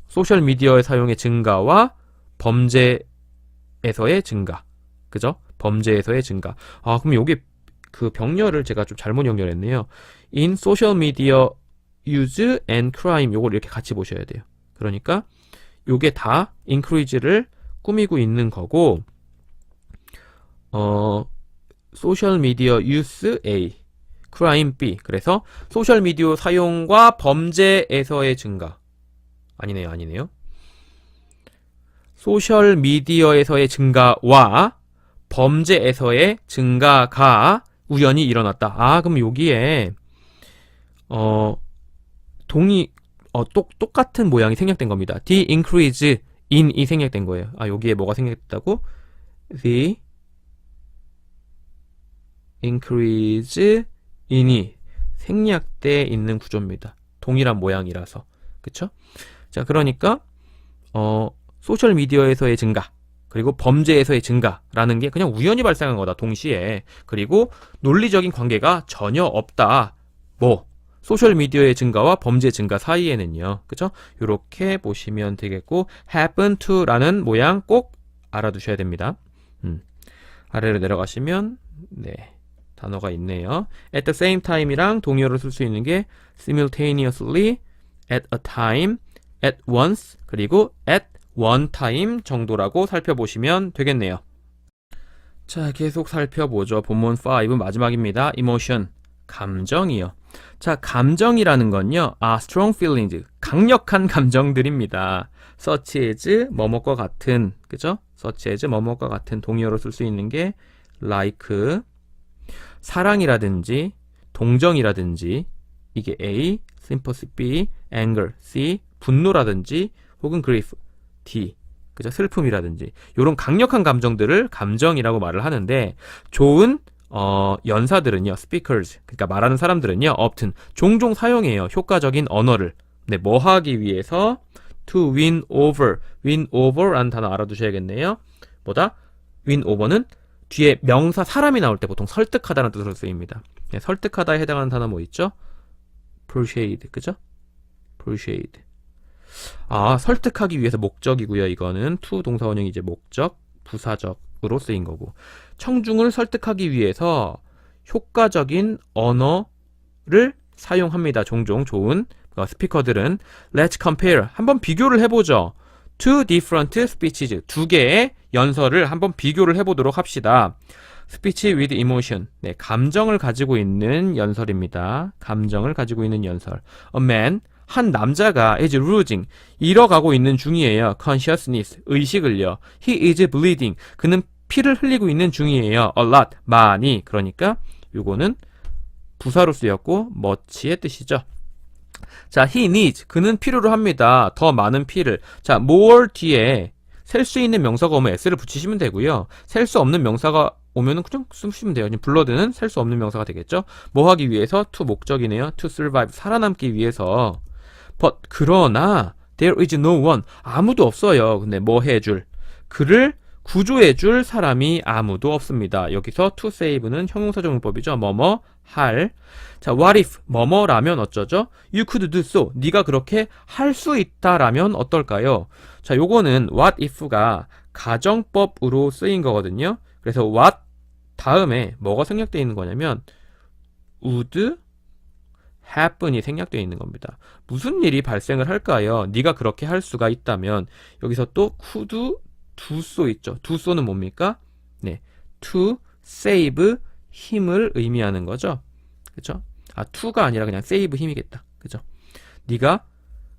소셜미디어의 사용의 증가와 범죄에서의 증가. 그죠? 범죄에서의 증가. 그럼 요게 그 병렬을 제가 좀 잘못 연결했네요. in social media use and crime 요걸 이렇게 같이 보셔야 돼요. 그러니까 요게 다 increase를 꾸미고 있는 거고 소셜미디어 use A, crime B. 그래서 소셜미디어 사용과 범죄에서의 증가. 아니네요. 소셜 미디어에서의 증가와 범죄에서의 증가가 우연히 일어났다. 아, 그럼 여기에 똑같은 모양이 생략된 겁니다. The increase in이 생략된 거예요. 아, 여기에 뭐가 생략됐다고? The increase in이 생략돼 있는 구조입니다. 동일한 모양이라서. 그쵸? 자, 그러니까 소셜 미디어에서의 증가 그리고 범죄에서의 증가라는 게 그냥 우연히 발생한 거다. 동시에. 그리고 논리적인 관계가 전혀 없다. 소셜 미디어의 증가와 범죄 증가 사이에는요. 그죠? 요렇게 보시면 되겠고 happen to라는 모양 꼭 알아두셔야 됩니다. 아래로 내려가시면 네. 단어가 있네요. at the same time이랑 동의어로 쓸 수 있는 게 simultaneously, at a time, at once, 그리고 at one time 정도라고 살펴보시면 되겠네요. 자, 계속 살펴보죠. 본문 5 마지막입니다. emotion, 감정이요. 자, 감정이라는 건요. strong feelings, 강력한 감정들입니다. such as, 뭐뭐과 같은, 그죠? such as, 뭐뭐과 같은 동의어로 쓸 수 있는 게 like, 사랑이라든지 동정이라든지 이게 A, sympathy B, anger C, 분노라든지 혹은 grief D, 그죠? 슬픔이라든지 이런 강력한 감정들을 감정이라고 말을 하는데 좋은 연사들은요, speakers, 그러니까 말하는 사람들은요, often 종종 사용해요. 효과적인 언어를. 네, 뭐 하기 위해서 to win over라는 단어 알아두셔야겠네요. 뭐다? win over는 뒤에 명사 사람이 나올 때 보통 설득하다는 뜻으로 쓰입니다. 네, 설득하다에 해당하는 단어 뭐 있죠? persuade, 그죠? persuade. 설득하기 위해서 목적이고요. 이거는 to 동사원형이 이제 목적, 부사적으로 쓰인 거고. 청중을 설득하기 위해서 효과적인 언어를 사용합니다. 종종 좋은 스피커들은 let's compare. 한번 비교를 해보죠. Two different speeches. 두 개의 연설을 한번 비교를 해보도록 합시다. Speech with emotion. 네, 감정을 가지고 있는 연설입니다. 감정을 가지고 있는 연설. A man, 한 남자가 is losing, 잃어가고 있는 중이에요. consciousness, 의식을요. He is bleeding. 그는 피를 흘리고 있는 중이에요. A lot, 많이. 그러니까 요거는 부사로 쓰였고 much의 뜻이죠. 자, he needs, 그는 필요로 합니다. 더 많은 피를. 자, more 뒤에 셀 수 있는 명사가 오면 s를 붙이시면 되고요. 셀 수 없는 명사가 오면은 그냥 쓰시면 돼요. 블러드는 셀 수 없는 명사가 되겠죠. 뭐 하기 위해서? to 목적이네요. to survive, 살아남기 위해서. but, 그러나 there is no one, 아무도 없어요. 근데 뭐 해줄? 그를 구조해줄 사람이 아무도 없습니다. 여기서 to save는 형용사적용법이죠. 뭐뭐 할. 자, what if, 뭐뭐라면 어쩌죠? You could do so, 네가 그렇게 할 수 있다라면 어떨까요? 자, 요거는 what if가 가정법으로 쓰인 거거든요. 그래서 what 다음에 뭐가 생략되어 있는 거냐면 would happen이 생략되어 있는 겁니다. 무슨 일이 발생을 할까요? 네가 그렇게 할 수가 있다면. 여기서 또 could do so 있죠. do so는 뭡니까? 네, to save 힘을 의미하는 거죠. 그죠? to가 아니라 그냥 save 힘이겠다. 그죠? 네가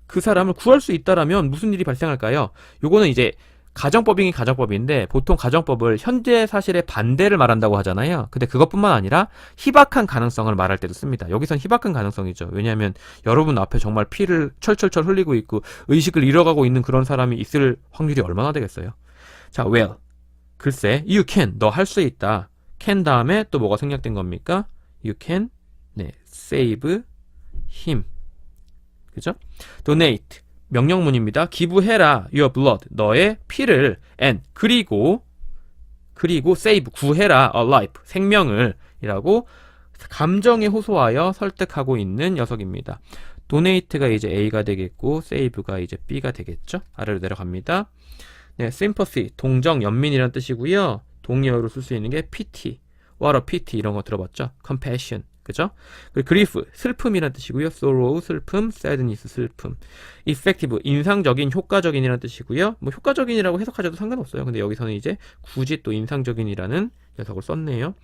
그 사람을 구할 수 있다라면 무슨 일이 발생할까요? 요거는 이제 가정법이긴 가정법인데 보통 가정법을 현재 사실의 반대를 말한다고 하잖아요. 근데 그것뿐만 아니라 희박한 가능성을 말할 때도 씁니다. 여기선 희박한 가능성이죠. 왜냐하면 여러분 앞에 정말 피를 철철철 흘리고 있고 의식을 잃어가고 있는 그런 사람이 있을 확률이 얼마나 되겠어요? 자, well, 글쎄, you can, 너 할 수 있다. can 다음에 또 뭐가 생략된 겁니까? you can, 네, save him. 그죠? donate, 명령문입니다. 기부해라, your blood, 너의 피를, and, 그리고 save, 구해라, a life, 생명을, 이라고 감정에 호소하여 설득하고 있는 녀석입니다. donate가 이제 A가 되겠고, save가 이제 B가 되겠죠? 아래로 내려갑니다. 네, sympathy, 동정, 연민이라는 뜻이고요. 동의어로 쓸 수 있는 게 pity, what a pity 이런 거 들어봤죠? compassion, 그죠? 그리고 grief, 슬픔이라는 뜻이고요. sorrow, 슬픔, sadness, 슬픔. effective, 인상적인, 효과적인이라는 뜻이고요. 뭐 효과적인이라고 해석하셔도 상관없어요. 근데 여기서는 이제 굳이 또 인상적인이라는 녀석을 썼네요.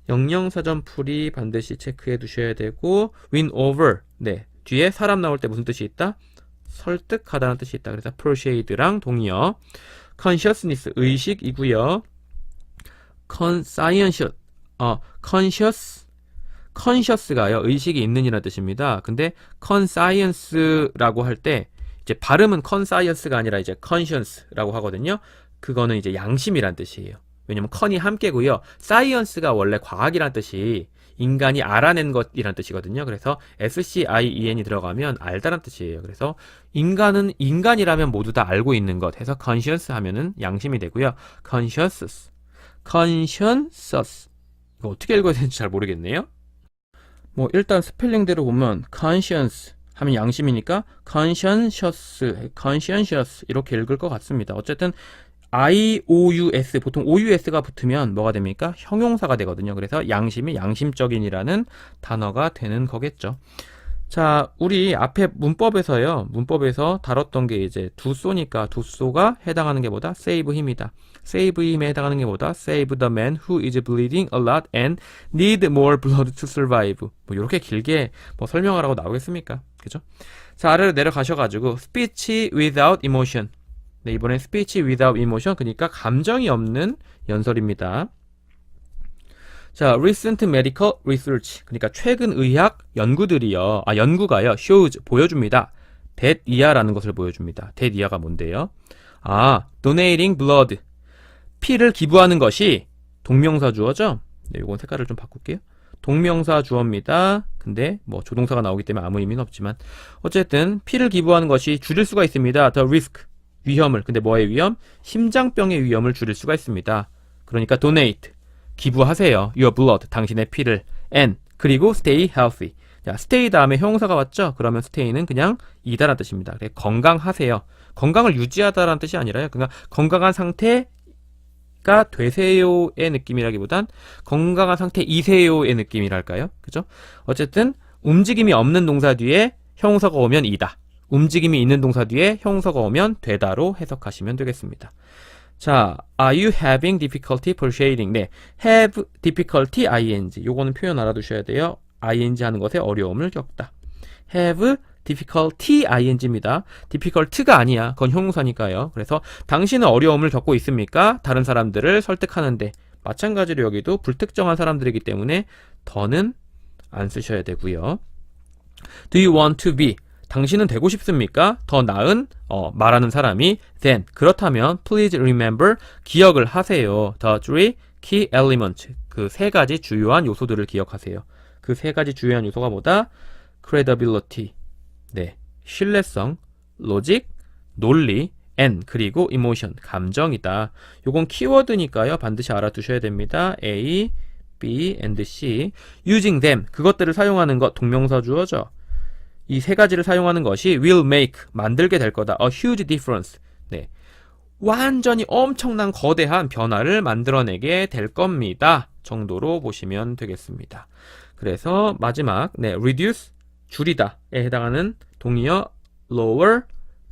영영사전 풀이 반드시 체크해 두셔야 되고, win over, 네, 뒤에 사람 나올 때 무슨 뜻이 있다? 설득하다는 뜻이 있다. 그래서 persuade랑 동의어. consciousness, 의식이고요. conscious가요, 의식이 있는이라는 뜻입니다. 근데 conscience라고 할 때 이제 발음은 conscience가 아니라 이제 conscience라고 하거든요. 그거는 이제 양심이란 뜻이에요. 왜냐면 con이 함께고요. science가 원래 과학이란 뜻이 인간이 알아낸 것이란 뜻이거든요. 그래서 SCIEN이 들어가면 알다란 뜻이에요. 그래서 인간은 인간이라면 모두 다 알고 있는 것 해서 conscious 하면은 양심이 되고요. conscious. 이거 어떻게 읽어야 되는지 잘 모르겠네요. 뭐 일단 스펠링대로 보면 conscience 하면 양심이니까 conscientious 이렇게 읽을 것 같습니다. 어쨌든 IOUS, 보통 OUS가 붙으면 뭐가 됩니까? 형용사가 되거든요. 그래서 양심이 양심적인이라는 단어가 되는 거겠죠. 자, 우리 앞에 문법에서 다뤘던 게 이제 두쏘니까 두쏘가 해당하는 게 뭐다? save him이다. save him에 해당하는 게 뭐다? save the man who is bleeding a lot and need more blood to survive. 뭐 이렇게 길게 뭐 설명하라고 나오겠습니까? 그죠? 자, 아래로 내려가셔가지고 speech without emotion. 네, 이번엔 speech without emotion, 그러니까 감정이 없는 연설입니다. 자, recent medical research, 그러니까 최근 의학 연구가요, shows, 보여줍니다. that 이하라는 것을 보여줍니다. that 이하가 뭔데요? donating blood, 피를 기부하는 것이 동명사 주어죠? 네, 요건 색깔을 좀 바꿀게요. 동명사 주어입니다. 근데 뭐 조동사가 나오기 때문에 아무 의미는 없지만 어쨌든 피를 기부하는 것이 줄일 수가 있습니다. the risk, 위험을. 근데 뭐의 위험? 심장병의 위험을 줄일 수가 있습니다. 그러니까 donate, 기부하세요. your blood, 당신의 피를. and, 그리고 stay healthy. 자, stay 다음에 형용사가 왔죠? 그러면 stay는 그냥 이다라는 뜻입니다. 그래, 건강하세요. 건강을 유지하다라는 뜻이 아니라요. 그냥 건강한 상태가 되세요의 느낌이라기보단 건강한 상태이세요의 느낌이랄까요? 그죠? 어쨌든 움직임이 없는 동사 뒤에 형용사가 오면 이다. 움직임이 있는 동사 뒤에 형용사가 오면 되다로 해석하시면 되겠습니다. 자, are you having difficulty persuading? 네, have difficulty ing. 요거는 표현 알아두셔야 돼요. ing 하는 것에 어려움을 겪다. have difficulty ing입니다. difficult가 아니야. 그건 형용사니까요. 그래서 당신은 어려움을 겪고 있습니까? 다른 사람들을 설득하는데. 마찬가지로 여기도 불특정한 사람들이기 때문에 더는 안 쓰셔야 되고요. Do you want to be? 당신은 되고 싶습니까? 더 나은 말하는 사람이 then, 그렇다면 please remember, 기억을 하세요. The three key elements, 그 세 가지 주요한 요소들을 기억하세요. 그 세 가지 주요한 요소가 뭐다? credibility, 네, 신뢰성, logic, 논리, and, 그리고 emotion, 감정이다. 요건 키워드니까요. 반드시 알아두셔야 됩니다. A, B, and C. using them, 그것들을 사용하는 것, 동명사 주어죠. 이 세 가지를 사용하는 것이 will make, 만들게 될 거다. a huge difference. 네, 완전히 엄청난 거대한 변화를 만들어내게 될 겁니다. 정도로 보시면 되겠습니다. 그래서 마지막, 네, reduce, 줄이다에 해당하는 동의어 lower,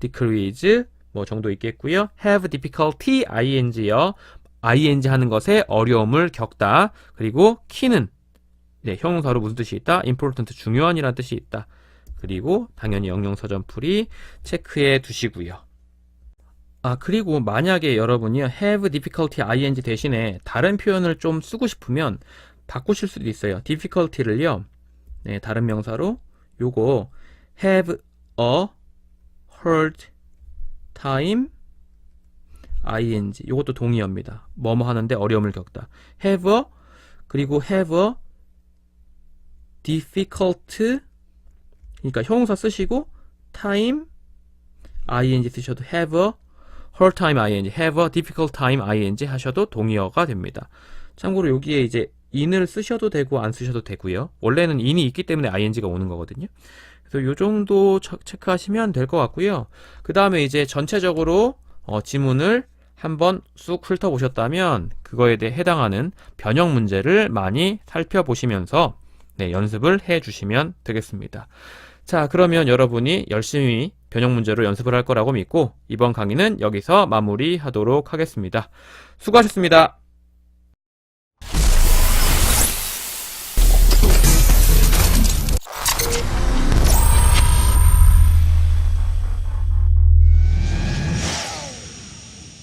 decrease 뭐 정도 있겠고요. have difficulty ing요. ing 하는 것에 어려움을 겪다. 그리고 key는, 네, 형용사로 무슨 뜻이 있다? important, 중요한이라는 뜻이 있다. 그리고 당연히 영영서전풀이 체크해 두시고요. 그리고 만약에 여러분이 have difficulty ing 대신에 다른 표현을 좀 쓰고 싶으면 바꾸실 수도 있어요. difficulty를요, 네, 다른 명사로 요거 have a hard time ing, 요것도 동의어입니다. 뭐뭐 하는데 어려움을 겪다. have a, 그리고 have a difficult, 그러니까 형용사 쓰시고 time ing 쓰셔도 have a hard time ing, have a difficult time ing 하셔도 동의어가 됩니다. 참고로 여기에 이제 in을 쓰셔도 되고 안 쓰셔도 되고요. 원래는 in이 있기 때문에 ing가 오는 거거든요. 그래서 요 정도 체크하시면 될 것 같고요. 그 다음에 이제 전체적으로 지문을 한번 쑥 훑어보셨다면 그거에 대해 해당하는 변형 문제를 많이 살펴보시면서, 네, 연습을 해주시면 되겠습니다. 자, 그러면 여러분이 열심히 변형 문제로 연습을 할 거라고 믿고 이번 강의는 여기서 마무리하도록 하겠습니다. 수고하셨습니다.